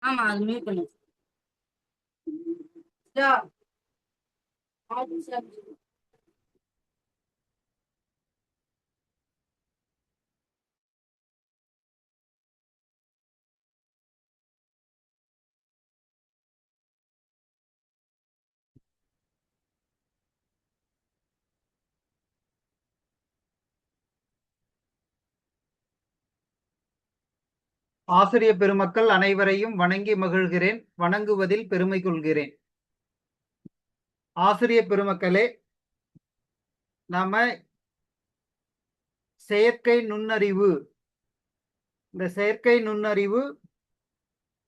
ஆமா, அது மியூட் பண்ணு. இதா, ஆசிரிய பெருமக்கள் அனைவரையும் வணங்கி மகிழ்கிறேன். வணங்குவதில் பெருமை கொள்கிறேன். ஆசிரிய பெருமக்களே, நாம செயற்கை நுண்ணறிவு, இந்த செயற்கை நுண்ணறிவு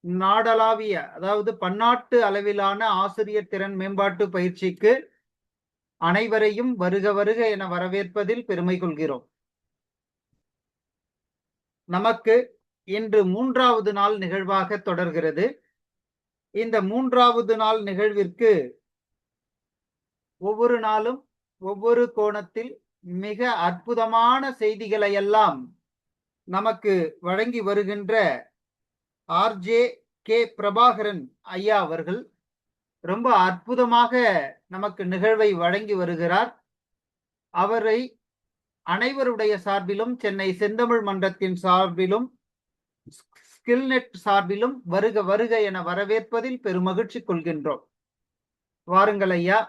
நாடளாவிய, அதாவது பன்னாட்டு அளவிலான ஆசிரியர் திறன் மேம்பாட்டு பயிற்சிக்கு அனைவரையும் வருக வருக என வரவேற்பதில் பெருமை கொள்கிறோம். நமக்கு இன்று 3வது நாள் நிகழ்வாக தொடர்கிறது. இந்த 3வது நாள் நிகழ்விற்கு ஒவ்வொரு நாளும் ஒவ்வொரு கோணத்தில் மிக அற்புதமான செய்திகளை எல்லாம் நமக்கு வழங்கி வருகின்ற ஆர்ஜே கே பிரபாகரன் ஐயா அவர்கள் ரொம்ப அற்புதமாக நமக்கு நிகழ்வை வழங்கி வருகிறார். அவரை அனைவருடைய சார்பிலும், சென்னை செந்தமிழ் மன்றத்தின் சார்பிலும், ஸ்கில்நெட் சார்பிலும் வருக வருக என வரவேற்பதில் பெருமகிழ்ச்சி கொள்கின்றோம். வாருங்கள் ஐயா.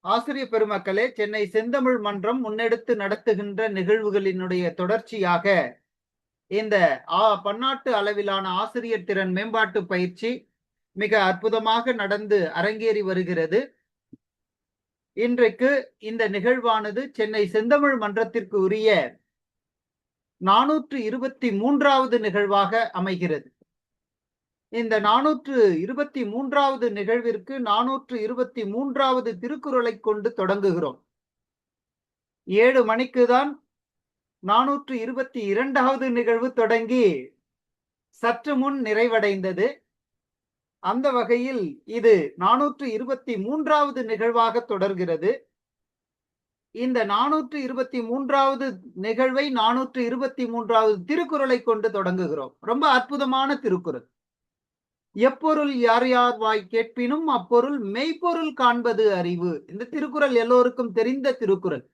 ஆசிரிய பெருமக்களே, சென்னை செந்தமிழ் மன்றம் முன்னெடுத்து நடத்துகின்ற நிகழ்வுகளினுடைய தொடர்ச்சியாக இந்த பன்னாட்டு அளவிலான ஆசிரியர் திறன் மேம்பாட்டு பயிற்சி மிக அற்புதமாக நடந்து அரங்கேறி வருகிறது. இன்றைக்கு இந்த நிகழ்வானது சென்னை செந்தமிழ் மன்றத்திற்கு உரிய 423வது நிகழ்வாக அமைகிறது. இந்த 423வது நிகழ்விற்கு 423வது திருக்குறளை கொண்டு தொடங்குகிறோம். 7 மணிக்கு தான் 422வது நிகழ்வு தொடங்கி சற்று முன் நிறைவடைந்தது. அந்த வகையில் இது 423வது நிகழ்வாக தொடர்கிறது. இந்த 423வது நிகழ்வை 423வது திருக்குறளை கொண்டு தொடங்குகிறோம். ரொம்ப அற்புதமான திருக்குறள். எப்பொருள் யார் யார் வாய் கேட்பினும் அப்பொருள் மெய்ப்பொருள் காண்பது அறிவு. இந்த திருக்குறள் எல்லோருக்கும் தெரிந்த திருக்குறள்.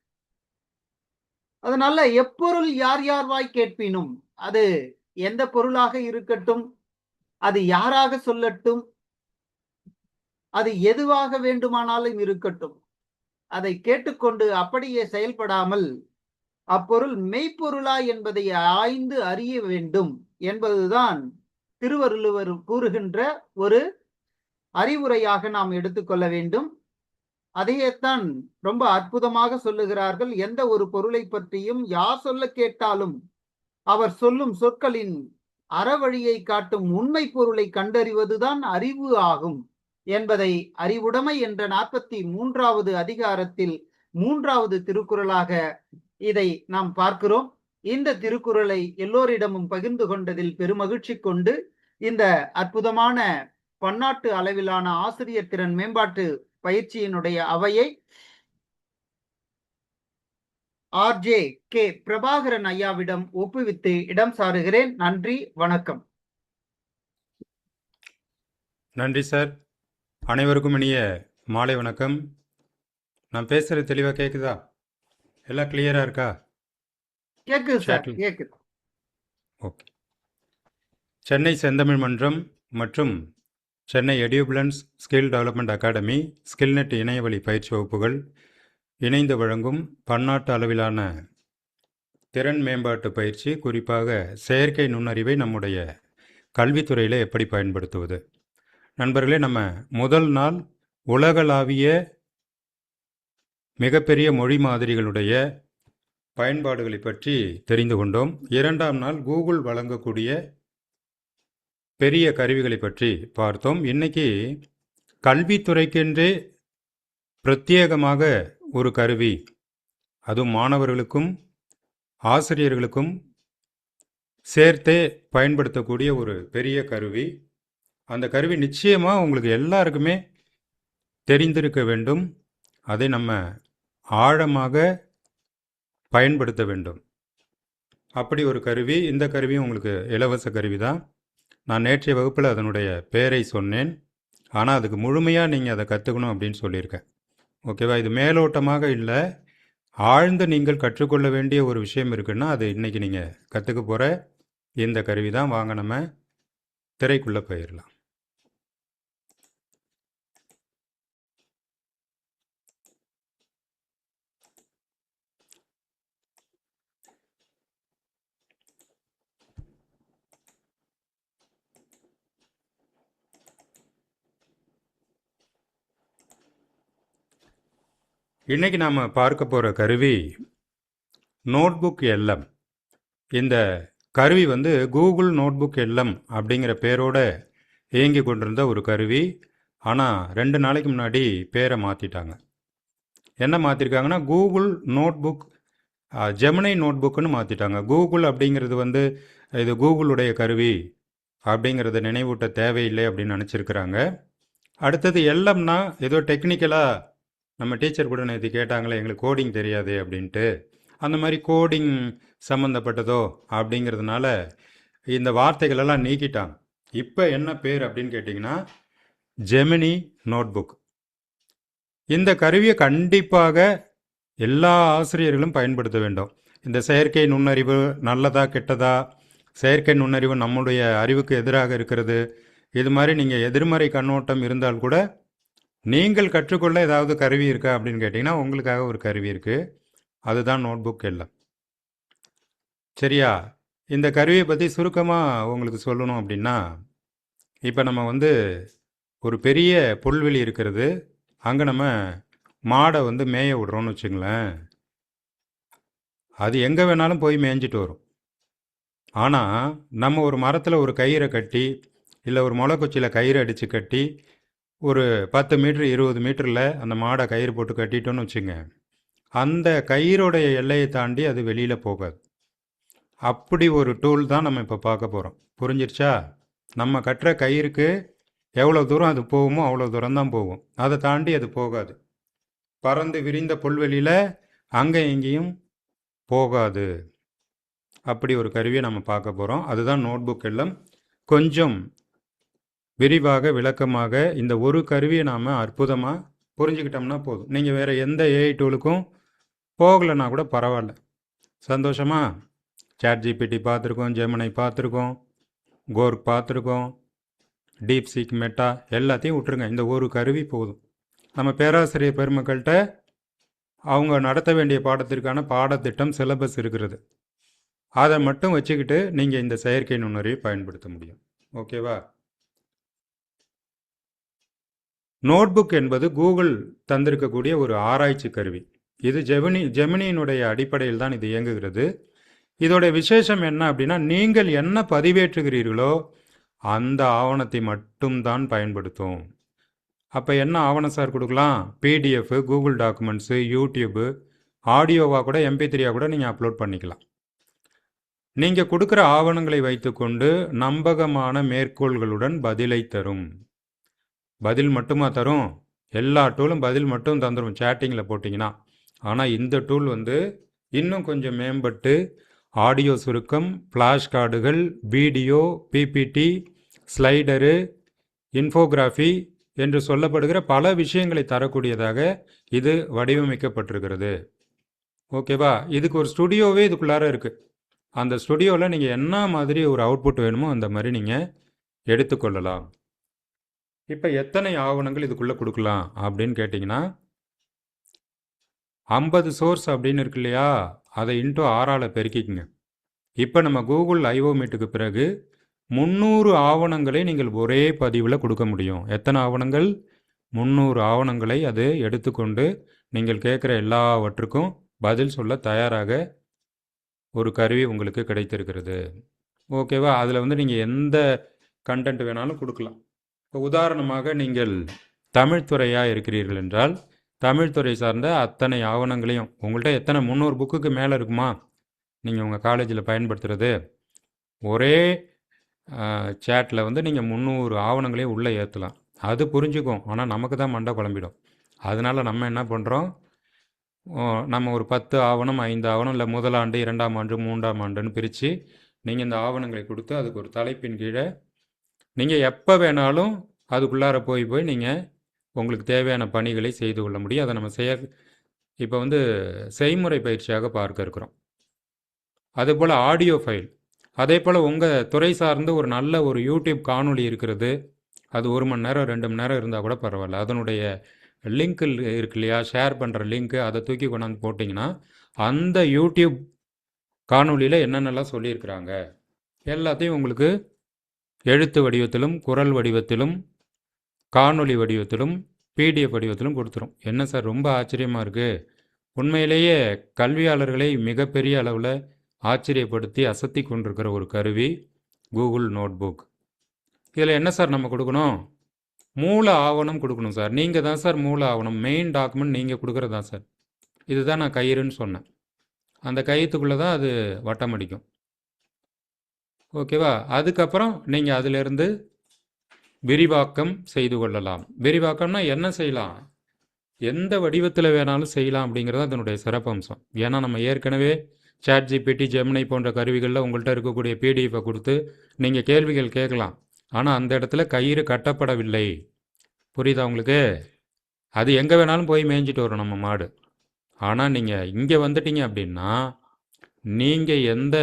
அதனால எப்பொருள் யார் யார் வாய் கேட்பினும், அது எந்த பொருளாக இருக்கட்டும், அது யாராக சொல்லட்டும், அது எதுவாக வேண்டுமானாலும் இருக்கட்டும், அதை கேட்டுக்கொண்டு அப்படியே செயல்படாமல் அப்பொருள் மெய்ப்பொருளா என்பதை ஆய்ந்து அறிய வேண்டும் என்பதுதான் திருவள்ளுவர் கூறுகின்ற ஒரு அறிவுரையாக நாம் எடுத்துக்கொள்ள வேண்டும். அதையேத்தான் ரொம்ப அற்புதமாக சொல்லுகிறார்கள். எந்த ஒரு பொருளை பற்றியும் யார் சொல்ல கேட்டாலும் அவர் சொல்லும் சொற்களின் அறவழியை காட்டும் உண்மை பொருளை கண்டறிவதுதான் அறிவு ஆகும் என்பதை அறிவுடைமை என்ற 43வது அதிகாரத்தில் 3வது திருக்குறளாக இதை நாம் பார்க்கிறோம். இந்த திருக்குறளை எல்லோரிடமும் பகிர்ந்து கொண்டதில் பெருமகிழ்ச்சி கொண்டு இந்த அற்புதமான பன்னாட்டு அளவிலான ஆசிரியர் திறன் மேம்பாட்டு பயிற்சியினுடைய அவையை ஆர்ஜே கே பிரபாகரன் ஐயாவிடம் ஒப்புவித்து இடம் சாருகிறேன். நன்றி, வணக்கம். நன்றி சார். அனைவருக்கும் இனிய மாலை வணக்கம். நான் பேசுறது தெளிவா கேக்குதா? எல்லாம் கிளியரா இருக்கா? கேக்குது சார், கேக்குது. ஓகே. சென்னை செந்தமிழ் மன்றம் மற்றும் சென்னை எடியூபிளன்ஸ் ஸ்கில் டெவலப்மெண்ட் அகாடமி ஸ்கில்நெட் இணையவழி பயிற்சி வகுப்புகள் இணைந்து வழங்கும் பன்னாட்டு அளவிலான திறன் மேம்பாட்டு பயிற்சி, குறிப்பாக செயற்கை நுண்ணறிவை நம்முடைய கல்வித்துறையில் எப்படி பயன்படுத்துவது. நண்பர்களே, நம்ம முதல் நாள் உலகளாவிய மிகப்பெரிய மொழி மாதிரிகளுடைய பயன்பாடுகளை பற்றி தெரிந்து கொண்டோம். 2ஆம் நாள் கூகுள் வழங்கக்கூடிய பெரிய கருவிகளை பற்றி பார்த்தோம். இன்னைக்கு கல்வித்துறைக்கென்றே பிரத்யேகமாக ஒரு கருவி, அதுவும் மாணவர்களுக்கும் ஆசிரியர்களுக்கும் சேர்த்தே பயன்படுத்தக்கூடிய ஒரு பெரிய கருவி. அந்த கருவி நிச்சயமாக உங்களுக்கு எல்லாருக்குமே தெரிந்திருக்க வேண்டும். அதை நம்ம ஆழமாக பயன்படுத்த வேண்டும். அப்படி ஒரு கருவி. இந்த கருவியும் உங்களுக்கு இலவச கருவி தான். நான் நேற்றைய வகுப்பில் அதனுடைய பெயரை சொன்னேன். ஆனால் அதுக்கு முழுமையாக நீங்கள் அதை கற்றுக்கணும் அப்படின்னு சொல்லியிருக்கேன். ஓகேவா? இது மேலோட்டமாக இல்லை, ஆழ்ந்து நீங்கள் கற்றுக்கொள்ள வேண்டிய ஒரு விஷயம் இருக்குன்னா அது இன்றைக்கி நீங்கள் கற்றுக்க போகிற இந்த கருவி தான். வாங்க நம்ம திரைக்குள்ளே போயிடலாம். இன்றைக்கி நாம் பார்க்க போகிற கருவி நோட்புக் எல்எம். இந்த கருவி வந்து கூகுள் நோட்புக் எல்எம் அப்படிங்கிற பேரோடு இயங்கி கொண்டிருந்த ஒரு கருவி. ஆனால் 2 நாளைக்கு முன்னாடி பேரை மாற்றிட்டாங்க. என்ன மாற்றிருக்காங்கன்னா கூகுள் நோட்புக் ஜெமினி நோட்புக்குன்னு மாற்றிட்டாங்க. கூகுள் அப்படிங்கிறது வந்து இது கூகுளுடைய கருவி அப்படிங்கிறத நினைவூட்ட தேவையில்லை அப்படின்னு நினச்சிருக்கிறாங்க. அடுத்தது எல்எம்னா ஏதோ டெக்னிக்கலாக நம்ம டீச்சர் கூட நேற்று கேட்டாங்களே எங்களுக்கு கோடிங் தெரியாது அப்படின்ட்டு, அந்த மாதிரி கோடிங் சம்மந்தப்பட்டதோ அப்படிங்கிறதுனால இந்த வார்த்தைகளெல்லாம் நீக்கிட்டாங்க. இப்போ என்ன பேர் அப்படின்னு கேட்டிங்கன்னா ஜெமினி நோட்புக். இந்த கருவியை கண்டிப்பாக எல்லா ஆசிரியர்களும் பயன்படுத்த வேண்டும். இந்த செயற்கை நுண்ணறிவு நல்லதா கெட்டதா, செயற்கை நுண்ணறிவு நம்முடைய அறிவுக்கு எதிராக இருக்கிறது, இது மாதிரி நீங்கள் எதிர்மறை கண்ணோட்டம் இருந்தால் கூட நீங்கள் கற்றுக்கொள்ள ஏதாவது கருவி இருக்கா அப்படின்னு கேட்டிங்கன்னா உங்களுக்காக ஒரு கருவி இருக்குது. அதுதான் நோட்புக் எல்லாம். சரியா? இந்த கருவியை பற்றி சுருக்கமாக உங்களுக்கு சொல்லணும் அப்படின்னா, இப்போ நம்ம வந்து ஒரு பெரிய புல்வெளி இருக்கிறது, அங்கே நம்ம மாடை வந்து மேய விடுறோன்னு வச்சுங்களேன். அது எங்கே வேணாலும் போய் மேய்ஞ்சிட்டு வரும். ஆனால் நம்ம ஒரு மரத்தில் ஒரு கயிறை கட்டி இல்லை ஒரு முளைக்குச்சியில் கயிறு அடித்து கட்டி ஒரு 10 மீட்டர் 20 மீட்டரில் அந்த மாடை கயிறு போட்டு கட்டிட்டோன்னு வச்சுங்க, அந்த கயிறுடைய எல்லையை தாண்டி அது வெளியில் போகாது. அப்படி ஒரு டூல் தான் நம்ம இப்போ பார்க்க போகிறோம். புரிஞ்சிருச்சா? நம்ம கட்டுற கயிறுக்கு எவ்வளோ தூரம் அது போகுமோ அவ்வளோ தூரம் தான் போகும், அதை தாண்டி அது போகாது. பறந்து விரிந்த புல்வெளியில் அங்கே எங்கேயும் போகாது. அப்படி ஒரு கருவியை நம்ம பார்க்க போகிறோம். அதுதான் நோட்புக் எல்லாம். கொஞ்சம் விரிவாக விளக்கமாக இந்த ஒரு கருவியை நாம் அற்புதமாக புரிஞ்சுக்கிட்டோம்னா போதும். நீங்கள் வேறு எந்த ஏஐ டூலுக்கும் போகலைன்னா கூட பரவாயில்ல. சந்தோஷமா ChatGPT பார்த்துருக்கோம், ஜெமினி பார்த்துருக்கோம், கோர்க் பார்த்துருக்கோம், டீப்சீக், மெட்டா எல்லாத்தையும் விட்டுருங்க. இந்த ஒரு கருவி போதும். நம்ம பேராசிரியர் பெருமக்கள்கிட்ட அவங்க நடத்த வேண்டிய பாடத்திற்கான பாடத்திட்டம் சிலபஸ் இருக்கிறது. அதை மட்டும் வச்சுக்கிட்டு நீங்கள் இந்த செயற்கை நுண்ணறிவை பயன்படுத்த முடியும். ஓகேவா? நோட்புக் என்பது கூகுள் தந்திருக்கக்கூடிய ஒரு ஆராய்ச்சி கருவி. இது ஜெமினியினுடைய அடிப்படையில் தான் இது இயங்குகிறது. இதோட விசேஷம் என்ன அப்படின்னா, நீங்கள் என்ன பதிவேற்றுகிறீர்களோ அந்த ஆவணத்தை மட்டும்தான் பயன்படுத்தும். அப்போ என்ன ஆவணம் சார் கொடுக்கலாம்? PDF, கூகுள் டாக்குமெண்ட்ஸு, யூடியூப்பு, ஆடியோவாக கூட MP3 கூட நீங்கள் அப்லோட் பண்ணிக்கலாம். நீங்கள் கொடுக்குற ஆவணங்களை வைத்துக்கொண்டு நம்பகமான மேற்கோள்களுடன் பதிலை தரும். பதில் மட்டுமா தரும்? எல்லா டூலும் பதில் மட்டும் தந்துடும் சேட்டிங்கில் போட்டிங்கன்னா. ஆனால் இந்த டூல் வந்து இன்னும் கொஞ்சம் மேம்பட்டு ஆடியோ சுருக்கம், ஃப்ளாஷ் கார்டுகள், வீடியோ, PPT, ஸ்லைடரு, இன்ஃபோகிராஃபி என்று சொல்லப்படுகிற பல விஷயங்களை தரக்கூடியதாக இது வடிவமைக்கப்பட்டிருக்கிறது. ஓகேவா? இதுக்கு ஒரு ஸ்டுடியோவே இதுக்குள்ளார இருக்குது. அந்த ஸ்டுடியோவில் நீங்கள் என்ன மாதிரி ஒரு அவுட்புட் வேணுமோ அந்த மாதிரி நீங்கள் எடுத்துக்கொள்ளலாம். இப்போ எத்தனை ஆவணங்கள் இதுக்குள்ளே கொடுக்கலாம் அப்படின்னு கேட்டிங்கன்னா, 50 சோர்ஸ் அப்படின்னு இருக்கு இல்லையா, அதை இன்ட்டு 6ஆல் பெருக்கிக்குங்க. இப்போ நம்ம கூகுள் ஐஓ மீட்டுக்கு பிறகு 300 ஆவணங்களை நீங்கள் ஒரே பதிவில் கொடுக்க முடியும். எத்தனை ஆவணங்கள்? 300 ஆவணங்களை அது எடுத்துக்கொண்டு நீங்கள் கேட்குற எல்லாவற்றுக்கும் பதில் சொல்ல தயாராக ஒரு கருவி உங்களுக்கு கிடைத்திருக்கிறது. ஓகேவா? அதில் வந்து நீங்கள் எந்த கண்டென்ட் வேணாலும் கொடுக்கலாம். இப்போ உதாரணமாக நீங்கள் தமிழ்துறையாக இருக்கிறீர்கள் என்றால் தமிழ்துறை சார்ந்த அத்தனை ஆவணங்களையும் உங்கள்கிட்ட எத்தனை 300 புக்குக்கு மேலே இருக்குமா நீங்கள் உங்கள் காலேஜில் பயன்படுத்துகிறது, ஒரே சேட்டில் வந்து நீங்கள் 300 ஆவணங்களையும் உள்ளே ஏற்றலாம். அது புரிஞ்சுக்கும். ஆனால் நமக்கு தான் மண்டை குழம்பிடும். அதனால் நம்ம என்ன பண்ணுறோம், நம்ம ஒரு 10 ஆவணம் 5 ஆவணம் இல்லை முதலாண்டு 2ஆம் ஆண்டு 3ஆம் ஆண்டுன்னு பிரித்து நீங்கள் இந்த ஆவணங்களை கொடுத்து அதுக்கு ஒரு தலைப்பின் கீழே நீங்கள் எப்போ வேணாலும் அதுக்குள்ளார போய் நீங்கள் உங்களுக்கு தேவையான பணிகளை செய்து கொள்ள முடியும். அதை நம்ம இப்போ வந்து செய்முறை பயிற்சியாக பார்க்க இருக்கிறோம். அதேபோல் ஆடியோ ஃபைல், அதே போல் உங்கள் துறை சார்ந்து ஒரு நல்ல ஒரு யூடியூப் காணொளி இருக்கிறது, அது 1 மணி நேரம் 2 மணி நேரம் இருந்தால் கூட பரவாயில்ல, அதனுடைய லிங்க் இருக்கு இல்லையா, ஷேர் பண்ணுற லிங்க்கு, அதை தூக்கி கொண்டாந்து போட்டிங்கன்னா அந்த யூடியூப் காணொளியில் என்னென்னலாம் சொல்லியிருக்கிறாங்க எல்லாத்தையும் உங்களுக்கு எழுத்து வடிவத்திலும் குரல் வடிவத்திலும் காணொளி வடிவத்திலும் பிடிஎஃப் வடிவத்திலும் கொடுத்துரும். என்ன சார் ரொம்ப ஆச்சரியமாக இருக்குது, உண்மையிலேயே கல்வியாளர்களை மிகப்பெரிய அளவில் ஆச்சரியப்படுத்தி அசத்தி கொண்டிருக்கிற ஒரு கருவி கூகுள் நோட்புக். இதில் என்ன சார் நம்ம கொடுக்கணும், மூல ஆவணம் கொடுக்கணும் சார். நீங்கள் தான் சார் மூல ஆவணம், மெயின் டாக்குமெண்ட் நீங்கள் கொடுக்குறது தான் சார். இதுதான் நான் கயிறுன்னு சொன்னேன். அந்த கயிற்றுக்குள்ளே தான் அது வட்டம் அடிக்கும். ஓகேவா? அதுக்கப்புறம் நீங்கள் அதிலிருந்து விரிவாக்கம் செய்து கொள்ளலாம். விரிவாக்கம்னா என்ன செய்யலாம், எந்த வடிவத்தில் வேணாலும் செய்யலாம் அப்படிங்கிறது அதனுடைய சிறப்பம்சம். ஏன்னா நம்ம ஏற்கனவே ChatGPT, ஜெமினி போன்ற கருவிகளில் உங்கள்கிட்ட இருக்கக்கூடிய பிடிஎஃபை கொடுத்து நீங்கள் கேள்விகள் கேட்கலாம். ஆனால் அந்த இடத்துல கயிறு கட்டப்படவில்லை. புரியுதா உங்களுக்கு? அது எங்கே வேணாலும் போய் மேய்ஞ்சிட்டு வரும் நம்ம மாடு. ஆனால் நீங்கள் இங்கே வந்துட்டீங்க அப்படின்னா நீங்கள் எந்த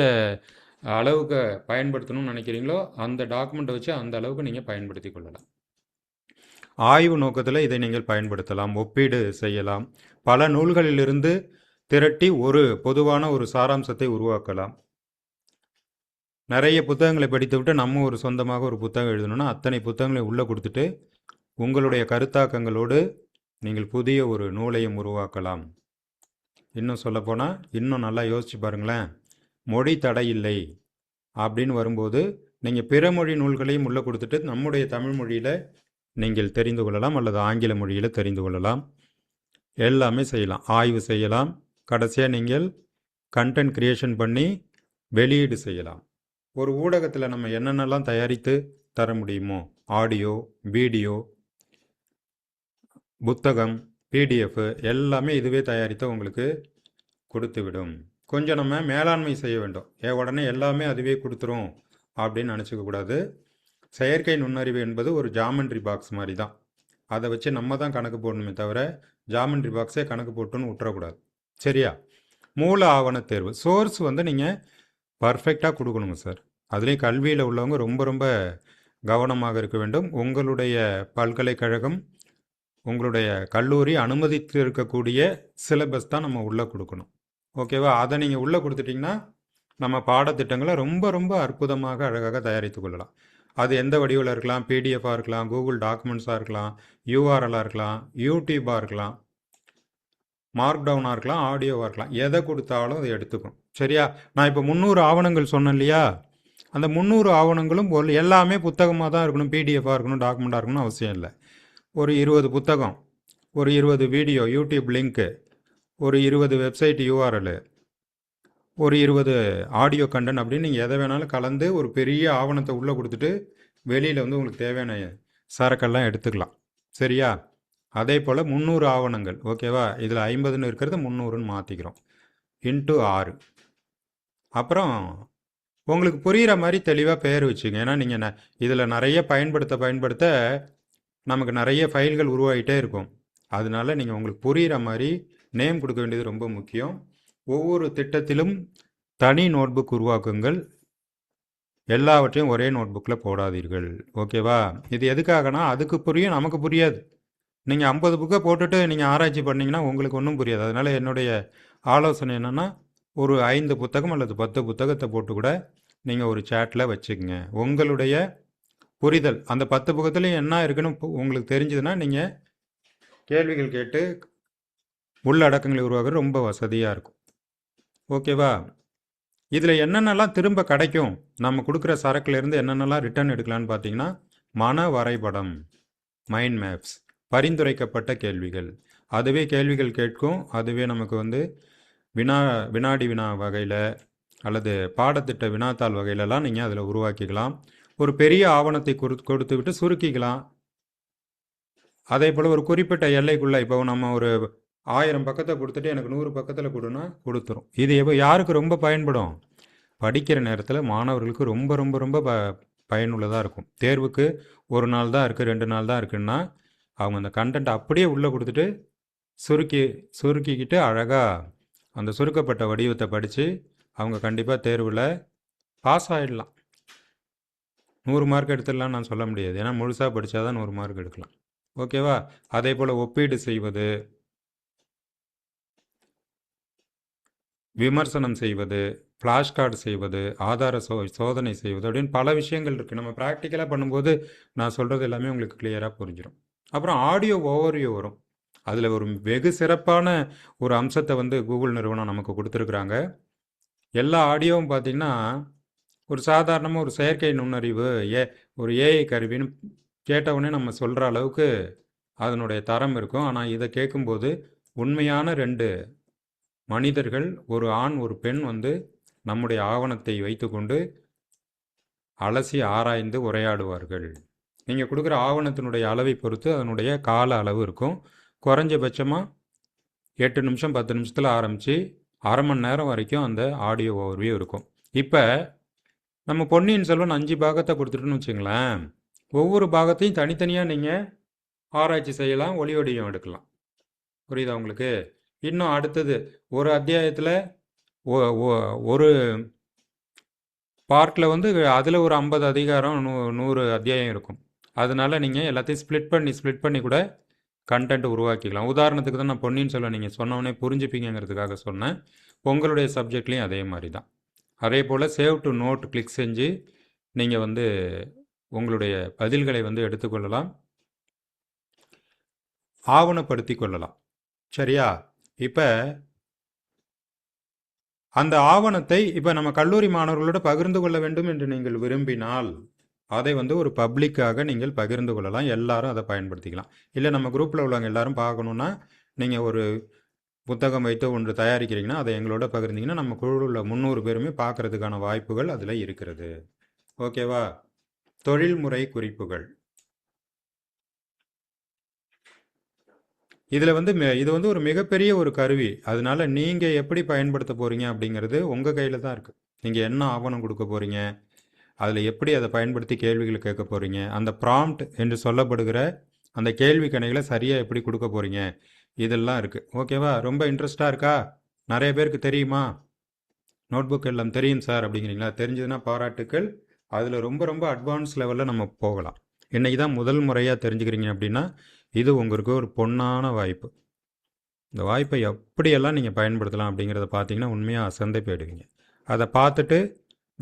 அளவுக்கு பயன்படுத்தணும்னு நினைக்கிறீங்களோ அந்த டாக்குமெண்ட்டை வச்சு அந்த அளவுக்கு நீங்கள் பயன்படுத்தி கொள்ளலாம். ஆய்வு நோக்கத்தில் இதை நீங்கள் பயன்படுத்தலாம், ஒப்பீடு செய்யலாம், பல நூல்களிலிருந்து திரட்டி ஒரு பொதுவான ஒரு சாராம்சத்தை உருவாக்கலாம். நிறைய புத்தகங்களை படித்துவிட்டு நம்ம ஒரு சொந்தமாக ஒரு புத்தகம் எழுதணும்னா அத்தனை புத்தகங்களை உள்ளே கொடுத்துட்டு உங்களுடைய கருத்தாக்கங்களோடு நீங்கள் புதிய ஒரு நூலையும் உருவாக்கலாம். இன்னும் சொல்லப்போனால் இன்னும் நல்லா யோசிச்சு பாருங்களேன், மொழி தடை இல்லை அப்படின்னு வரும்போது நீங்கள் பிற மொழி நூல்களையும் உள்ளே கொடுத்துட்டு நம்முடைய தமிழ் மொழியில் நீங்கள் தெரிந்து கொள்ளலாம், அல்லது ஆங்கில மொழியில் தெரிந்து கொள்ளலாம். எல்லாமே செய்யலாம், ஆய்வு செய்யலாம். கடைசியாக நீங்கள் கண்டென்ட் கிரியேஷன் பண்ணி வெளியீடு செய்யலாம். ஒரு ஊடகத்தில் நம்ம என்னென்னலாம் தயாரித்து தர முடியுமோ, ஆடியோ, வீடியோ, புத்தகம், பிடிஎஃப் எல்லாமே இதுவே தயாரித்து உங்களுக்கு கொடுத்துவிடும். கொஞ்சம் நம்ம மேலாண்மை செய்ய வேண்டும். உடனே எல்லாமே அதுவே கொடுத்துரும் அப்படின்னு நினச்சிக்க கூடாது. செயற்கை நுண்ணறிவு என்பது ஒரு ஜாமெண்ட்ரி பாக்ஸ் மாதிரி தான். அதை வச்சு நம்ம தான் கணக்கு போடணுமே தவிர ஜாமெண்ட்ரி பாக்ஸே கணக்கு போட்டுன்னு விட்டுறக்கூடாது. சரியா? மூல ஆவண தேர்வு, சோர்ஸ் வந்து நீங்கள் பர்ஃபெக்டாக கொடுக்கணுங்க சார். அதுலேயும் கல்வியில் உள்ளவங்க ரொம்ப ரொம்ப கவனமாக இருக்க வேண்டும். உங்களுடைய பல்கலைக்கழகம், உங்களுடைய கல்லூரி அனுமதித்து இருக்கக்கூடிய சிலபஸ் தான் நம்ம உள்ளே கொடுக்கணும். ஓகேவா? அதை நீங்கள் உள்ளே கொடுத்துட்டிங்கன்னா நம்ம பாடத்திட்டங்களை ரொம்ப ரொம்ப அற்புதமாக அழகாக தயாரித்து கொள்ளலாம். அது எந்த வடிவில் இருக்கலாம், பிடிஎஃபாக இருக்கலாம், கூகுள் டாக்குமெண்ட்ஸாக இருக்கலாம், யூஆர்எல்லாக இருக்கலாம், யூடியூபாக இருக்கலாம், மார்க் டவுனாக இருக்கலாம், ஆடியோவாக இருக்கலாம். எதை கொடுத்தாலும் அதை எடுத்துக்கும். சரியா? நான் இப்போ 300 ஆவணங்கள் சொன்னேன் இல்லையா, அந்த 300 ஆவணங்களும் எல்லாமே புத்தகமாக தான் இருக்கணும், பிடிஎஃபாக இருக்கணும், டாக்குமெண்ட்டாக இருக்கணும்னு அவசியம் இல்லை. ஒரு 20 புத்தகம், ஒரு 20 வீடியோ யூடியூப் லிங்க்கு, ஒரு 20 வெப்சைட் யூஆர்எல், ஒரு 20 ஆடியோ கண்டென்ட் அப்படின்னு நீங்கள் எதை வேணாலும் கலந்து ஒரு பெரிய ஆவணத்தை உள்ளே கொடுத்துட்டு வெளியில் வந்து உங்களுக்கு தேவையான சரக்கெல்லாம் எடுத்துக்கலாம். சரியா? அதே போல் 300 ஆவணங்கள். ஓகேவா? இதில் 50ன்னு இருக்கிறது 300ன்னு மாற்றிக்கிறோம், இன்ட்டு 6. அப்புறம் உங்களுக்கு புரிகிற மாதிரி தெளிவாக பெயர் வச்சுங்க. ஏன்னா நீங்கள் இதில் நிறைய பயன்படுத்த நமக்கு நிறைய ஃபைல்கள் உருவாகிட்டே இருக்கும். அதனால நீங்கள் உங்களுக்கு புரிகிற மாதிரி நேம் கொடுக்க வேண்டியது ரொம்ப முக்கியம். ஒவ்வொரு திட்டத்திலும் தனி நோட்புக் உருவாக்குங்கள், எல்லாவற்றையும் ஒரே நோட்புக்கில் போடாதீர்கள். ஓகேவா? இது எதுக்காகனா அதுக்கு புரியும், நமக்கு புரியாது. நீங்கள் 50 புக்கை போட்டுட்டு நீங்கள் ஆராய்ச்சி பண்ணிங்கன்னா உங்களுக்கு ஒன்றும் புரியாது. அதனால் என்னுடைய ஆலோசனை என்னென்னா, ஒரு 5 புத்தகம் அல்லது 10 புத்தகத்தை போட்டு கூட நீங்கள் ஒரு சேட்டில் வச்சுக்கோங்க. உங்களுடைய புரிதல் அந்த 10 புத்தகத்துலையும் என்ன இருக்குன்னு உங்களுக்கு தெரிஞ்சதுன்னா நீங்கள் கேள்விகள் கேட்டு உள்ளடக்கங்களை உருவாக்குறது ரொம்ப வசதியாக இருக்கும். ஓகேவா? இதில் என்னென்னலாம் திரும்ப கிடைக்கும், நம்ம கொடுக்குற சரக்குலேருந்து என்னென்னலாம் ரிட்டர்ன் எடுக்கலான்னு பார்த்தீங்கன்னா, மன வரைபடம், மைண்ட் மேப்ஸ், பரிந்துரைக்கப்பட்ட கேள்விகள், அதுவே கேள்விகள் கேட்கும். அதுவே நமக்கு வந்து வினாடி வினா வகையில் அல்லது பாடத்திட்ட வினாத்தாள் வகையிலலாம் நீங்கள் அதில் உருவாக்கிக்கலாம். ஒரு பெரிய ஆவணத்தை கொடுத்து விட்டு சுருக்கிக்கலாம். அதே போல் ஒரு குறிப்பிட்ட எல்லைக்குள்ளே, இப்போ நம்ம ஒரு 1000 பக்கத்தை கொடுத்துட்டு எனக்கு 100 பக்கத்தில் கொடுன்னா கொடுத்துரும். இது யாருக்கு ரொம்ப பயன்படும்? படிக்கிற நேரத்தில் மாணவர்களுக்கு ரொம்ப ரொம்ப ரொம்ப பயனுள்ளதாக இருக்கும். தேர்வுக்கு ஒரு நாள் தான் இருக்குது, 2 நாள் தான் இருக்குன்னா அவங்க அந்த கண்டென்ட் அப்படியே உள்ளே கொடுத்துட்டு சுருக்கிக்கிட்டு அழகாக அந்த சுருக்கப்பட்ட வடிவத்தை படித்து அவங்க கண்டிப்பாக தேர்வில் பாஸ் ஆகிடலாம். 100 மார்க் எடுத்துடலாம் நான் சொல்ல முடியாது, ஏன்னா முழுசாக படித்தா தான் 100 மார்க் எடுக்கலாம். ஓகேவா? அதே போல் ஒப்பீடு செய்வது, விமர்சனம் செய்வது, ஃப்ளாஷ் கார்டு செய்வது, ஆதார சோதனை செய்வது அப்படின்னு பல விஷயங்கள் இருக்குது. நம்ம ப்ராக்டிக்கலாக பண்ணும்போது நான் சொல்கிறது எல்லாமே உங்களுக்கு கிளியராக புரிஞ்சிடும். அப்புறம் ஆடியோ ஓவர்வியூ வரும். அதில் ஒரு வெகு சிறப்பான ஒரு அம்சத்தை வந்து கூகுள் நிறுவனம் நமக்கு கொடுத்துருக்குறாங்க. எல்லா ஆடியோவும் பார்த்திங்கன்னா ஒரு சாதாரணமாக ஒரு செயற்கை நுண்ணறிவு ஒரு ஏஐ கருவின்னு கேட்டவுடனே நம்ம சொல்கிற அளவுக்கு அதனுடைய தரம் இருக்கும். ஆனால் இதை கேட்கும்போது உண்மையான 2 மனிதர்கள், ஒரு ஆண் ஒரு பெண் வந்து நம்முடைய ஆவணத்தை வைத்துக்கொண்டு அலசி ஆராய்ந்து உரையாடுவார்கள். நீங்கள் கொடுக்குற ஆவணத்தினுடைய அளவை பொறுத்து அதனுடைய கால அளவு இருக்கும். குறைஞ்சபட்சமாக 8 நிமிஷம் 10 நிமிஷத்தில் ஆரம்பித்து அரை மணி நேரம் வரைக்கும் அந்த ஆடியோ ஓவர்வியூ இருக்கும். இப்போ நம்ம பொன்னியின் செல்வன் 5 பாகத்தை கொடுத்துட்டுன்னு வச்சுங்களேன், ஒவ்வொரு பாகத்தையும் தனித்தனியாக நீங்கள் ஆராய்ச்சி செய்யலாம், ஒளி வடிவம் எடுக்கலாம். புரியுதா உங்களுக்கு? இன்னும் அடுத்தது ஒரு அத்தியாயத்தில் ஒரு பார்ட்டில் வந்து அதில் ஒரு 50 அதிகாரம் 100 அத்தியாயம் இருக்கும். அதனால் நீங்கள் எல்லாத்தையும் ஸ்ப்ளிட் பண்ணி கூட கண்டென்ட் உருவாக்கிக்கலாம். உதாரணத்துக்கு தான் நான் பொன்னியின் செல்வன் நீங்கள் சொன்னோடனே புரிஞ்சுப்பீங்கிறதுக்காக சொன்னேன். உங்களுடைய சப்ஜெக்ட்லேயும் அதே மாதிரி தான். அதே போல் சேவ் டு நோட் கிளிக் செஞ்சு நீங்கள் வந்து உங்களுடைய பதில்களை வந்து எடுத்துக்கொள்ளலாம், ஆவணப்படுத்தி கொள்ளலாம். சரியா? இப்போ அந்த ஆவணத்தை இப்போ நம்ம கல்லூரி மாணவர்களோட பகிர்ந்து கொள்ள வேண்டும் என்று நீங்கள் விரும்பினால் அதை வந்து ஒரு பப்ளிக்காக நீங்கள் பகிர்ந்து கொள்ளலாம். எல்லாரும் அதை பயன்படுத்திக்கலாம். இல்லை நம்ம குரூப்பில் உள்ளவங்க எல்லாரும் பார்க்கணுன்னா நீங்கள் ஒரு புத்தகம் வைத்து ஒன்று தயாரிக்கிறீங்கன்னா அதை எங்களோட பகிர்ந்தீங்கன்னா நம்ம குழுவில் உள்ள 300 பேருமே பார்க்கறதுக்கான வாய்ப்புகள் அதில் இருக்கிறது. ஓகேவா? தொழில்முறை குறிப்புகள், இதில் வந்து இது வந்து ஒரு மிகப்பெரிய ஒரு கருவி. அதனால நீங்கள் எப்படி பயன்படுத்த போகிறீங்க அப்படிங்கிறது உங்கள் கையில் தான் இருக்குது. நீங்கள் என்ன ஆவணம் கொடுக்க போகிறீங்க, அதில் எப்படி அதை பயன்படுத்தி கேள்விகளை கேட்க போகிறீங்க, அந்த ப்ராம்ப்ட் என்று சொல்லப்படுகிற அந்த கேள்வி கணைகளை சரியாக எப்படி கொடுக்க போகிறீங்க, இதெல்லாம் இருக்குது. ஓகேவா? ரொம்ப இன்ட்ரெஸ்டாக இருக்கா? நிறைய பேருக்கு தெரியுமா? நோட்புக் எல்லாம் தெரியும் சார் அப்படிங்கிறீங்களா? தெரிஞ்சதுன்னா பாராட்டுக்கள். அதில் ரொம்ப ரொம்ப அட்வான்ஸ் லெவலில் நம்ம போகலாம். இன்றைக்கி தான் முதல் முறையாக தெரிஞ்சுக்கிறீங்க அப்படின்னா இது உங்களுக்கு ஒரு பொன்னான வாய்ப்பு. இந்த வாய்ப்பை எப்படியெல்லாம் நீங்கள் பயன்படுத்தலாம் அப்படிங்கிறத பார்த்தீங்கன்னா உண்மையாக அசந்தே போயிடுவீங்க. அதை பார்த்துட்டு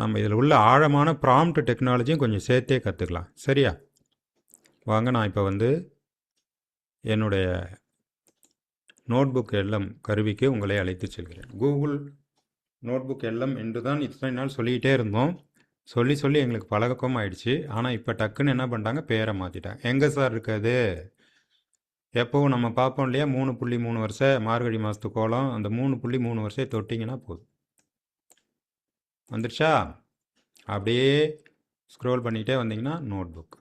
நம்ம இதில் உள்ள ஆழமான ப்ராம்ப்ட் டெக்னாலஜியும் கொஞ்சம் சேர்த்தே கற்றுக்கலாம். சரியா? வாங்க, நான் இப்போ வந்து என்னுடைய நோட்புக் எல்எம் கருவிக்கு உங்களை அழைத்து செல்கிறேன். கூகுள் நோட்புக் எல்எம் என்று தான் இத்தனை நாள் சொல்லிக்கிட்டே இருந்தோம். சொல்லி எங்களுக்கு பழக்கம் ஆயிடுச்சு. ஆனால் இப்போ டக்குன்னு என்ன பண்ணிட்டாங்க, பேரை மாற்றிட்டாங்க. எங்கே சார் இருக்காது? எப்போவும் நம்ம பார்ப்போம் இல்லையா, 3.3 வருஷம் மார்கழி மாதத்து கோலம், அந்த 3.3 வருஷம் தொட்டிங்கன்னா போதும். வந்துடுச்சா? அப்படியே ஸ்க்ரோல் பண்ணிகிட்டே வந்தீங்கன்னா நோட்புக்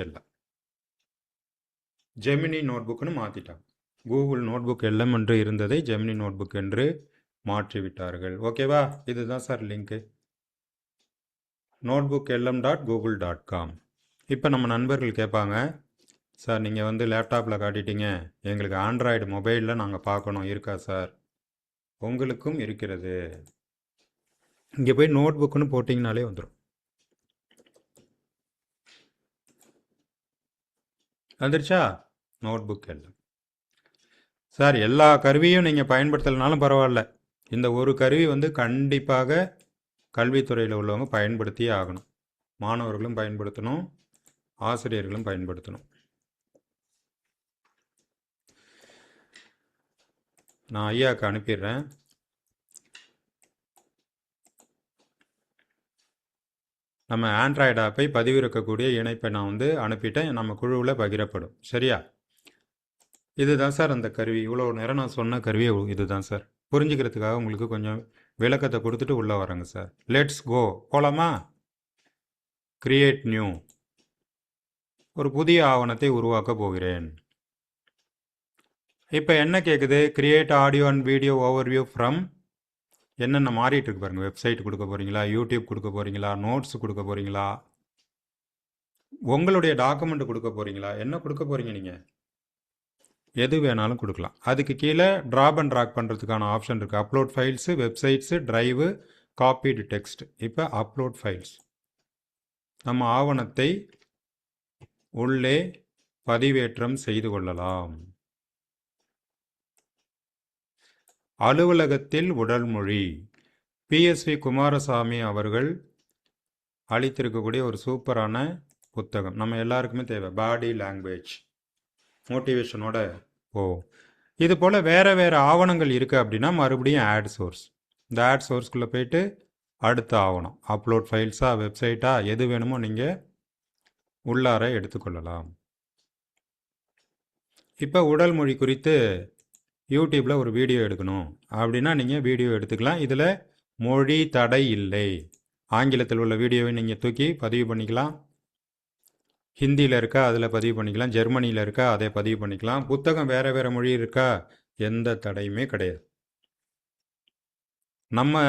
எல்லாம் ஜெமினி நோட்புக்குன்னு மாற்றிட்டாங்க. கூகுள் நோட்புக் எல்எம் என்று இருந்ததை ஜெமினி நோட்புக் என்று மாற்றிவிட்டார்கள். ஓகேவா? இதுதான் சார் லிங்க்கு, notebookLM.google.com. இப்போ நம்ம நண்பர்கள் கேட்பாங்க, சார் நீங்கள் வந்து லேப்டாப்பில் காட்டிட்டீங்க, எங்களுக்கு ஆண்ட்ராய்டு மொபைலில் நாங்கள் பார்க்கணும், இருக்கா சார்? உங்களுக்கும் இருக்கிறது. இங்கே போய் நோட்புக்குன்னு போட்டிங்கனாலே வந்துடும். வந்துருச்சா? நோட்புக் எல்லாம். சார் எல்லா கருவியும் நீங்கள் பயன்படுத்தலைனாலும் பரவாயில்ல, இந்த ஒரு கருவி வந்து கண்டிப்பாக கல்வித்துறையில் உள்ளவங்க பயன்படுத்தியே ஆகணும். மாணவர்களும் பயன்படுத்தணும், ஆசிரியர்களும் பயன்படுத்தணும். நான் ஐயாவுக்கு அனுப்பிடுறேன். நம்ம ஆண்ட்ராய்டு ஆப்பை பதிவிறக்கக்கூடிய இணைப்பை நான் வந்து அனுப்பிட்டேன். நம்ம குழுவில் பகிரப்படும். சரியா? இதுதான் சார் அந்த கருவி. இவ்வளோ நேரம் நான் சொன்ன கருவி இதுதான் சார். புரிஞ்சுக்கிறதுக்காக உங்களுக்கு கொஞ்சம் விளக்கத்தை கொடுத்துட்டு உள்ளே வரேங்க சார். லெட்ஸ் கோ, போலாமா? கிரியேட் நியூ, ஒரு புதிய ஆவணத்தை உருவாக்க போகிறேன். இப்போ என்ன கேட்குது? Create audio and video overview from என்னென்ன மாறிட்டு இருக்கு பாருங்கள். வெப்சைட் கொடுக்க போகிறீங்களா, யூடியூப் கொடுக்க போகிறீங்களா, நோட்ஸ் கொடுக்க போகிறீங்களா, உங்களுடைய டாக்குமெண்ட் கொடுக்க போகிறீங்களா, என்ன கொடுக்க போகிறீங்க நீங்கள்? எது வேணாலும் கொடுக்கலாம். அதுக்கு கீழே ட்ராப் அண்ட் ட்ராக் பண்ணுறதுக்கான ஆப்ஷன் இருக்குது. அப்லோட் ஃபைல்ஸு, வெப்சைட்ஸு, ட்ரைவு, காப்பீடு டெக்ஸ்ட். இப்போ அப்லோட் ஃபைல்ஸ், நம்ம ஆவணத்தை உள்ளே பதிவேற்றம் செய்து கொள்ளலாம். அலுவலகத்தில் உடல் மொழி, PSV குமாரசாமி அவர்கள் அளித்திருக்கக்கூடிய ஒரு சூப்பரான புத்தகம். நம்ம எல்லாருக்குமே தேவை. பாடி லாங்குவேஜ் மோட்டிவேஷனோட இது போல் வேறு வேறு ஆவணங்கள் இருக்குது அப்படின்னா மறுபடியும் ஆட் சோர்ஸ். இந்த ஆட் சோர்ஸ்குள்ளே போயிட்டு அடுத்த ஆவணம் அப்லோட் ஃபைல்ஸா, வெப்சைட்டா, எது வேணுமோ நீங்கள் உள்ளார எடுத்துக்கொள்ளலாம். இப்போ உடல் மொழி குறித்து யூடியூப்பில் ஒரு வீடியோ எடுக்கணும் அப்படின்னா நீங்கள் வீடியோ எடுத்துக்கலாம். இதில் மொழி தடை இல்லை. ஆங்கிலத்தில் உள்ள வீடியோவை நீங்கள் தூக்கி பதிவு பண்ணிக்கலாம். ஹிந்தியில் இருக்கா அதில் பதிவு பண்ணிக்கலாம். ஜெர்மனியில் இருக்கா அதை பதிவு பண்ணிக்கலாம். புத்தகம் வேறு வேறு மொழி இருக்கா, எந்த தடையுமே கிடையாது. நம்ம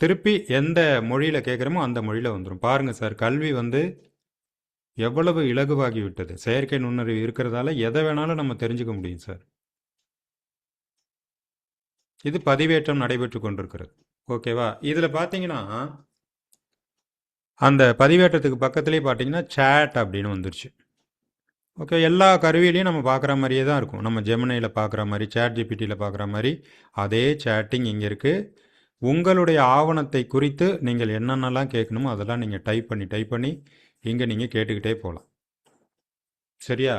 திருப்பி எந்த மொழியில் கேட்குறோமோ அந்த மொழியில் வந்துடும். பாருங்கள் சார், கல்வி எவ்வளவு இலகுவாகி விட்டது. செயற்கை நுண்ணறிவு இருக்கிறதால எதை வேணாலும் நம்ம தெரிஞ்சுக்க முடியும் சார். இது பதிவேற்றம் நடைபெற்று கொண்டிருக்கிறது. ஓகேவா? இதில் பார்த்தீங்கன்னா அந்த பதிவேற்றத்துக்கு பக்கத்துலேயே பார்த்தீங்கன்னா சேட் அப்படின்னு வந்துருச்சு. ஓகே, எல்லா கருவியிலையும் நம்ம பார்க்குற மாதிரியே தான் இருக்கும். நம்ம ஜெமினியில் பார்க்குற மாதிரி, சேட் ஜிபிடியில் பார்க்குற மாதிரி அதே சேட்டிங் இங்கே இருக்குது. உங்களுடைய ஆவணத்தை குறித்து நீங்கள் என்னென்னலாம் கேட்கணுமோ அதெல்லாம் நீங்கள் டைப் பண்ணி இங்கே நீங்கள் கேட்டுக்கிட்டே போகலாம். சரியா?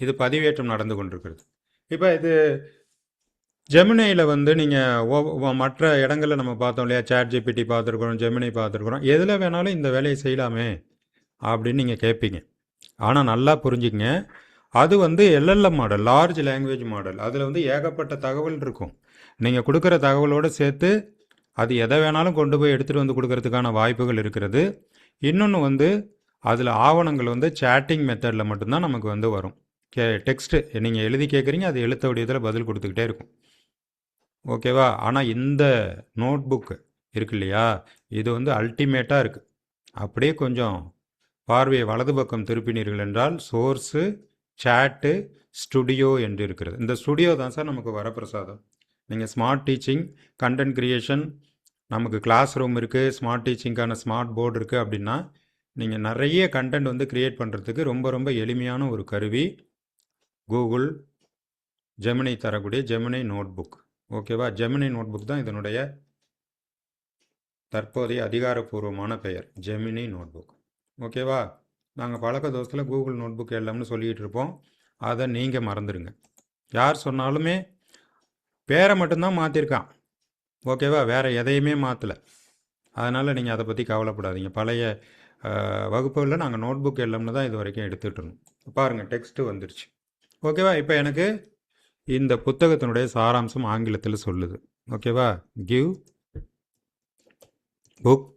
இது பதிவேற்றம் நடந்து கொண்டிருக்கிறது. இப்போ இது ஜெமினியில் நீங்கள் மற்ற இடங்களில் நம்ம பார்த்தோம் இல்லையா, சேட் ஜிபிடி பார்த்துருக்குறோம், ஜெமினி பார்த்துருக்குறோம். எதில் வேணாலும் இந்த வேலையை செய்யலாமே அப்படின்னு நீங்கள் கேட்பீங்க. ஆனால் நல்லா புரிஞ்சுக்கங்க, அது LLM model, large language model. அதில் ஏகப்பட்ட தகவல் இருக்கும். நீங்கள் கொடுக்குற தகவலோடு சேர்த்து அது எதை வேணாலும் கொண்டு போய் எடுத்துகிட்டு வந்து கொடுக்கறதுக்கான வாய்ப்புகள் இருக்கிறது. இன்னொன்று அதில் ஆவணங்கள் சேட்டிங் மெத்தடில் மட்டும்தான் நமக்கு வரும். டெக்ஸ்ட்டு நீங்கள் எழுதி கேட்குறீங்க, அது எழுத்த வடிவத்தில் பதில் கொடுத்துக்கிட்டே இருக்கும். ஓகேவா? ஆனால் இந்த நோட் புக்கு இருக்கு இல்லையா, இது அல்டிமேட்டாக இருக்குது. அப்படியே கொஞ்சம் பார்வையை வலது பக்கம் திருப்பினீர்கள் என்றால் சோர்ஸு, சேட்டு, ஸ்டுடியோ என்று இருக்கிறது. இந்த ஸ்டுடியோ தான் சார் நமக்கு வரப்பிரசாதம். நீங்கள் ஸ்மார்ட் டீச்சிங், கண்டென்ட் கிரியேஷன், நமக்கு கிளாஸ் ரூம் இருக்குது, ஸ்மார்ட் டீச்சிங்கான ஸ்மார்ட் போர்டு இருக்குது அப்படின்னா நீங்கள் நிறைய கண்டென்ட் க்ரியேட் பண்ணுறதுக்கு ரொம்ப ரொம்ப எளிமையான ஒரு கருவி கூகுள் ஜெமினி தரக்கூடிய ஜெமினி நோட் புக். ஓகேவா? ஜெமினி நோட் புக் தான் இதனுடைய தற்போதைய அதிகாரப்பூர்வமான பெயர், ஜெமினி நோட் புக். ஓகேவா? நாங்கள் பழக்க தோசத்தில் கூகுள் நோட் புக் எல்லாம்னு சொல்லிகிட்டு இருப்போம். அதை நீங்கள் மறந்துடுங்க. யார் சொன்னாலுமே பேரை மட்டும்தான் மாற்றிருக்கான். ஓகேவா? வேறு எதையுமே மாற்றலை. அதனால் நீங்கள் அதை பற்றி கவலைப்படாதீங்க. பழைய வகுப்புகளில் நாங்கள் நோட் புக் எல்லாம்னு தான் இது வரைக்கும் எடுத்துகிட்டு இருந்தோம். பாருங்கள், டெக்ஸ்ட்டு வந்துருச்சு. ஓகேவா? இப்போ எனக்கு இந்த புத்தகத்தினுடைய சாராம்சம் ஆங்கிலத்தில் சொல்லுது. ஓகேவா? கிவ் புக்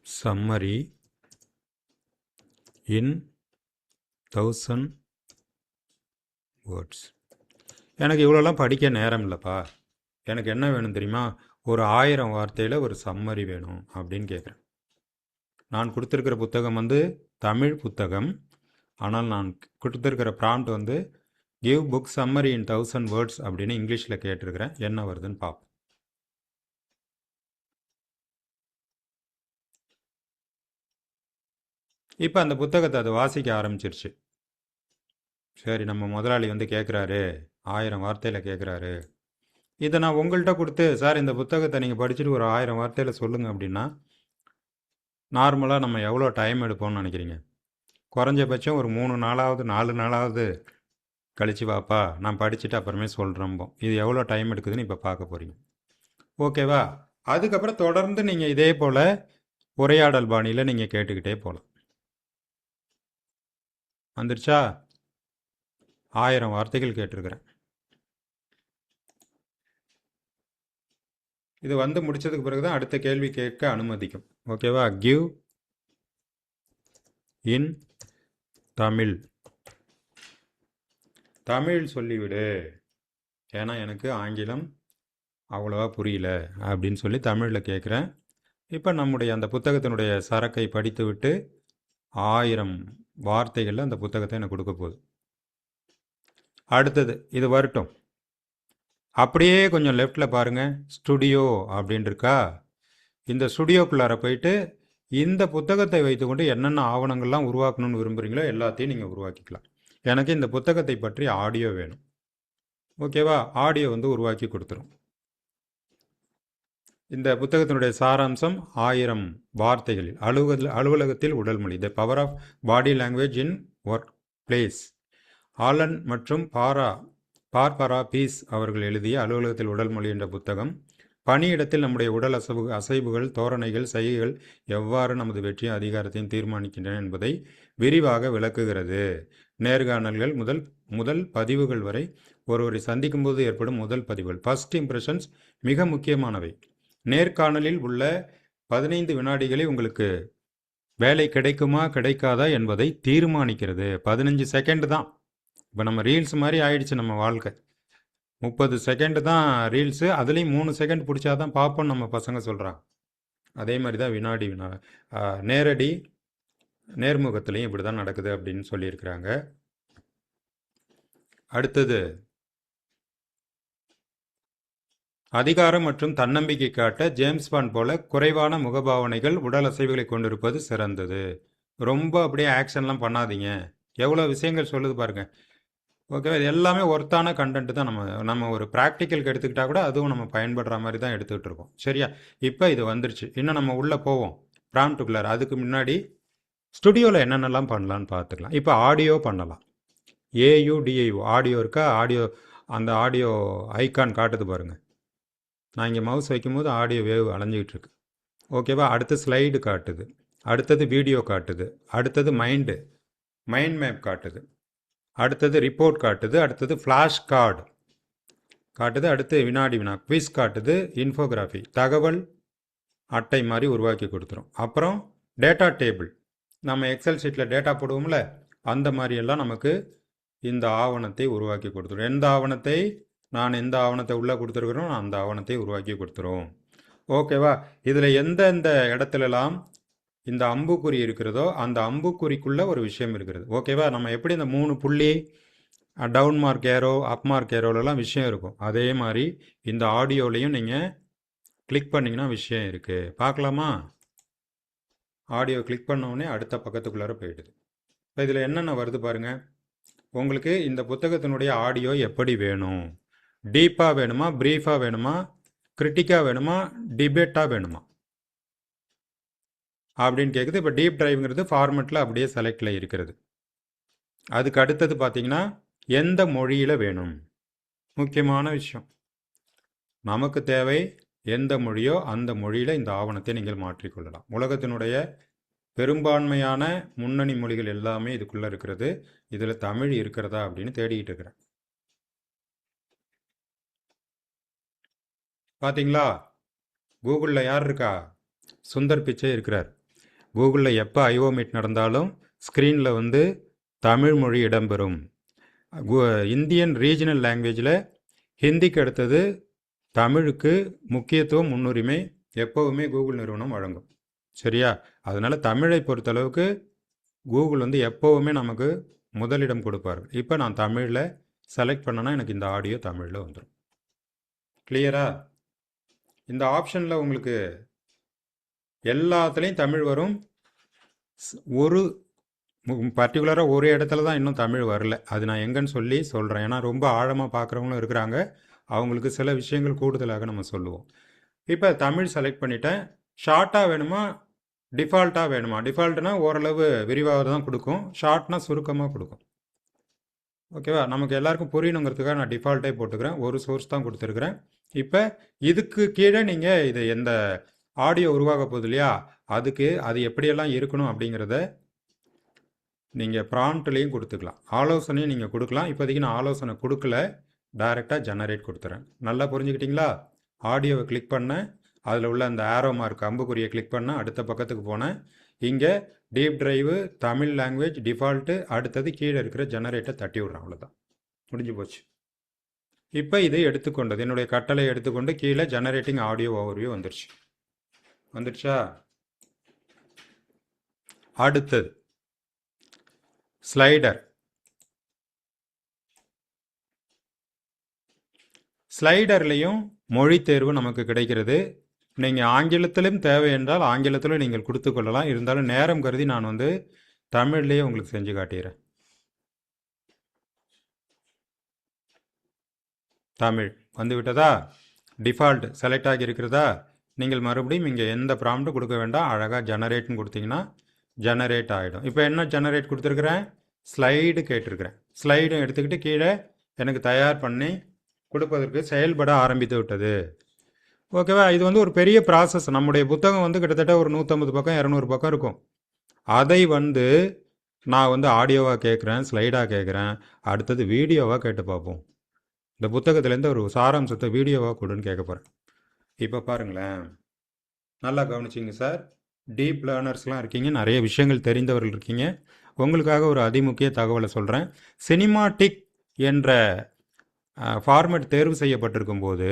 சம்மரி இன் 1000 வேர்ட்ஸ். எனக்கு இவ்வளோலாம் படிக்க நேரம் இல்லைப்பா. எனக்கு என்ன வேணும் தெரியுமா? ஒரு 1000 வார்த்தையில் ஒரு சம்மரி வேணும் அப்படின்னு கேட்குறேன். நான் கொடுத்துருக்கிற புத்தகம் தமிழ் புத்தகம். ஆனால் நான் கொடுத்துருக்கிற ப்ராம்ப்ட் கிவ் புக் சம்மரி இன் 1000 வேர்ட்ஸ் அப்படின்னு இங்கிலீஷில் கேட்டிருக்கிறேன். என்ன வருதுன்னு பார்ப்போம். இப்போ அந்த புத்தகத்தை அது வாசிக்க ஆரம்பிச்சிருச்சு. சரி, நம்ம முதலாளி கேட்குறாரு, 1000 வார்த்தையில் கேட்குறாரு. இதை நான் உங்கள்கிட்ட கொடுத்து, சார் இந்த புத்தகத்தை நீங்கள் படிச்சுட்டு ஒரு 1000 வார்த்தையில் சொல்லுங்கள் அப்படின்னா நார்மலாக நம்ம எவ்வளோ டைம் எடுப்போம்னு நினைக்கிறீங்க? குறைஞ்சபட்சம் ஒரு 3 நாளாவது 4 நாளாவது கழிச்சு வாப்பா, நான் படிச்சுட்டு அப்புறமே சொல்கிறோம்போம். இது எவ்வளோ டைம் எடுக்குதுன்னு இப்போ பார்க்க போகிறீங்க. ஓகேவா? அதுக்கப்புறம் தொடர்ந்து நீங்கள் இதே போல் உரையாடல் பாணியில் நீங்கள் கேட்டுக்கிட்டே போகலாம். வந்துருச்சா? 1000 வார்த்தைகள் கேட்டிருக்கிறேன். இது முடிச்சதுக்கு பிறகு தான் அடுத்த கேள்வி கேட்க அனுமதிக்கும். ஓகேவா? Give in Tamil. தமிழ் சொல்லிவிடு, ஏன்னா எனக்கு ஆங்கிலம் அவ்வளோவா புரியல அப்படின்னு சொல்லி தமிழில் கேட்குறேன். இப்போ நம்முடைய அந்த புத்தகத்தினுடைய சரக்கை படித்துவிட்டு 1000 வார்த்தைகளில் அந்த புத்தகத்தை எனக்கு கொடுக்க போகுது. அடுத்தது இது வரட்டும். அப்படியே கொஞ்சம் லெஃப்டில் பாருங்கள், ஸ்டுடியோ அப்படின்னு இருக்கா. இந்த ஸ்டுடியோக்குள்ளார போயிட்டு இந்த புத்தகத்தை வைத்துக்கொண்டு என்னென்ன ஆவணங்கள்லாம் உருவாக்கணும்னு விரும்புகிறீங்களோ எல்லாத்தையும் நீங்கள் உருவாக்கிக்கலாம். எனக்கு இந்த புத்தகத்தை பற்றி ஆடியோ வேணும். ஓகேவா? ஆடியோ வந்து உருவாக்கி கொடுத்துரும். இந்த புத்தகத்தினுடைய சாராம்சம் 1000 வார்த்தைகளில் அலுவலகத்தில் உடல் மொழி, the power of body language in work place. Allan மற்றும் பார்பரா பீஸ் அவர்கள் எழுதிய அலுவலகத்தில் உடல் மொழி என்ற புத்தகம் பணியிடத்தில் நம்முடைய உடல் அசைவுகள், தோரணைகள், செய்கைகள் எவ்வாறு நமது வெற்றியும் அதிகாரத்தையும் தீர்மானிக்கின்றன என்பதை விரிவாக விளக்குகிறது. நேர்காணல்கள் முதல் பதிவுகள் வரை ஒருவரை சந்திக்கும் போது ஏற்படும் முதல் பதிவுகள், ஃபர்ஸ்ட் இம்ப்ரெஷன்ஸ் மிக முக்கியமானவை. நேர்காணலில் உள்ள 15 வினாடிகளை உங்களுக்கு வேலை கிடைக்குமா கிடைக்காதா என்பதை தீர்மானிக்கிறது. 15 செகண்ட் தான். இப்போ நம்ம ரீல்ஸ் மாதிரி ஆயிடுச்சு நம்ம வாழ்க்கை. 30 செகண்ட் தான் ரீல்ஸு, அதுலேயும் 3 செகண்ட் பிடிச்சாதான் பார்ப்போம் நம்ம பசங்க சொல்கிறாங்க. அதே மாதிரி தான் நேரடி நேர்முகத்துலேயும் இப்படி தான் நடக்குது அப்படின்னு சொல்லியிருக்கிறாங்க. அடுத்தது, அதிகாரம் மற்றும் தன்னம்பிக்கை காட்ட ஜேம்ஸ் பாண்ட் போல குறைவான முகபாவனைகள், உடல் அசைவுகளை கொண்டிருப்பது சிறந்தது. ரொம்ப அப்படியே ஆக்ஷன்லாம் பண்ணாதீங்க. எவ்வளோ விஷயங்கள் சொல்லுது பாருங்க. ஓகேவா? இது எல்லாமே ஒர்த்தான கண்டென்ட் தான். நம்ம ஒரு ப்ராக்டிக்கலுக்கு எடுத்துக்கிட்டா கூட அதுவும் நம்ம பயன்படுற மாதிரி தான் எடுத்துக்கிட்டு இருக்கோம். சரியா? இப்போ இது வந்துருச்சு. இன்னும் நம்ம உள்ளே போவோம் ப்ராம்ப்டுக்குள்ளார். அதுக்கு முன்னாடி ஸ்டுடியோவில் என்னென்னலாம் பண்ணலான்னு பார்த்துக்கலாம். இப்போ ஆடியோ பண்ணலாம். AUDIO ஆடியோ இருக்கா? அந்த ஆடியோ ஐக்கான் காட்டுது பாருங்கள். நான் இங்கே மவுஸ் வைக்கும்போது ஆடியோ வேவ் அலைஞ்சிக்கிட்டு இருக்கு. ஓகேவா? அடுத்து ஸ்லைடு காட்டுது, அடுத்தது வீடியோ காட்டுது, அடுத்தது மைண்ட் மேப் காட்டுது, அடுத்தது ரிப்போர்ட் காட்டுது, அடுத்தது ஃப்ளாஷ் கார்டு காட்டுது, அடுத்து வினாடி வினா குவிஸ் காட்டுது, இன்ஃபோகிராஃபி தகவல் அட்டை மாதிரி உருவாக்கி கொடுத்துரும். அப்புறம் டேட்டா டேபிள், நம்ம எக்ஸல் ஷீட்டில் டேட்டா போடுவோம்ல, அந்த மாதிரியெல்லாம் நமக்கு இந்த ஆவணத்தை உருவாக்கி கொடுத்துரும். எந்த ஆவணத்தை உள்ளே கொடுத்துருக்குறோம் அந்த ஆவணத்தை உருவாக்கி கொடுத்துரும். ஓகேவா? இதில் எந்தெந்த இடத்துலலாம் இந்த அம்புக்குறி இருக்கிறதோ அந்த அம்புக்குறிக்குள்ளே ஒரு விஷயம் இருக்கிறது. ஓகேவா? நம்ம எப்படி இந்த 3 புள்ளி டவுன் மார்க் ஏரோ, அப் மார்க் ஏரோலலாம் விஷயம் இருக்கும், அதே மாதிரி இந்த ஆடியோலையும் நீங்கள் கிளிக் பண்ணிங்கன்னா விஷயம் இருக்குது. பார்க்கலாமா? ஆடியோ கிளிக் பண்ணோடனே அடுத்த பக்கத்துக்குள்ளார போயிடுது. இப்போ இதில் என்னென்ன வருது பாருங்கள். உங்களுக்கு இந்த புத்தகத்தினுடைய ஆடியோ எப்படி வேணும்? டீப்பாக வேணுமா, ப்ரீஃபாக வேணுமா, கிரிட்டிக்காக வேணுமா, டிபேட்டாக வேணுமா அப்படின்னு கேட்குது. இப்போ டீப் டிரைவ்ங்கிறது ஃபார்மெட்டில் அப்படியே செலக்டில் இருக்கிறது. அதுக்கு அடுத்தது பார்த்தீங்கன்னா எந்த மொழியில் வேணும், முக்கியமான விஷயம். நமக்கு தேவை எந்த மொழியோ அந்த மொழியில் இந்த ஆவணத்தை நீங்கள் மாற்றிக்கொள்ளலாம். உலகத்தினுடைய பெரும்பான்மையான முன்னணி மொழிகள் எல்லாமே இதுக்குள்ளே இருக்கிறது. இதில் தமிழ் இருக்கிறதா அப்படின்னு தேடிக்கிட்டு இருக்கிறேன். பார்த்தீங்களா? கூகுளில் யார் இருக்கா? சுந்தர் பிச்சை இருக்கிறார். கூகுளில் எப்போ ஐஓ மீட் நடந்தாலும் ஸ்க்ரீனில் வந்து தமிழ் மொழி இடம்பெறும். இந்தியன் ரீஜனல் லாங்குவேஜில் ஹிந்திக்கு அடுத்தது தமிழுக்கு முக்கியத்துவம், முன்னுரிமை எப்போவுமே கூகுள் நிறுவனம் வழங்கும். சரியா? அதனால் தமிழை பொறுத்தளவுக்கு கூகுள் வந்து எப்போவுமே நமக்கு முதலிடம் கொடுப்பார்கள். இப்போ நான் தமிழில் செலக்ட் பண்ணேன்னா எனக்கு இந்த ஆடியோ தமிழில் வந்துடும். கிளியரா? இந்த ஆப்ஷனில் உங்களுக்கு எல்லாத்துலேயும் தமிழ் வரும். ஒரு பர்டிகுலராக ஒரு இடத்துல தான் இன்னும் தமிழ் வரல. அது நான் எங்கன்னு சொல்லி சொல்கிறேன். ஏன்னா ரொம்ப ஆழமாக பார்க்குறவங்களும் இருக்கிறாங்க, அவங்களுக்கு சில விஷயங்கள் கூடுதலாக நம்ம சொல்லுவோம். இப்போ தமிழ் செலக்ட் பண்ணிட்டேன். ஷார்ட்டாக வேணுமா, டிஃபால்ட்டாக வேணுமா? டிஃபால்ட்னா ஓரளவு விரிவாக தான் கொடுக்கும், ஷார்ட்னா சுருக்கமாக கொடுக்கும். ஓகேவா? நமக்கு எல்லாருக்கும் புரியணுங்கிறதுக்காக நான் டிஃபால்ட்டே போட்டுக்கிறேன். ஒரு சோர்ஸ் தான் கொடுத்துருக்குறேன். இப்போ இதுக்கு கீழே நீங்கள் இது எந்த ஆடியோ உருவாக போகுது இல்லையா, அது எப்படியெல்லாம் இருக்கணும் அப்படிங்கிறத நீங்கள் ப்ராம்ப்ட்லேயும் கொடுத்துக்கலாம், ஆலோசனையும் நீங்கள் கொடுக்கலாம். இப்போதைக்கு நான் ஆலோசனை கொடுக்கல, டைரெக்டாக ஜெனரேட் கொடுத்துறேன். நல்லா புரிஞ்சுக்கிட்டீங்களா? ஆடியோவை கிளிக் பண்ணேன், அதில் உள்ள அந்த ஆரோ மார்க் அம்புக்குறியை கிளிக் பண்ணேன், அடுத்த பக்கத்துக்கு போனேன். இங்கே deep drive, Tamil language, default, அடுத்தது கீழே இருக்கிற ஜெனரேட்டை தட்டி விட்றேன். அவ்வளோதான், முடிஞ்சு போச்சு. இப்போ இதை எடுத்துக்கொண்டது, என்னுடைய கட்டளை எடுத்துக்கொண்டு கீழே ஜெனரேட்டிங் ஆடியோ ஓவர்வியூ வந்துருச்சா? அடுத்தது ஸ்லைடர். ஸ்லைடர்லேயும் மொழி தேர்வு நமக்கு கிடைக்கிறது. நீங்கள் ஆங்கிலத்திலும் தேவை என்றால் ஆங்கிலத்திலும் நீங்கள் கொடுத்து கொள்ளலாம். இருந்தாலும் நேரம் கருதி நான் வந்து தமிழ்லேயே உங்களுக்கு செஞ்சு காட்டுகிறேன். தமிழ் வந்து விட்டதா? டிஃபால்ட் செலக்ட் ஆகி இருக்கிறதா? நீங்கள் மறுபடியும் இங்கே எந்த ப்ராம்ப்டும் கொடுக்க வேண்டாம். அழகாக ஜெனரேட்னு கொடுத்தீங்கன்னா ஜெனரேட் ஆகிடும். இப்போ என்ன ஜெனரேட் கொடுத்துருக்குறேன்? ஸ்லைடு கேட்டிருக்கிறேன். ஸ்லைடும் எடுத்துக்கிட்டு கீழே எனக்கு தயார் பண்ணி கொடுப்பதற்கு செயல்பட ஆரம்பித்து விட்டது. ஓகேவா? இது வந்து ஒரு பெரிய ப்ராசஸ். நம்முடைய புத்தகம் வந்து கிட்டத்தட்ட ஒரு 150 பக்கம் 200 பக்கம் இருக்கும். அதை வந்து நான் வந்து ஆடியோவாக கேட்குறேன், ஸ்லைடாக கேட்குறேன், அடுத்தது வீடியோவாக கேட்டு பார்ப்போம். இந்த புத்தகத்துலேருந்து ஒரு சாராம்சத்தை வீடியோவாக கொடுன்னு கேட்க போகிறேன். இப்போ பாருங்களேன், நல்லா கவனிச்சிங்க சார். டீப் லேர்னர்ஸ்லாம் இருக்கீங்க, நிறைய விஷயங்கள் தெரிந்தவர்கள் இருக்கீங்க. உங்களுக்காக ஒரு அதிமுக்கிய தகவலை சொல்கிறேன். சினிமாட்டிக் என்ற ஃபார்மேட் தேர்வு செய்யப்பட்டிருக்கும் போது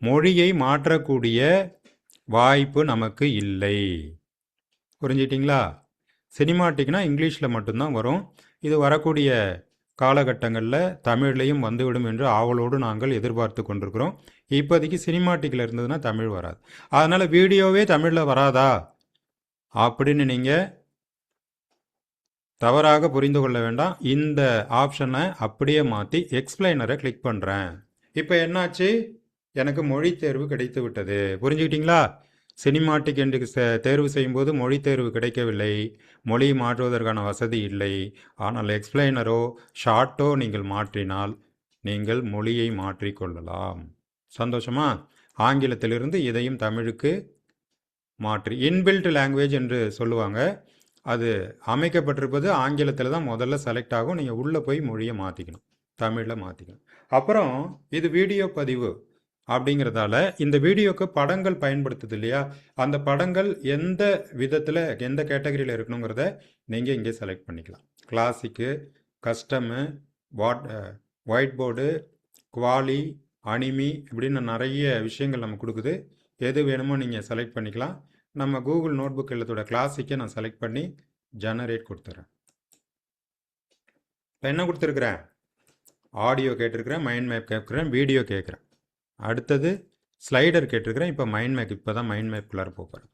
மொழியை மாற்றக்கூடிய வாய்ப்பு நமக்கு இல்லை. புரிஞ்சிட்டிங்களா? சினிமாட்டிக்னா இங்கிலீஷில் மட்டும்தான் வரும். இது வரக்கூடிய காலகட்டங்களில் தமிழ்லையும் வந்துவிடும் என்று ஆவலோடு நாங்கள் எதிர்பார்த்து கொண்டிருக்கிறோம். இப்போதைக்கு சினிமாட்டிக்கில் இருந்ததுன்னா தமிழ் வராது. அதனால் வீடியோவே தமிழில் வராதா அப்படின்னு நீங்கள் தவறாக புரிந்து கொள்ள வேண்டாம். இந்த ஆப்ஷனை அப்படியே மாற்றி எக்ஸ்பிளைனரை கிளிக் பண்ணுறேன். இப்போ என்னாச்சு? எனக்கு மொழி தேர்வு கிடைத்து விட்டது. புரிஞ்சுக்கிட்டீங்களா? சினிமாட்டிக் என்று தேர்வு செய்யும்போது மொழி தேர்வு கிடைக்கவில்லை, மொழி மாற்றுவதற்கான வசதி இல்லை. ஆனால் எக்ஸ்பிளைனரோ ஷார்ட்டோ நீங்கள் மாற்றினால் நீங்கள் மொழியை மாற்றிக்கொள்ளலாம். சந்தோஷமா? ஆங்கிலத்திலிருந்து இதையும் தமிழுக்கு மாற்றி இன்பில்ட் லாங்குவேஜ் என்று சொல்லுவாங்க. அது அமைக்கப்பட்டிருப்பது ஆங்கிலத்தில் தான் முதல்ல செலக்ட் ஆகும். நீங்கள் உள்ளே போய் மொழியை மாற்றிக்கணும், தமிழில் மாற்றிக்கணும். அப்புறம் இது வீடியோ பதிவு அப்படிங்கிறதால இந்த வீடியோக்கு படங்கள் பயன்படுத்துது இல்லையா? அந்த படங்கள் எந்த விதத்தில் எந்த கேட்டகரியில் இருக்கணுங்கிறத நீங்கள் இங்கே செலக்ட் பண்ணிக்கலாம். கிளாசிக்கு, கஸ்டமு, ஒயிட் போர்டு, குவாலி, அனிமி இப்படின்னு நிறைய விஷயங்கள் நம்ம கொடுக்குது. எது வேணுமோ நீங்கள் செலக்ட் பண்ணிக்கலாம். நம்ம கூகுள் நோட் புக் எழுத்தோட கிளாசிக்கை நான் செலக்ட் பண்ணி ஜெனரேட் கொடுத்துட்றேன். இப்போ என்ன கொடுத்துருக்குறேன்? ஆடியோ கேட்டிருக்கிறேன், மைண்ட் மேப் கேட்குறேன், வீடியோ கேட்குறேன். அடுத்தது ஸ்லைடர் கேட்டிருக்கிறேன். இப்போ மைண்ட் மேப், இப்போ தான் மைண்ட் மேப்குள்ளார போகிறேன்.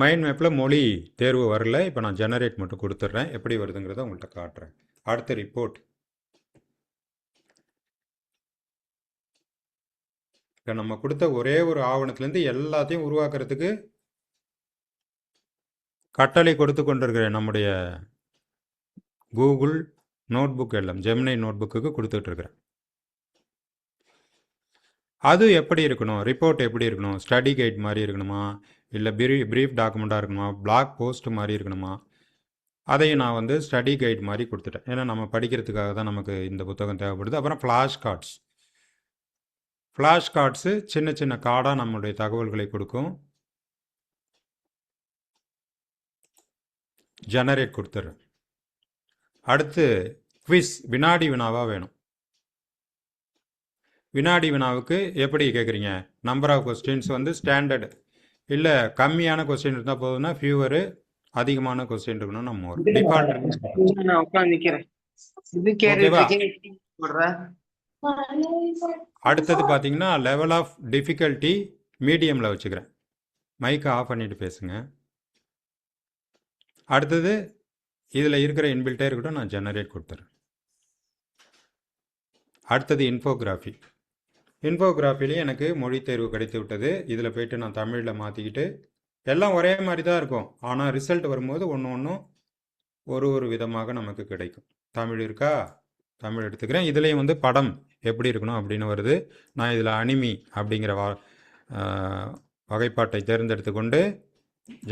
மைண்ட் மேப்பில் மொழி தேர்வு வரல. இப்போ நான் ஜெனரேட் மட்டும் கொடுத்துட்றேன். எப்படி வருதுங்கிறத உங்கள்கிட்ட காட்டுறேன். அடுத்த ரிப்போர்ட். இப்போ நம்ம கொடுத்த ஒரே ஒரு ஆவணத்துலேருந்து எல்லாத்தையும் உருவாக்குறதுக்கு கட்டளை கொடுத்து கொண்டிருக்கிறேன். நம்முடைய கூகுள் நோட் புக் எல்லாம் ஜெமினி நோட் புக்கு கொடுத்துட்ருக்குறேன். அது எப்படி இருக்கணும்? ரிப்போர்ட் எப்படி இருக்கணும்? ஸ்டடி கைட் மாதிரி இருக்கணுமா, இல்லை ப்ரீஃப் டாக்குமெண்ட்டாக இருக்கணுமா, பிளாக் போஸ்ட் மாதிரி இருக்கணுமா? அதையும் நான் வந்து ஸ்டடி கைட் மாதிரி கொடுத்துட்டேன். ஏன்னா நம்ம படிக்கிறதுக்காக தான் நமக்கு இந்த புத்தகம் தேவைப்படுது. அப்புறம் ஃப்ளாஷ் கார்ட்ஸு சின்ன சின்ன கார்டாக நம்மளுடைய தகவல்களை கொடுக்கும். ஜெனரேட் கொடுத்துட்றேன். அடுத்து குவிஸ், வினாடி வினாவாக வேணும். வினாடி வினாவுக்கு எப்படி கேட்குறீங்க? நம்பர் ஆஃப் கொஸ்டின்ஸ் வந்து ஸ்டாண்டர்டு, இல்லை கம்மியான கொஸ்டின் இருந்தால் போதும்னா ஃபியூவரு, அதிகமான கொஸ்டின் இருக்கணும் நம்ம டிஃபால்ட். அடுத்தது பார்த்தீங்கன்னா லெவல் ஆஃப் டிஃபிகல்ட்டி மீடியமில் வச்சுக்கிறேன். மைக்கை ஆஃப் பண்ணிட்டு பேசுங்க. அடுத்தது இதில் இருக்கிற இன்பில்ட்டே இருக்கட்டும், நான் ஜெனரேட் கொடுத்துறேன். அடுத்தது இன்ஃபோகிராஃபிலையும் எனக்கு மொழி தேர்வு கிடைத்து விட்டது. இதில் போய்ட்டு நான் தமிழில் மாற்றிக்கிட்டு, எல்லாம் ஒரே மாதிரி தான் இருக்கும். ஆனால் ரிசல்ட் வரும்போது ஒன்று ஒரு விதமாக நமக்கு கிடைக்கும். தமிழ் இருக்கா? தமிழ் எடுத்துக்கிறேன். இதுலேயும் வந்து படம் எப்படி இருக்கணும் அப்படின்னு வருது. நான் இதில் அனிமி அப்படிங்கிற வகைப்பாட்டை தேர்ந்தெடுத்து கொண்டு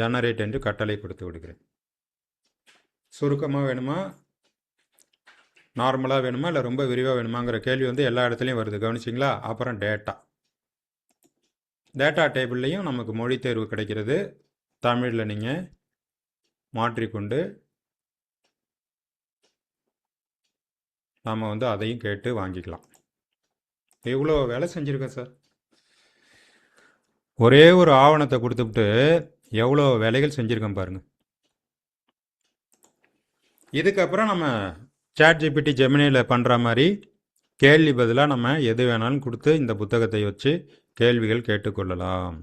ஜெனரேட் என்று கட்டளை கொடுத்து விடுகிறேன். சுருக்கமாக வேணுமா? நார்மலாக வேணுமா இல்லை ரொம்ப விரிவாக வேணுமாங்கிற கேள்வி வந்து எல்லா இடத்துலையும் வருது, கவனிச்சிங்களா? அப்புறம் டேட்டா டேபிள்லேயும் நமக்கு மொழி தேர்வு கிடைக்கிறது. தமிழில் நீங்கள் மாற்றிக்கொண்டு நம்ம வந்து அதையும் கேட்டு வாங்கிக்கலாம். இவ்வளோ வேலை செஞ்சுருக்கேன் சார். ஒரே ஒரு ஆவணத்தை கொடுத்துட்டு எவ்வளோ வேலைகள் செஞ்சுருக்கேன் பாருங்கள். இதுக்கப்புறம் நம்ம ChatGPT ஜெமினியில் பண்ணுற மாதிரி கேள்வி பதிலாக நம்ம எது வேணாலும் கொடுத்து இந்த புத்தகத்தை வச்சு கேள்விகள் கேட்டுக்கொள்ளலாம்.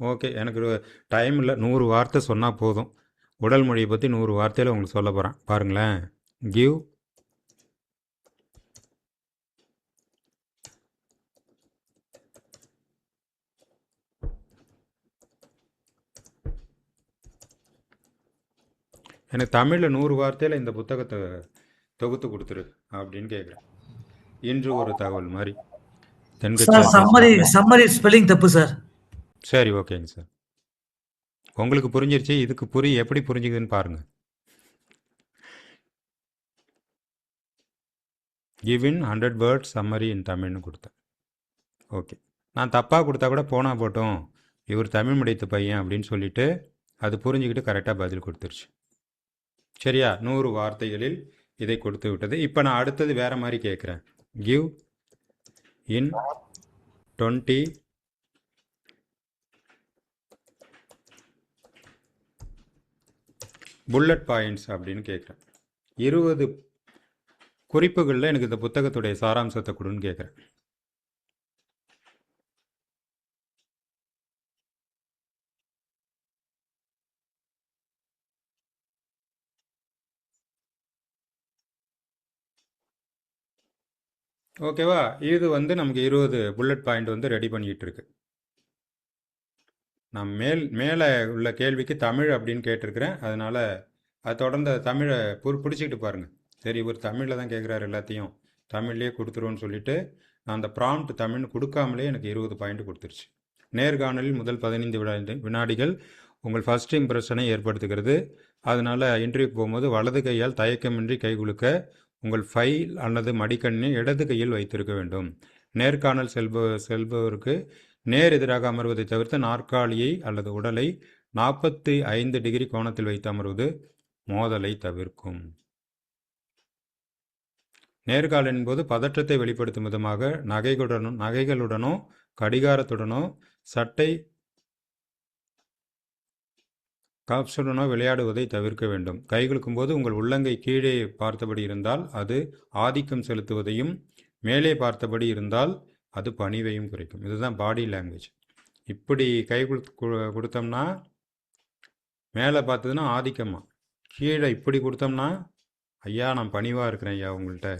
ஓகே, எனக்கு டைம் இல்லை, 100 வார்த்தை சொன்னால் போதும். உடல் மொழியை பற்றி 100 வார்த்தையில் உங்களுக்கு சொல்ல போகிறேன். பாருங்களேன். கிவ் எனக்கு தமிழில் 100 வார்த்தையில் இந்த புத்தகத்தை தொகுத்து கொடுத்துரு அப்படின்னு கேட்குறேன். இன்று ஒரு தகவல் மாதிரி சார் சம்மரி ஸ்பெல்லிங் தப்பு சார். சரி, ஓகேங்க சார். உங்களுக்கு புரிஞ்சிருச்சு. இதுக்கு எப்படி புரிஞ்சுக்குதுன்னு பாருங்க. கிவ் இன் 100 வேர்ட்ஸ் சம்மரி இன் தமிழ்னு கொடுத்தேன். ஓகே, நான் தப்பாக கொடுத்தா கூட போனா போட்டோம், இவர் தமிழ் முடித்த பையன் அப்படின்னு சொல்லிட்டு அது புரிஞ்சுக்கிட்டு கரெக்டாக பதில் கொடுத்துருச்சு. சரியா? 100 வார்த்தைகளில் இதை கொடுத்து விட்டது. இப்போ நான் அடுத்தது வேற மாதிரி கேட்குறேன். கிவ் இன் 20 புல்லட் பாயிண்ட்ஸ் அப்படின்னு கேட்குறேன். 20 குறிப்புகளில் எனக்கு இந்த புத்தகத்துடைய சாராம்சத்தை கொடுன்னு கேட்குறேன். ஓகேவா? இது வந்து நமக்கு 20 புல்லட் பாயிண்ட் வந்து ரெடி பண்ணிக்கிட்டு இருக்கு. நான் மேலே உள்ள கேள்விக்கு தமிழ் அப்படின்னு கேட்டிருக்கிறேன். அதனால் அது தொடர்ந்து தமிழை பிடிச்சிக்கிட்டு பாருங்கள். சரி, இவர் தமிழில் தான் கேட்குறாரு, எல்லாத்தையும் தமிழ்லேயே கொடுத்துருவோன்னு சொல்லிட்டு நான் அந்த ப்ராம்ப்ட் தமிழ்னு கொடுக்காமலே எனக்கு 20 பாயிண்ட் கொடுத்துருச்சு. நேர்காணலில் முதல் 15 வினாடிகள் உங்கள் ஃபர்ஸ்ட் இம்ப்ரெஷனை ஏற்படுத்துகிறது. அதனால் இன்டர்வியூக்கு போகும்போது வலது கையால் தயக்கமின்றி கை குலுக்க உங்கள் ஃபைல் அல்லது மடிக்கணினை இடது கையில் வைத்திருக்க வேண்டும். நேர்காணல் செல்பவருக்கு நேர் எதிராக அமர்வதை தவிர்த்து நாற்காலியை அல்லது உடலை 45 டிகிரி கோணத்தில் வைத்து அமர்வது மோதலை தவிர்க்கும். நேர்காணலின் போது பதற்றத்தை வெளிப்படுத்தும் விதமாக நகைகளுடனோ கடிகாரத்துடனோ சட்டை காப்ஸுடனோ விளையாடுவதை தவிர்க்க வேண்டும். கைகுலுக்கும் போது உங்கள் உள்ளங்கை கீழே பார்த்தபடி இருந்தால் அது ஆதிக்கம் செலுத்துவதையும், மேலே பார்த்தபடி இருந்தால் அது பணிவையும் குறைக்கும். இதுதான் பாடி லாங்குவேஜ். இப்படி கை கொடுத்தோம்னா மேலே பார்த்ததுன்னா ஆதிக்கமாக, கீழே இப்படி கொடுத்தோம்னா ஐயா நான் பணிவாக இருக்கிறேன் ஐயா உங்கள்கிட்ட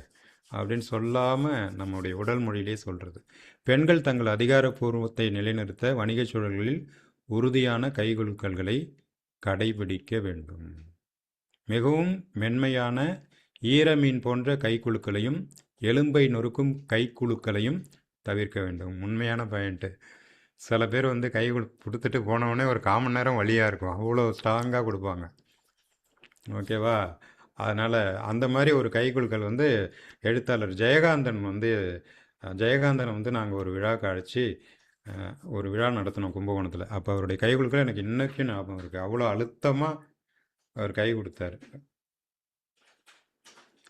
அப்படின்னு சொல்லாமல் நம்முடைய உடல் மொழியிலே சொல்கிறது. பெண்கள் தங்கள் அதிகாரப்பூர்வத்தை நிலைநிறுத்த வணிகச் சூழல்களில் உறுதியான கைகுலுக்கல்களை கடைபிடிக்க வேண்டும். மிகவும் மென்மையான ஈரமீன் போன்ற கைக்குலுக்களையும் எலும்பை நொறுக்கும் கைக்குலுக்களையும் தவிர்க்க வேண்டும். உண்மையான பாயிண்ட்டு. சில பேர் வந்து கை கொடுத்துட்டு போனவுடனே ஒரு 1/4 மணி நேரம் வழியாக இருக்கும், அவ்வளோ ஸ்ட்ராங்காக கொடுப்பாங்க. ஓகேவா? அதனால் அந்த மாதிரி ஒரு கைக்குலுக்கல் வந்து எழுத்தாளர் ஜெயகாந்தன் வந்து நாங்கள் ஒரு விழாக்கு அழைச்சி ஒரு விழா நடத்தினோம் கும்பகோணத்தில். அப்போ அவருடைய கைகுலுக்கள் எனக்கு இன்னைக்கும் ஞாபகம் இருக்குது. அவ்வளோ அழுத்தமாக அவர் கை கொடுத்தாரு.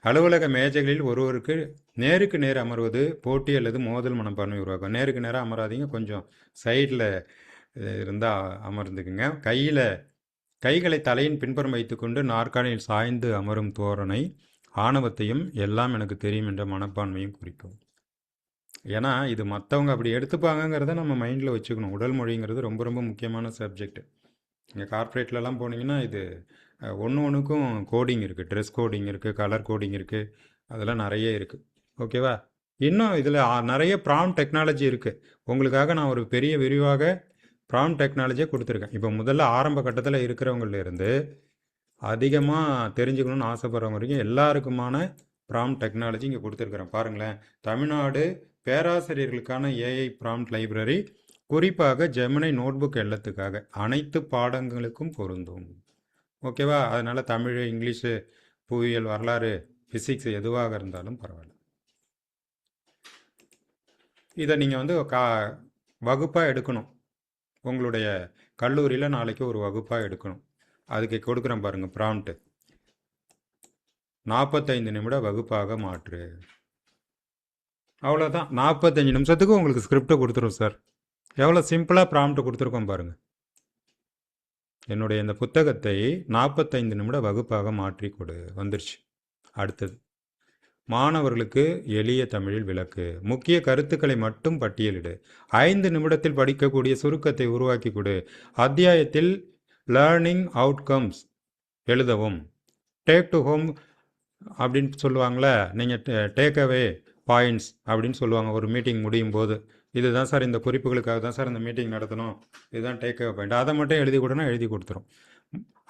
அலுவலக மேஜைகளில் ஒருவருக்கு நேருக்கு நேர் அமர்வது போட்டி அல்லது மோதல் மனப்பான்மை உருவாக்கும். நேருக்கு நேராக அமராதீங்க, கொஞ்சம் சைடில் இருந்தால் அமர்ந்துக்குங்க. கைகளை தலையின் பின்புறம் வைத்துக்கொண்டு நாற்காலியில் சாய்ந்து அமரும் தோரணை ஆணவத்தையும் எல்லாம் எனக்கு தெரியும் என்ற மனப்பான்மையும் குறிக்கும். ஏன்னா இது மற்றவங்க அப்படி எடுத்துப்பாங்கங்கிறத நம்ம மைண்டில் வச்சுக்கணும். உடல் மொழிங்கிறது ரொம்ப ரொம்ப முக்கியமான சப்ஜெக்ட். இங்கே கார்ப்பரேட்லலாம் போனீங்கன்னா இது ஒன்றுக்கும் கோடிங் இருக்குது, ட்ரெஸ் கோடிங் இருக்குது, கலர் கோடிங் இருக்குது, அதெல்லாம் நிறைய இருக்குது. ஓகேவா? இன்னும் இதில் நிறைய ப்ராம்ப்ட் டெக்னாலஜி இருக்குது. உங்களுக்காக நான் ஒரு பெரிய விரிவாக ப்ராம்ப்ட் டெக்னாலஜியை கொடுத்துருக்கேன். இப்போ முதல்ல ஆரம்ப கட்டத்தில் இருக்கிறவங்கலேருந்து அதிகமாக தெரிஞ்சுக்கணுன்னு ஆசைப்படுறவங்க வரைக்கும் எல்லாருக்குமான ப்ராம்ப்ட் டெக்னாலஜி இங்கே கொடுத்துருக்குறேன். பாருங்களேன். தமிழ்நாடு பேராசிரியர்களுக்கான ஏஐ ப்ராம்ப்ட் லைப்ரரி குறிப்பாக ஜெமினி நோட்புக் எல்லாத்துக்காக அனைத்து பாடங்களுக்கும் பொருந்தும். ஓகேவா? அதனால் தமிழ், இங்கிலீஷு, புவியியல், வரலாறு ஃபிசிக்ஸ் எதுவாக இருந்தாலும் பரவாயில்ல. இதை நீங்கள் வந்து வகுப்பாக எடுக்கணும். உங்களுடைய கல்லூரியில் நாளைக்கு ஒரு வகுப்பாக எடுக்கணும். அதுக்கு கொடுக்குறேன் பாருங்கள் ப்ராம்ப்ட். 45 நிமிட வகுப்பாக மாற்று. அவ்வளோதான். 45 நிமிஷத்துக்கு உங்களுக்கு ஸ்கிரிப்டை கொடுத்துரும் சார். எவ்வளோ சிம்பிளாக ப்ராம்ப்ட் கொடுத்துருக்கோம் பாருங்கள். என்னுடைய இந்த புத்தகத்தை 45 நிமிட வகுப்பாக மாற்றி கொடு. வந்துருச்சு. அடுத்தது, மாணவர்களுக்கு எளிய தமிழில் விளக்கு. முக்கிய கருத்துக்களை மட்டும் பட்டியலிடு. 5 நிமிடத்தில் படிக்கக்கூடிய சுருக்கத்தை உருவாக்கி கொடு. அத்தியாயத்தில் லேர்னிங் அவுட்கம்ஸ் எழுதவும். டேக் டு ஹோம் அப்படின்னு சொல்லுவாங்களே, நீங்கள் டேக் அவே பாயிண்ட்ஸ் அப்படின்னு சொல்லுவாங்க ஒரு மீட்டிங் முடியும் போது. இதுதான் சார், இந்த குறிப்புகளுக்காக தான் சார் இந்த மீட்டிங் நடத்தணும், இதுதான் டேக் அவே பாயிண்ட். அதை மட்டும் எழுதி கொடுனா எழுதி கொடுத்துரும்.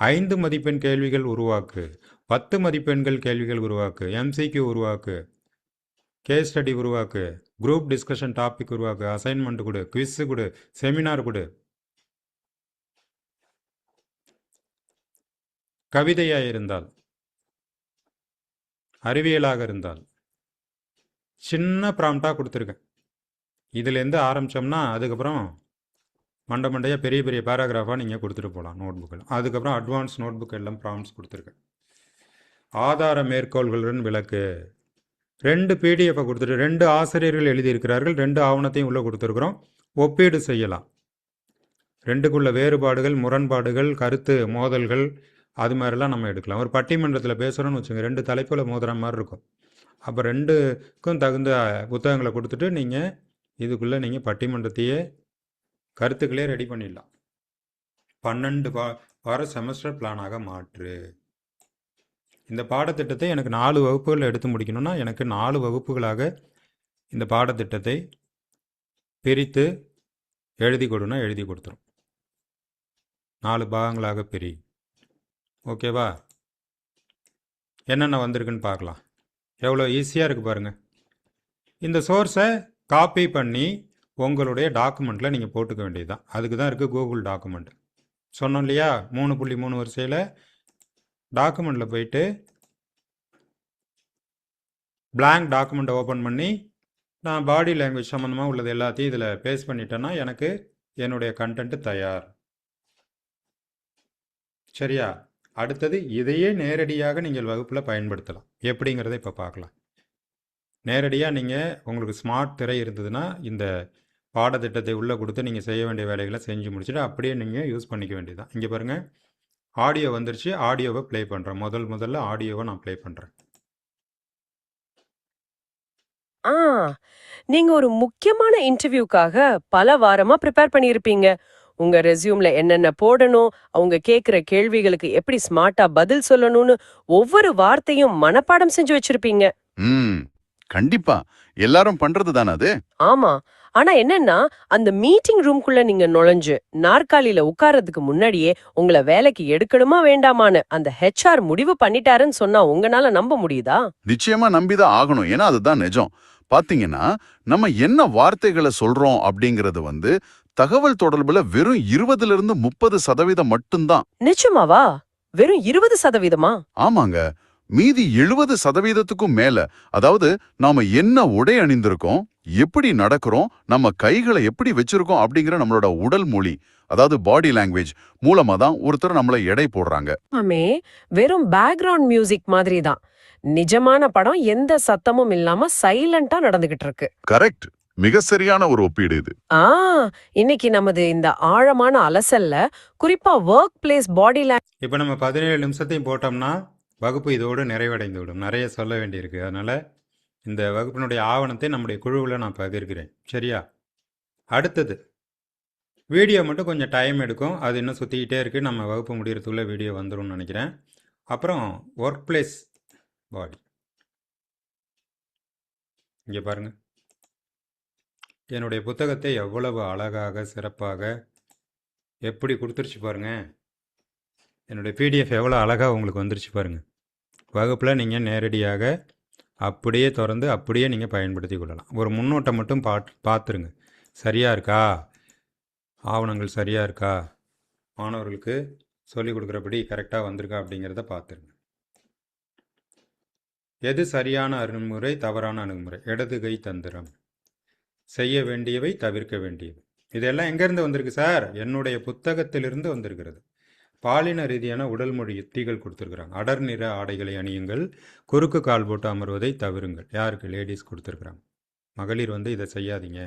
5 மதிப்பெண் கேள்விகள் உருவாக்கு. 10 மதிப்பெண்கள் கேள்விகள் உருவாக்கு. எம்சிக்யூ உருவாக்கு. கேஸ் ஸ்டடி உருவாக்கு. குரூப் டிஸ்கஷன் டாபிக் உருவாக்கு. அசைன்மெண்ட் கொடு. குவிஸ் கொடு. செமினார் கொடு. கவிதையாக இருந்தால், அறிவியலாக இருந்தால் சின்ன ப்ராம்ப்டாக கொடுத்துருக்கேன். இதுலேருந்து ஆரம்பித்தோம்னா அதுக்கப்புறம் மண்டையாக பெரிய பெரிய பேராகிராஃபாக நீங்கள் கொடுத்துட்டு போகலாம் நோட் புக்கில். அதுக்கப்புறம் அட்வான்ஸ் நோட் புக் எல்லாம் ப்ராம்ப்ட்ஸ் கொடுத்துருக்கேன். ஆதார மேற்கோள்களுடன் விளக்கு. 2 பிடிஎஃபை கொடுத்துட்டு 2 ஆசிரியர்கள் எழுதியிருக்கிறார்கள். 2 ஆவணத்தையும் உள்ளே கொடுத்துருக்குறோம். ஒப்பீடு செய்யலாம். 2க்குள்ள வேறுபாடுகள், முரண்பாடுகள், கருத்து மோதல்கள், அது மாதிரிலாம் நம்ம எடுக்கலாம். ஒரு பட்டிமன்றத்தில் பேசுகிறோன்னு வச்சுங்க, 2 தலைப்பில் மோதுற மாதிரி இருக்கும். அப்போ 2க்கும் தகுந்த புத்தகங்களை கொடுத்துட்டு நீங்கள் இதுக்குள்ளே நீங்கள் பட்டிமன்றத்தையே கருத்துக்களே ரெடி பண்ணிடலாம். 12 வார செமஸ்டர் பிளானாக மாற்று. இந்த பாடத்திட்டத்தை எனக்கு 4 வகுப்புகள் எடுத்து முடிக்கணும்னா எனக்கு 4 வகுப்புகளாக இந்த பாடத்திட்டத்தை பிரித்து எழுதி கொடுனா எழுதி கொடுத்துரும். 4 பாகங்களாக பிரி. ஓகேவா? என்னென்ன வந்திருக்குன்னு பார்க்கலாம். எவ்வளோ ஈஸியாக இருக்குது பாருங்கள். இந்த சோர்ஸை காப்பி பண்ணி உங்களுடைய டாக்குமெண்ட்டில் நீங்கள் போட்டுக்க வேண்டியது தான். அதுக்கு தான் இருக்குது கூகுள் டாக்குமெண்ட். சொன்னோம் இல்லையா, 3.3 வரிசையில் டாக்குமெண்ட்டில் போயிட்டு பிளாங்க் டாக்குமெண்ட்டை ஓப்பன் பண்ணி நான் பாடி லாங்குவேஜ் சம்மந்தமாக உள்ளது எல்லாத்தையும் இதில் பேஸ்ட் பண்ணிட்டேன்னா எனக்கு என்னுடைய கண்டென்ட்டு தயார். சரியா? அடுத்தது, இதையே நேரடியாக நீங்கள் வகுப்பில் பயன்படுத்தலாம். எப்படிங்கிறத இப்போ பார்க்கலாம். நேரடியாக நீங்கள் உங்களுக்கு ஸ்மார்ட் திரை இருந்ததுன்னா இந்த பாடத்திட்டத்தை உள்ளே கொடுத்து நீங்கள் செய்ய வேண்டிய வேலைகளை செஞ்சு முடிச்சுட்டு அப்படியே நீங்கள் யூஸ் பண்ணிக்க வேண்டியதுதான். இங்கே பாருங்கள், ஆடியோ வந்துருச்சு. ஆடியோவை ப்ளே பண்ணுறேன். முதல்ல ஆடியோவை நான் ப்ளே பண்ணுறேன். நீங்க ஒரு முக்கியமான இன்டர்வியூக்காக பல வாரமா ப்ரிப்பேர் பண்ணியிருப்பீங்க. உங்க ரெஸ்யூம்ல என்னென்ன போடணும், அவங்க கேக்குற கேள்விகளுக்கு எப்படி ஸ்மார்ட்டா பதில் சொல்லணும்னு ஒவ்வொரு வார்த்தையும் மனப்பாடம் செஞ்சு வச்சிருப்பீங்க. கண்டிப்பா எல்லாரும் பண்றது தானே அது. ஆமா, ஆனா என்னன்னா அந்த மீட்டிங் ரூம்குள்ள நீங்க நுழைஞ்சு நாற்காலியில உட்கார்றதுக்கு முன்னாடியே உங்களை வேலைக்கு எடுக்கணுமா வேண்டாமான்னு அந்த ஹெச்ஆர் முடிவு பண்ணிட்டாருன்னு சொன்னா உங்களால நம்ப முடியுதா? நிச்சயமா நம்பிதான் ஆகணும். ஏன்னா அதுதான் நிஜம். பாத்தீங்கன்னா நம்ம என்ன வார்த்தைகளை சொல்றோம் அப்படிங்கறது தகவல் தொடர்புல வெறும் 20-30% மட்டும்தான். நிச்சயமாவா? வெறும் 20%? ஆமாங்க. மீதி 70%க்கும் மேல, அதாவது நாம என்ன உடை அணிந்திருக்கோம், எப்படி நடக்கிறோம், நம்ம கைகளை எப்படி வச்சிருக்கோம் அப்படிங்கிற நம்மளோட உடல் மொழி, அதாவது பாடி லாங்குவேஜ் மூலமா தான் ஒருத்தர் நம்மள எடை போடுறாங்க. ஆமே, வெறும் பேக்ரவுண்ட் மியூசிக் மாதிரி தான். நிஜமான படம் எந்த சத்தமும் இல்லாம சைலண்டா நடந்துகிட்டு இருக்கு. கரெக்ட். மிக சரியான ஒரு ஒப்பீடு இது. இன்னைக்கு நமது இந்த ஆழமான அலசல்ல குறிப்பா ஒர்க் பிளேஸ் பாடி லாங்குவேஜ். இப்போ நம்ம 17 நிமிஷத்தையும் போட்டோம்னா வகுப்பு இதோடு நிறைவடைந்து விடும். நிறைய சொல்ல வேண்டியிருக்கு. அதனால் இந்த வகுப்பினுடைய ஆவணத்தை நம்முடைய குழுவில் நான் பகிர்கிறேன். சரியா? அடுத்தது, வீடியோ மட்டும் கொஞ்சம் டைம் எடுக்கும். அது இன்னும் சுற்றிக்கிட்டே இருக்குது. நம்ம வகுப்பு முடிகிறதுக்குள்ளே வீடியோ வந்துடும்னு நினைக்கிறேன். அப்புறம் ஒர்க் பிளேஸ் பாடி. இங்கே பாருங்கள், என்னுடைய புத்தகத்தை எவ்வளவு அழகாக சிறப்பாக எப்படி கொடுத்துருச்சு பாருங்கள். என்னுடைய பிடிஎஃப் எவ்வளோ அழகாக உங்களுக்கு வந்துருச்சு பாருங்கள். வகுப்பில் நீங்கள் நேரடியாக அப்படியே திறந்து அப்படியே நீங்கள் பயன்படுத்தி கொள்ளலாம். ஒரு முன்னோட்டம் மட்டும் பார்த்துருங்க. சரியாக இருக்கா, ஆவணங்கள் சரியாக இருக்கா, மாணவர்களுக்கு சொல்லிக் கொடுக்குறபடி கரெக்டாக வந்திருக்கா அப்படிங்கிறத பார்த்துருங்க. எது சரியான அணுகுமுறை, தவறான அணுகுமுறை, இடது கை தந்திரம், செய்ய வேண்டியவை, தவிர்க்க வேண்டியவை. இதெல்லாம் எங்கேருந்து வந்திருக்கு சார்? என்னுடைய புத்தகத்திலிருந்து வந்திருக்கிறது. பாலின ரீதியான உடல் மொழி யுக்திகள் கொடுத்துருக்குறாங்க. அடர் நிற ஆடைகளை அணியுங்கள், குறுக்கு கால் போட்டு அமர்வதை தவிருங்கள். யாருக்கு? லேடிஸ் கொடுத்துருக்குறாங்க. மகளிர் வந்து இதை செய்யாதீங்க.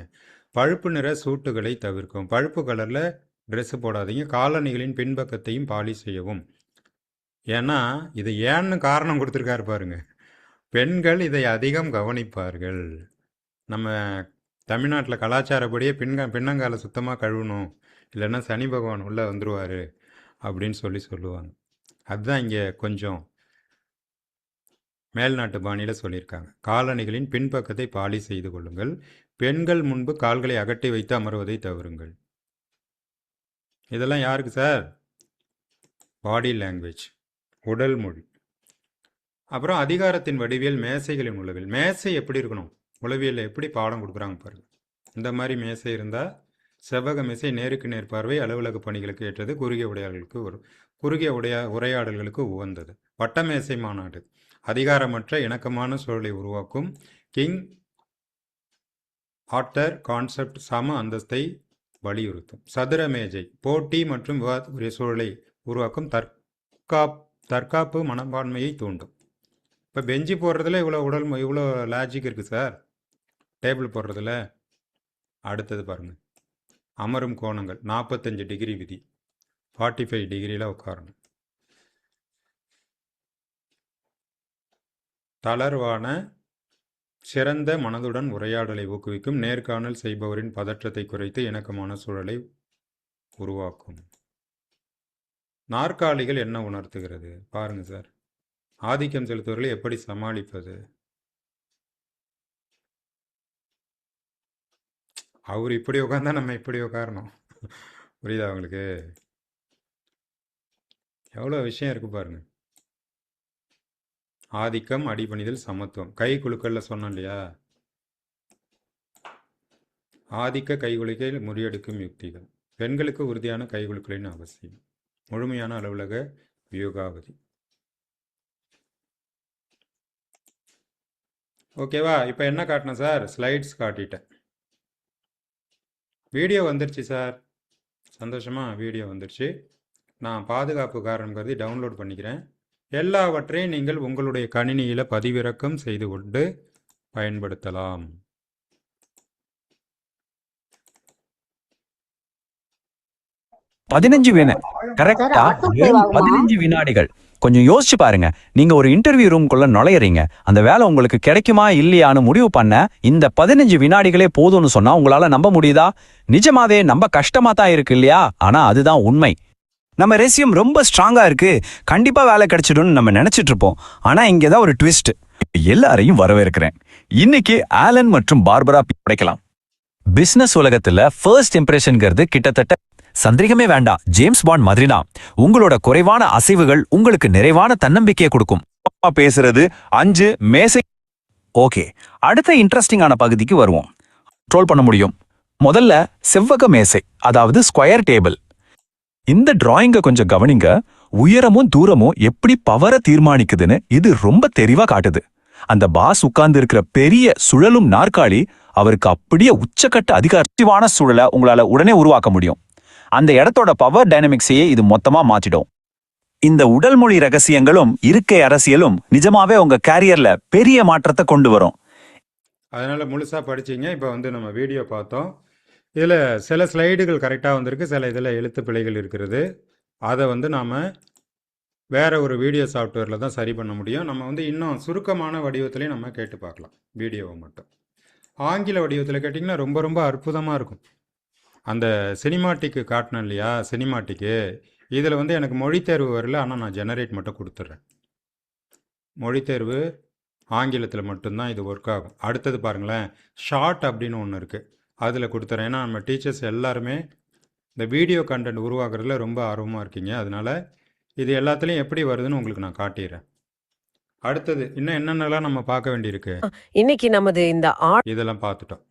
பழுப்பு நிற சூட்டுகளை தவிர்க்கும், பழுப்பு கலரில் ட்ரெஸ்ஸு போடாதீங்க, காலணிகளின் பின்பக்கத்தையும் பாலிஷ் செய்யவும். ஏன்னா இது ஏன்னு காரணம் கொடுத்துருக்காரு பாருங்க. பெண்கள் இதை அதிகம் கவனிப்பார்கள். நம்ம தமிழ்நாட்டில் கலாச்சாரப்படியே பின்னங்கால சுத்தமாக கழுவணும், இல்லைன்னா சனி பகவான் உள்ளே வந்துடுவார் அப்படின்னு சொல்லுவாங்க. அதுதான் இங்கே கொஞ்சம் மேல்நாட்டு பாணியில் சொல்லியிருக்காங்க. காலணிகளின் பின்பக்கத்தை பாலிஷ் செய்து கொள்ளுங்கள், பெண்கள் முன்பு கால்களை அகட்டி வைத்து அமர்வதை தவிருங்கள். இதெல்லாம் யாருக்கு சார்? பாடி லாங்குவேஜ், உடல் மொழி. அப்புறம் அதிகாரத்தின் வடிவியல், மேசைகளின் உளவியல். மேசை எப்படி இருக்கணும்? உளவியலில் எப்படி பாடம் கொடுக்குறாங்க பாருங்க. இந்த மாதிரி மேசை இருந்தால் செவ்வக மேசை, நேருக்கு நேர் பார்வை, அலுவலக பணிகளுக்கு ஏற்றது, குறுகிய உரையாடல்களுக்கு உகந்தது. வட்டமேசை மாநாடு அதிகாரமற்ற இணக்கமான சூழலை உருவாக்கும். கிங் ஆர்டர் கான்செப்ட் சம அந்தஸ்தை வலியுறுத்தும். சதுர மேஜை போட்டி மற்றும் விவாதக்குரிய சூழலை உருவாக்கும். தற்காப்பு மனப்பான்மையை தூண்டும். இப்போ பெஞ்சு போடுறதுல இவ்வளோ லாஜிக் இருக்குது சார், டேபிள் போடுறதுல. அடுத்தது பாருங்கள், அமரும் கோணங்கள் 45 டிகிரி விதி, 45 டிகிரியில் உட்காரணும். தளர்வான சிறந்த மனதுடன் உரையாடலை ஊக்குவிக்கும். நேர்காணல் செய்பவரின் பதற்றத்தை குறைத்து இணக்கமான சூழலை உருவாக்கும். நாற்காலிகள் என்ன உணர்த்துகிறது பாருங்க சார். ஆதிக்கம் செலுத்துவர்களை எப்படி சமாளிப்பது? அவர் இப்படி உட்காந்தா நம்ம இப்படி உட்காரணும். புரியுதா உங்களுக்கு? எவ்வளோ விஷயம் இருக்கு பாருங்க. ஆதிக்கம், அடிபணிதல், சமத்துவம். கை குலுக்கல்ல சொன்னோம் இல்லையா? ஆதிக்க கைகுலுக்கை முறியடிக்கும் யுக்திகள். பெண்களுக்கு உறுதியான கைகுலுக்களின் அவசியம். முழுமையான அலுவலக வியூகாவதி. ஓகேவா? இப்போ என்ன காட்டினேன் சார்? ஸ்லைட்ஸ் காட்டிட்டேன். வீடியோ வந்துருச்சு சார், சந்தோஷமா? வீடியோ வந்துருச்சு. நான் பாதுகாப்பு காரணம் கருதி டவுன்லோட் பண்ணிக்கிறேன். எல்லாவற்றையும் நீங்கள் உங்களுடைய கணினியில் பதிவிறக்கம் செய்து கொண்டு பயன்படுத்தலாம். கரெக்டா? வெறும் 15 வினாடிகள். கொஞ்சம் யோசிச்சு பாருங்க. நீங்க ஒரு இன்டர்வியூ ரூம்குள்ள நுழையறீங்க. அந்த வேலை உங்களுக்கு கிடைக்குமா இல்லையான்னு முடிவு பண்ண இந்த 15 வினாடிகளே போதும்னு சொன்னா உங்களால நம்ப முடியுதா? நிஜமாவே நம்ப கஷ்டமா தான் இருக்கு இல்லையா? ஆனா அதுதான் உண்மை. நம்ம ரெஸ்யூம் ரொம்ப ஸ்ட்ராங்கா இருக்கு, கண்டிப்பா வேலை கிடைச்சிடும்னு நம்ம நினைச்சிட்டு இருப்போம். ஆனா இங்கதான் ஒரு ட்விஸ்ட். எல்லாரையும் வரவேற்கிறேன். இன்னைக்கு ஆலன் மற்றும் பார்பரா படைக்கலாம். பிசினஸ் உலகத்துல ஃபர்ஸ்ட் இம்ப்ரெஷன்ங்கிறது கிட்டத்தட்ட சந்தேகமே வேண்டாம், ஜேம்ஸ் பாண்ட் மாதிரிதான். உங்களோட குறைவான அசைவுகள் உங்களுக்கு நிறைவான தன்னம்பிக்கையை கொடுக்கும். பேசுறது 5 மேசை. ஓகே, அடுத்த இன்ட்ரெஸ்டிங்கான பகுதிக்கு வருவோம். ட்ரோல் பண்ண முடியும். முதல்ல செவ்வக மேசை, அதாவது ஸ்கொயர் டேபிள். இந்த டிராயிங்க கொஞ்சம் கவனிங்க. உயரமும் தூரமும் எப்படி பவரை தீர்மானிக்குதுன்னு இது ரொம்ப தெளிவா காட்டுது. அந்த பாஸ் உட்கார்ந்து இருக்கிற பெரிய சுழலும் நாற்காலி அவருக்கு அப்படியே உச்சக்கட்ட அதிகாரமான சூழலை உங்களால உடனே உருவாக்க முடியும். அந்த இடத்தோட பவர் டைனமிக்ஸையே இது மொத்தமா மாற்றிடும். இந்த உடல் மொழி ரகசியங்களும் இருக்கை அரசியலும் நிஜமாவே உங்க கேரியர்ல பெரிய மாற்றத்தை கொண்டு வரும். அதனால முழுசா படிச்சீங்க. இப்போ வந்து நம்ம வீடியோ பார்த்தோம். இதில் சில ஸ்லைடுகள் கரெக்டாக வந்திருக்கு, சில இதில் எழுத்து பிழைகள் இருக்கிறது. அதை வந்து நாம் வேற ஒரு வீடியோ சாஃப்ட்வேரில் தான் சரி பண்ண முடியும். நம்ம வந்து இன்னும் சுருக்கமான வடிவத்திலையும் நம்ம கேட்டு பார்க்கலாம், வீடியோவை மட்டும். ஆங்கில வடிவத்தில் கேட்டிங்கன்னா ரொம்ப ரொம்ப அற்புதமாக இருக்கும். அந்த சினிமாட்டிக்கு காட்டினேன் இல்லையா, சினிமாட்டிக்கு இதில் வந்து எனக்கு மொழித்தேர்வு வரல, ஆனால் நான் ஜெனரேட் மட்டும் கொடுத்துட்றேன். மொழித்தேர்வு ஆங்கிலத்தில் மட்டும்தான் இது ஒர்க் ஆகும். அடுத்தது பாருங்களேன், ஷார்ட் அப்படின்னு ஒன்று இருக்குது, அதில் கொடுத்துறேன். ஏன்னா நம்ம டீச்சர்ஸ் எல்லாருமே இந்த வீடியோ கண்டென்ட் உருவாக்குறதுல ரொம்ப ஆர்வமாக இருக்கீங்க. அதனால் இது எல்லாத்துலேயும் எப்படி வருதுன்னு உங்களுக்கு நான் காட்டிடுறேன். அடுத்தது இன்னும் என்னென்னலாம் நம்ம பார்க்க வேண்டியிருக்கு. இன்னைக்கு நமது இந்த இதெல்லாம் பார்த்துட்டோம்.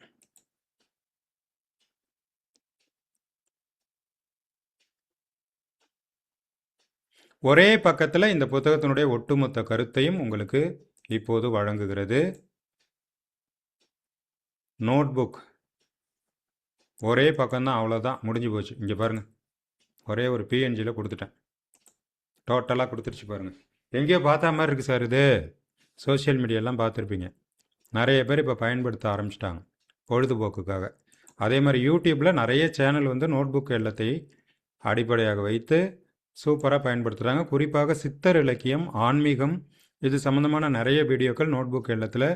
ஒரே பக்கத்தில் இந்த புத்தகத்தினுடைய ஒட்டுமொத்த கருத்தையும் உங்களுக்கு இப்போது வழங்குகிறது. நோட்புக் ஒரே பக்கம்தான், அவ்வளோதான், முடிஞ்சு போச்சு. இங்கே பாருங்கள், ஒரே ஒரு பிஎன்ஜியில் கொடுத்துட்டேன். டோட்டலாக கொடுத்துருச்சு பாருங்கள். எங்கேயோ பார்த்தா மாதிரி இருக்குது சார் இது. சோஷியல் மீடியாலாம் பார்த்துருப்பீங்க. நிறைய பேர் இப்போ பயன்படுத்த ஆரம்பிச்சிட்டாங்க பொழுதுபோக்குக்காக. அதே மாதிரி யூடியூப்பில் நிறைய சேனல் வந்து நோட்புக் எல்லாத்தை அடிப்படையாக வைத்து சூப்பராக பயன்படுத்துகிறாங்க. குறிப்பாக சித்தர் இலக்கியம், ஆன்மீகம் இது சம்மந்தமான நிறைய வீடியோக்கள் நோட்புக் எல்லாத்தில்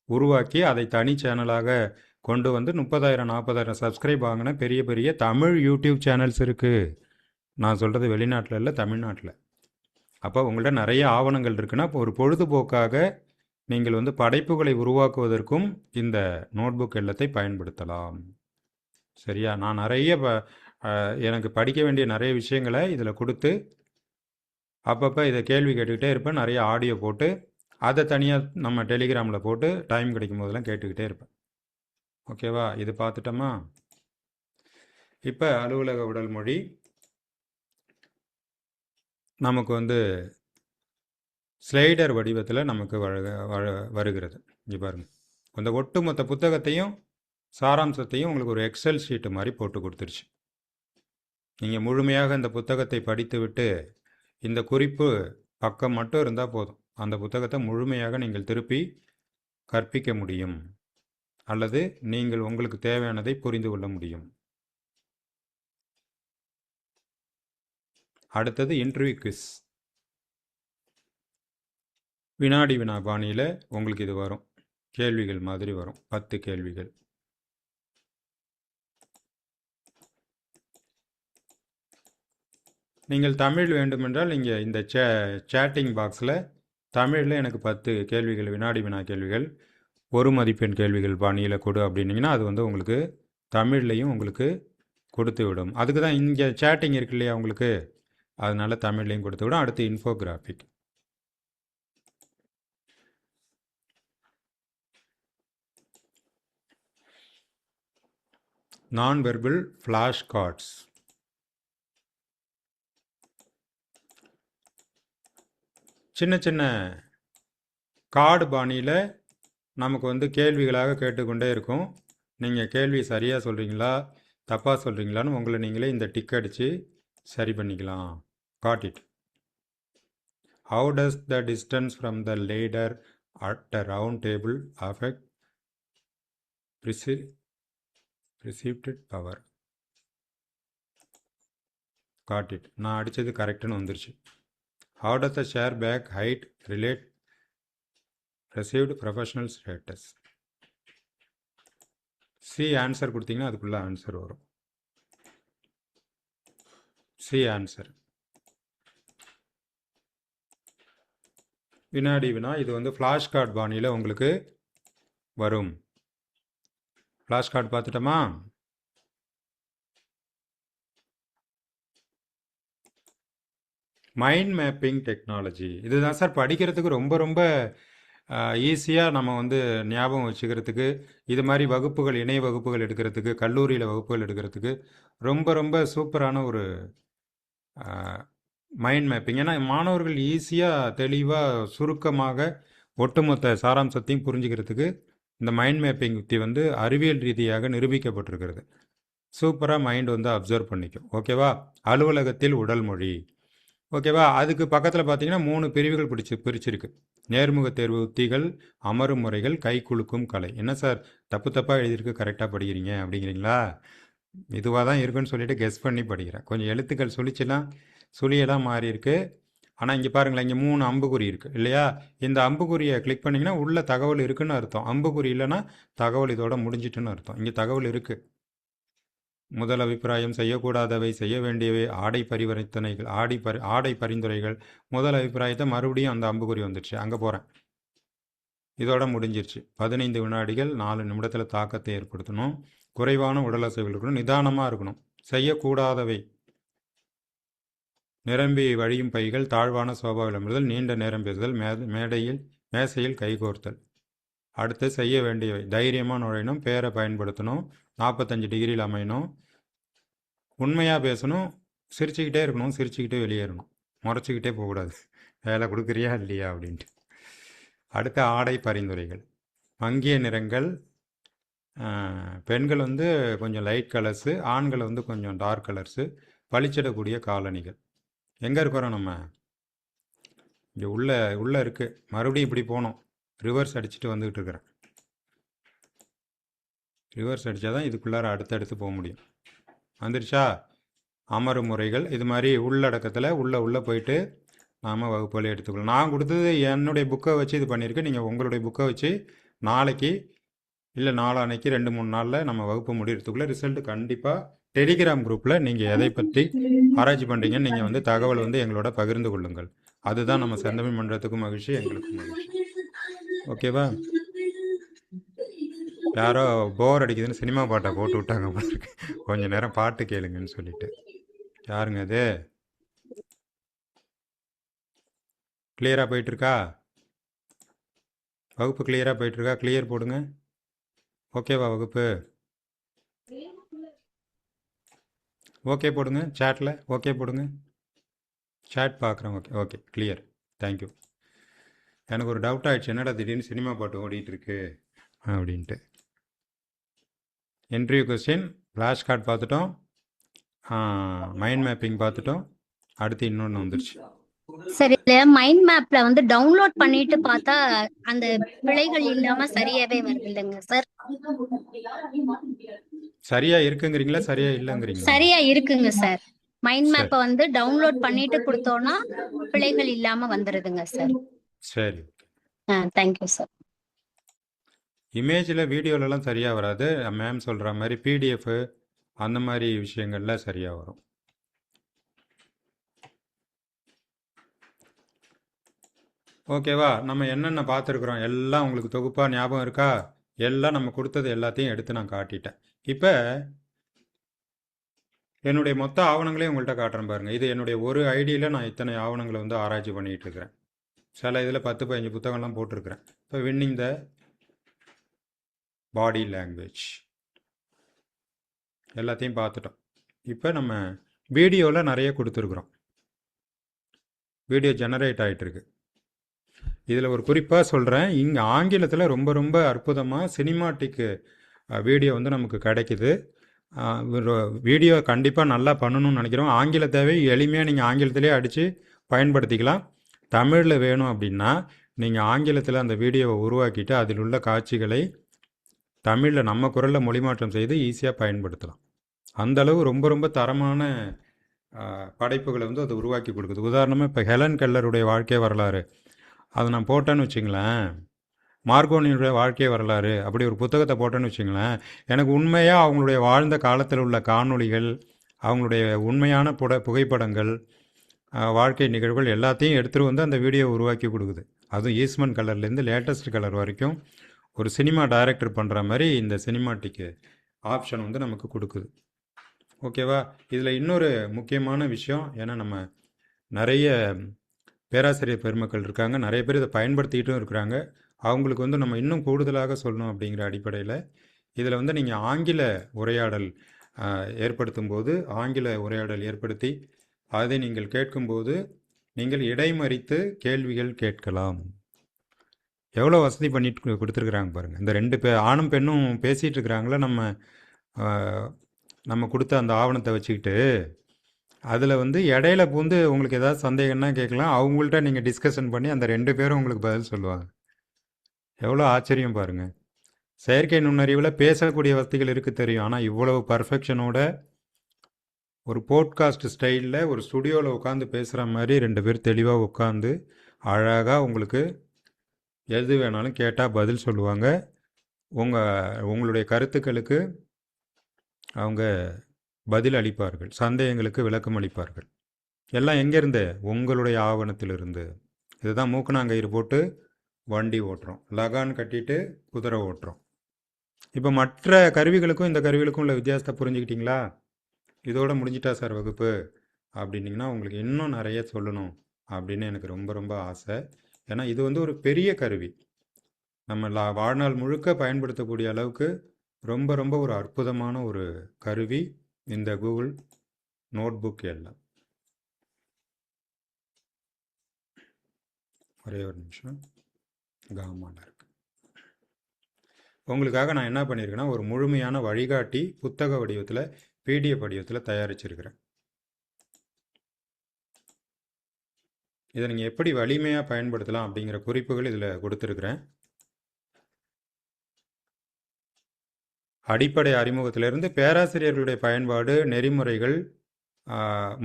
உருவாக்கி அதை தனி சேனலாக கொண்டு வந்து 30,000 40,000 சப்ஸ்கிரைப் ஆகின பெரிய பெரிய தமிழ் யூடியூப் சேனல்ஸ் இருக்குது. நான் சொல்கிறது வெளிநாட்டில் இல்லை, தமிழ்நாட்டில். அப்போ உங்கள்கிட்ட நிறைய ஆவணங்கள் இருக்குன்னா இப்போ ஒரு பொழுதுபோக்காக நீங்கள் வந்து படைப்புகளை உருவாக்குவதற்கும் இந்த நோட்புக் எல்லாத்தை பயன்படுத்தலாம். சரியா? நான் நிறைய எனக்கு படிக்க வேண்டிய நிறைய விஷயங்களை இதில் கொடுத்து அப்பப்போ இதை கேள்வி கேட்டுக்கிட்டே இருப்பேன். நிறைய ஆடியோ போட்டு அதை தனியாக நம்ம டெலிகிராமில் போட்டு டைம் கிடைக்கும் போதெல்லாம் கேட்டுக்கிட்டே இருப்பேன். ஓகேவா? இது பார்த்துட்டோமா? இப்போ அலுவலக உடல் மொழி நமக்கு வந்து ஸ்லைடர் வடிவத்தில் நமக்கு வருகிறது. இங்கே பாருங்கள், அந்த ஒட்டுமொத்த புத்தகத்தையும் சாராம்சத்தையும் உங்களுக்கு ஒரு எக்ஸல் ஷீட்டு மாதிரி போட்டு கொடுத்துருச்சு. நீங்கள் முழுமையாக இந்த புத்தகத்தை படித்துவிட்டு இந்த குறிப்பு பக்கம் மட்டும் இருந்தால் போதும், அந்த புத்தகத்தை முழுமையாக நீங்கள் திருப்பி கற்பிக்க முடியும், அல்லது நீங்கள் உங்களுக்கு தேவையானதை புரிந்து கொள்ள முடியும். அடுத்தது இன்டர்வியூ குவிஸ். வினாடி வினா பாணியில் உங்களுக்கு இது வரும், கேள்விகள் மாதிரி வரும், 10 கேள்விகள். நீங்கள் தமிழ் வேண்டுமென்றால் இங்கே இந்த சேட்டிங் பாக்ஸில் தமிழில் எனக்கு 10 கேள்விகள், வினாடி வினா கேள்விகள், 1 மதிப்பெண் கேள்விகள் பாணியில் கொடு அப்படின்னீங்கன்னா அது வந்து உங்களுக்கு தமிழ்லையும் உங்களுக்கு கொடுத்து விடும். அதுக்கு தான் இங்கே சேட்டிங் இருக்கு இல்லையா உங்களுக்கு, அதனால தமிழ்லையும் கொடுத்து விடும். அடுத்து இன்ஃபோகிராஃபிக். நான் வெர்பல் ஃப்ளாஷ் கார்ட்ஸ். சின்ன சின்ன கார்டு பாணியில் நமக்கு வந்து கேள்விகளாக கேட்டுக்கொண்டே இருக்கும். நீங்கள் கேள்வி சரியாக சொல்கிறீங்களா தப்பாக சொல்கிறீங்களான்னு உங்களை நீங்களே இந்த டிக் அடித்து சரி பண்ணிக்கலாம். Got it. How does the distance from the ladder at a round table affect received power? Got it. நான் அடித்தது கரெக்டுன்னு வந்துருச்சு. How does the share back height relate received professional status? C answer கொடுத்தீங்கன்னா அதுக்குள்ள answer வரும். C answer. வினாடி வினா இது வந்து ஃப்ளாஷ் கார்டு பாணியில் உங்களுக்கு வரும். ஃப்ளாஷ் கார்டு பார்த்துட்டோமா? மைண்ட் மேப்பிங் டெக்னாலஜி இதுதான் சார் படிக்கிறதுக்கு ரொம்ப ரொம்ப ஈஸியாக நம்ம வந்து ஞாபகம் வச்சுக்கிறதுக்கு, இது மாதிரி வகுப்புகள், இணைய வகுப்புகள் எடுக்கிறதுக்கு, கல்லூரியில் வகுப்புகள் எடுக்கிறதுக்கு ரொம்ப ரொம்ப சூப்பரான ஒரு மைண்ட் மேப்பிங். ஏன்னா மாணவர்கள் ஈஸியாக தெளிவாக சுருக்கமாக ஒட்டுமொத்த சாராம்சத்தையும் புரிஞ்சுக்கிறதுக்கு இந்த மைண்ட் மேப்பிங் யுக்தி வந்து அறிவியல் ரீதியாக நிரூபிக்கப்பட்டிருக்கிறது. சூப்பராக மைண்ட் வந்து அப்சர்வ் பண்ணிக்கும். ஓகேவா? அலுவலகத்தில் உடல் மொழி. ஓகேவா? அதுக்கு பக்கத்தில் பார்த்தீங்கன்னா 3 பிரிவுகள் பிரிச்சிருக்கு. நேர்முக தேர்வு உத்திகள், அமரும் முறைகள், கை குலுக்கும் கலை. என்ன சார் தப்பாக எழுதியிருக்கு, கரெக்டாக படிக்கிறீங்க அப்படிங்கிறீங்களா? இதுவாக தான் இருக்குன்னு சொல்லிட்டு கெஸ் பண்ணி படிக்கிறேன். கொஞ்சம் எழுத்துக்கள் சுழியெல்லாம் மாறி இருக்கு. ஆனால் இங்கே பாருங்களேன், இங்கே 3 அம்புக்குறி இருக்குது இல்லையா? இந்த அம்புக்குறியை கிளிக் பண்ணிங்கன்னா உள்ள தகவல் இருக்குன்னு அர்த்தம். அம்புக்குறி இல்லைன்னா தகவல் இதோட முடிஞ்சிட்டுன்னு அர்த்தம். இங்கே தகவல் இருக்குது. முதல் அபிப்பிராயம், செய்யக்கூடாதவை, செய்ய வேண்டியவை, ஆடை பரிந்துரைகள். முதல் அபிப்பிராயத்தை மறுபடியும் அந்த அம்புக்குறி வந்துடுச்சு, அங்கே போகிறேன். இதோட முடிஞ்சிருச்சு. 15 வினாடிகள் 4 நிமிடத்தில் தாக்கத்தை ஏற்படுத்தணும். குறைவான உடல் அசைவுகள் இருக்கணும். நிதானமாக இருக்கணும். செய்யக்கூடாதவை, நிரம்பி வழியும் பைகள், தாழ்வான சோபா விளம்புதல், நீண்ட நேரம் பேசுதல், மேசையில் கைகோர்த்தல். அடுத்து செய்ய வேண்டியவை, தைரியமாக நுழையணும், பேரை பயன்படுத்தணும், 45 டிகிரியில் அமையணும், உண்மையாக பேசணும், சிரிச்சுக்கிட்டே இருக்கணும், சிரிச்சுக்கிட்டே வெளியேறணும், முறைச்சிக்கிட்டே போகக்கூடாது, வேலை கொடுக்குறியா இல்லையா அப்படின்ட்டு. அடுத்து ஆடை பரிந்துரைகள். மங்கிய நிறங்கள், பெண்கள் வந்து கொஞ்சம் லைட் கலர்ஸு, ஆண்கள் வந்து கொஞ்சம் டார்க் கலர்ஸு, பளிச்சிடக்கூடிய காலணிகள். எங்கே இருக்கிறோம் நம்ம? இங்கே உள்ளே இருக்குது. மறுபடியும் இப்படி போனோம். ரிவர்ஸ் அடிச்சுட்டு வந்துக்கிட்டு இருக்கிறேன். ரிவர்ஸ் அடித்தா தான் இதுக்குள்ளார அடுத்தடுத்து போக முடியும். வந்துருச்சா? அமரும் முறைகள் இது மாதிரி உள்ளடக்கத்தில் உள்ளே போயிட்டு நாம் வகுப்புகளை எடுத்துக்கலாம். நான் கொடுத்தது என்னுடைய புக்கை வச்சு இது பண்ணியிருக்கேன். நீங்கள் உங்களுடைய புக்கை வச்சு நாளைக்கு இல்லை நாளான்னைக்கு 2-3 நாளில் நம்ம வகுப்பு முடிகிறதுக்குள்ளே ரிசல்ட்டு கண்டிப்பாக டெலிகிராம் குரூப்பில் நீங்கள் எதை பற்றி ஆராய்ச்சி பண்ணுறீங்கன்னு நீங்கள் வந்து தகவல் வந்து எங்களோட பகிர்ந்து கொள்ளுங்கள். அதுதான் நம்ம செந்தமிழ் மன்றத்துக்கும் மகிழ்ச்சி, எங்களுக்கும் மகிழ்ச்சி. ஓகேவா? யாரோ போர் அடிக்குதுன்னு சினிமா பாட்டை போட்டு விட்டாங்க போல இருக்கு. கொஞ்ச நேரம் பாட்டு கேளுங்கன்னு சொல்லிட்டு. யாருங்க அது? கிளியராக போயிட்டுருக்கா? வகுப்பு கிளியராக போயிட்டுருக்கா? கிளியர் போடுங்க. ஓகேவா வகுப்பு? ஓகே போடுங்க. சேட்டில் ஓகே போடுங்க. சேட் பார்க்குறேன். Okay okay clear. தேங்க்யூ. எனக்கு ஒரு டவுட் ஆகிடுச்சு, என்னடா திடீர்னு சினிமா பாட்டு ஓடிட்டுருக்கு அப்படின்ட்டு. இன்டர்வியூ கொஸ்டின், ஃப்ளாஷ் கார்டு பார்த்துட்டோம், மைண்ட் மேப்பிங் பார்த்துட்டோம். அடுத்து இன்னொன்று வந்துருச்சு. சரி, இதுல மைண்ட் மேப்ல வந்து டவுன்லோட் பண்ணிட்டு பார்த்தா அந்த பிழைகள் இல்லாம சரியாவே வருது இல்லைங்க சார்? சரியா இருக்குங்கிறீங்களா சரியா இல்லைங்கிறீங்களா? சரியா இருக்குங்க சார். மைண்ட் சரி. மேப்பை வந்து டவுன்லோட் பண்ணிட்டு கொடுத்தோம்னா பிழைகள் இல்லாம வந்துருதுங்க சார். சரி. Thank you sir. இமேஜில் வீடியோலலாம் சரியாக வராது. மேம் சொல்கிற மாதிரி பிடிஎஃப் அந்த மாதிரி விஷயங்கள்லாம் சரியாக வரும். ஓகேவா? நம்ம என்னென்ன பார்த்துருக்குறோம் எல்லாம் உங்களுக்கு தொகுப்பாக ஞாபகம் இருக்கா? எல்லாம் நம்ம கொடுத்தது எல்லாத்தையும் எடுத்து நான் காட்டிட்டேன். இப்போ என்னுடைய மொத்த ஆவணங்களையும் உங்கள்கிட்ட காட்டுறேன் பாருங்கள். இது என்னுடைய ஒரு ஐடியில் நான் இத்தனை ஆவணங்களை வந்து ஆராய்ச்சி பண்ணிகிட்டு இருக்கிறேன். சில இதில் 10-15 புத்தகம்லாம் போட்டிருக்கிறேன். இப்போ வின்னிங் த பாடி லாங்குவேஜ் எல்லாத்தையும் பார்த்துட்டோம். இப்போ நம்ம வீடியோவில் நிறைய கொடுத்துருக்குறோம். வீடியோ ஜெனரேட் ஆகிட்டுருக்கு. இதில் ஒரு குறிப்பாக சொல்கிறேன், இங்கே ஆங்கிலத்தில் ரொம்ப ரொம்ப அற்புதமாக சினிமாட்டிக்கு வீடியோ வந்து நமக்கு கிடைக்குது. வீடியோ கண்டிப்பாக நல்லா பண்ணணும்னு நினைக்கிறோம். ஆங்கில தேவை எளிமையாக நீங்கள் ஆங்கிலத்திலே அடித்து பயன்படுத்திக்கலாம். தமிழில் வேணும் அப்படின்னா நீங்கள் ஆங்கிலத்தில் அந்த வீடியோவை உருவாக்கிட்டு அதில் உள்ள காட்சிகளை தமிழில் நம்ம குரலில் மொழிமாற்றம் செய்து ஈஸியாக பயன்படுத்தலாம். அந்தளவு ரொம்ப ரொம்ப தரமான படைப்புகளை வந்து அது உருவாக்கி கொடுக்குது. உதாரணமாக இப்போ ஹெலன் கெல்லருடைய வாழ்க்கை வரலாறு அதை நான் போட்டேன்னு வச்சுங்களேன், மார்கோனியுடைய வாழ்க்கை வரலாறு அப்படி ஒரு புத்தகத்தை போட்டேன்னு வச்சுங்களேன், எனக்கு உண்மையாக அவங்களுடைய வாழ்ந்த காலத்தில் உள்ள காணொளிகள், அவங்களுடைய உண்மையான புகைப்படங்கள், வாழ்க்கை நிகழ்வுகள் எல்லாத்தையும் எடுத்துகிட்டு வந்து அந்த வீடியோ உருவாக்கி கொடுக்குது. அதுவும் ஈஸ்மன் கலர்லேருந்து லேட்டஸ்ட் கலர் வரைக்கும் ஒரு சினிமா டைரக்டர் பண்ணுற மாதிரி இந்த சினிமாட்டிக்கு ஆப்ஷன் வந்து நமக்கு கொடுக்குது. ஓகேவா? இதில் இன்னொரு முக்கியமான விஷயம், ஏன்னா நம்ம நிறைய பேராசிரியர் பெருமக்கள் இருக்காங்க, நிறைய பேர் இதை பயன்படுத்திக்கிட்டும் இருக்கிறாங்க. அவங்களுக்கு வந்து நம்ம இன்னும் கூடுதலாக சொல்லணும் அப்படிங்கிற அடிப்படையில் இதில் வந்து நீங்கள் ஆங்கில உரையாடல் ஏற்படுத்தும் போது, ஆங்கில உரையாடல் ஏற்படுத்தி அதை நீங்கள் கேட்கும்போது நீங்கள் இடைமறித்து கேள்விகள் கேட்கலாம். எவ்வளோ வசதி பண்ணிட்டு கொடுத்துருக்குறாங்க பாருங்கள். இந்த 2 ஆணும் பெண்ணும் பேசிகிட்டு இருக்கிறாங்களா, நம்ம கொடுத்த அந்த ஆவணத்தை வச்சுக்கிட்டு அதில் வந்து இடையில பூந்து உங்களுக்கு ஏதாவது சந்தேகம்னா கேட்கலாம். அவங்கள்ட்ட நீங்கள் டிஸ்கஷன் பண்ணி அந்த 2 பேரும் உங்களுக்கு பதில் சொல்லுவாங்க. எவ்வளோ ஆச்சரியம் பாருங்கள். செயற்கை நுண்ணறிவில் பேசக்கூடிய வசதிகள் இருக்குது தெரியும், ஆனால் இவ்வளவு பர்ஃபெக்ஷனோட ஒரு போட்காஸ்ட் ஸ்டைலில் ஒரு ஸ்டுடியோவில் உட்காந்து பேசுகிற மாதிரி 2 பேர் தெளிவாக உட்காந்து அழகாக உங்களுக்கு எது வேணாலும் கேட்டால் பதில் சொல்லுவாங்க. உங்களுடைய கருத்துக்களுக்கு அவங்க பதில் அளிப்பார்கள், சந்தேகங்களுக்கு விளக்கம் அளிப்பார்கள். எல்லாம் எங்கேருந்து? உங்களுடைய ஆவணத்திலிருந்து. இதுதான் மூக்கணாங்கயிறு போட்டு வண்டி ஓட்டுறோம், லகான் கட்டிட்டு குதிரை ஓட்டுறோம். இப்போ மற்ற கருவிகளுக்கும் இந்த கருவிகளுக்கும் உள்ள வித்தியாசத்தை புரிஞ்சுக்கிட்டீங்களா? இதோட முடிஞ்சிட்டா சார் வகுப்பு அப்படின்னிங்கன்னா உங்களுக்கு இன்னும் நிறைய சொல்லணும் அப்படின்னு எனக்கு ரொம்ப ரொம்ப ஆசை. ஏன்னா இது வந்து ஒரு பெரிய கருவி, நம்ம வாழ்நாள் முழுக்க பயன்படுத்தக்கூடிய அளவுக்கு ரொம்ப ரொம்ப ஒரு அற்புதமான ஒரு கருவி இந்த கூகுள் நோட்புக் எல்லாம். ஒரே ஒரு நிமிஷம். காமால இருக்கு. உங்களுக்காக நான் என்ன பண்ணியிருக்கேன்னா ஒரு முழுமையான வழிகாட்டி புத்தக வடிவத்தில் பிடிஎஃப் வடிவத்தில் தயாரிச்சிருக்கிறேன். இதை நீங்கள் எப்படி வலிமையாக பயன்படுத்தலாம் அப்படிங்கிற குறிப்புகள் இதில் கொடுத்துருக்குறேன். அடிப்படை அறிமுகத்திலிருந்து பேராசிரியர்களுடைய பயன்பாடு, நெறிமுறைகள்,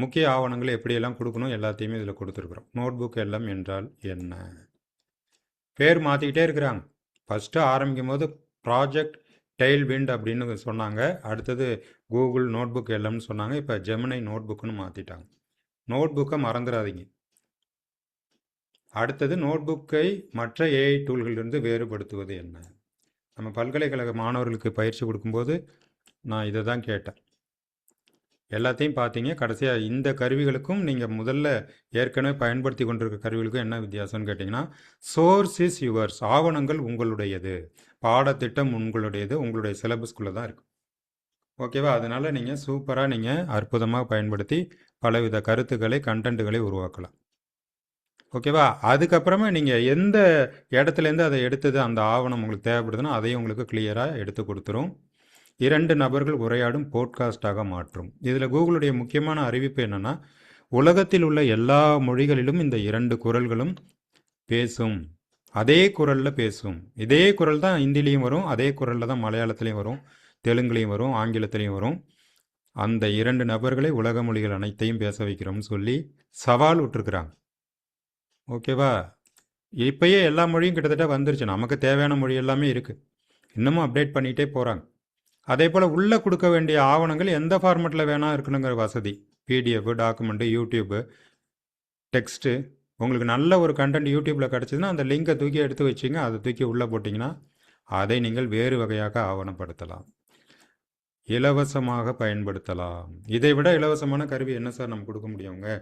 முக்கிய ஆவணங்களை எப்படியெல்லாம் கொடுக்கணும் எல்லாத்தையுமே இதில் கொடுத்துருக்குறோம். நோட்புக் எல்லாம் என்றால் என்ன? பேர் மாற்றிக்கிட்டே இருக்கிறாங்க. ஃபஸ்ட்டு ஆரம்பிக்கும் போது ப்ராஜெக்ட் டெயில் விண்ட் அப்படின்னு சொன்னாங்க. அடுத்தது கூகுள் நோட்புக் எல்லாம்னு சொன்னாங்க. இப்போ ஜெமினை நோட்புக்குன்னு மாற்றிட்டாங்க. நோட்புக்கை மறந்துடாதீங்க. அடுத்தது நோட்புக்கை மற்ற ஏஐ டூல்களிலிருந்து வேறுபடுத்துவது என்ன? நம்ம பல்கலைக்கழக மாணவர்களுக்கு பயிற்சி கொடுக்கும்போது நான் இதை தான் கேட்டேன். எல்லாத்தையும் பார்த்தீங்க. கடைசியாக இந்த கருவிகளுக்கும் நீங்கள் முதல்ல ஏற்கனவே பயன்படுத்தி கொண்டிருக்க கருவிகளுக்கும் என்ன வித்தியாசம்னு கேட்டிங்கன்னா, சோர்ஸ் இஸ் யுவர்ஸ். ஆவணங்கள் உங்களுடையது, பாடத்திட்டம் உங்களுடையது, உங்களுடைய சிலபஸ்குள்ளே தான் இருக்குது. ஓகேவா? அதனால் நீங்கள் சூப்பராக நீங்கள் அற்புதமாக பயன்படுத்தி பலவித கருத்துக்களை, கண்டென்ட்டுகளை உருவாக்கலாம். ஓகேவா? அதுக்கப்புறமா நீங்கள் எந்த இடத்துலேருந்து அதை எடுத்தது, அந்த ஆவணம் உங்களுக்கு தேவைப்படுதுன்னா அதையும் உங்களுக்கு கிளியராக எடுத்து கொடுத்துரும். 2 நபர்கள் உரையாடும் போட்காஸ்டாக மாற்றும். இதில் கூகுளுடைய முக்கியமான அறிவிப்பு என்னென்னா, உலகத்தில் உள்ள எல்லா மொழிகளிலும் இந்த 2 குரல்களும் பேசும். அதே குரலில் பேசும். இதே குரல் தான் ஹிந்திலையும் வரும், அதே குரலில் தான் மலையாளத்துலேயும் வரும், தெலுங்குலேயும் வரும், ஆங்கிலத்திலையும் வரும். அந்த 2 நபர்களை உலக மொழிகள் அனைத்தையும் பேச வைக்கிறோம்னு சொல்லி சவால் விட்டுருக்குறாங்க. ஓகேவா? இப்போயே எல்லா மொழியும் கிட்டத்தட்ட வந்துருச்சு. நமக்கு தேவையான மொழி எல்லாமே இருக்குது. இன்னமும் அப்டேட் பண்ணிகிட்டே போகிறாங்க. அதே போல் உள்ளே கொடுக்க வேண்டிய ஆவணங்கள் எந்த ஃபார்மெட்டில் வேணால் இருக்கணுங்கிற வசதி. PDF, document, YouTube, text. உங்களுக்கு நல்ல ஒரு கண்டென்ட் யூடியூப்பில் கிடச்சிதுன்னா அந்த லிங்கை தூக்கி எடுத்து வச்சிங்க. அதை தூக்கி உள்ளே போட்டிங்கன்னா அதை நீங்கள் வேறு வகையாக ஆவணப்படுத்தலாம். இலவசமாக பயன்படுத்தலாம். இதை விட இலவசமான கருவி என்ன சார் நம்ம கொடுக்க முடியுங்க?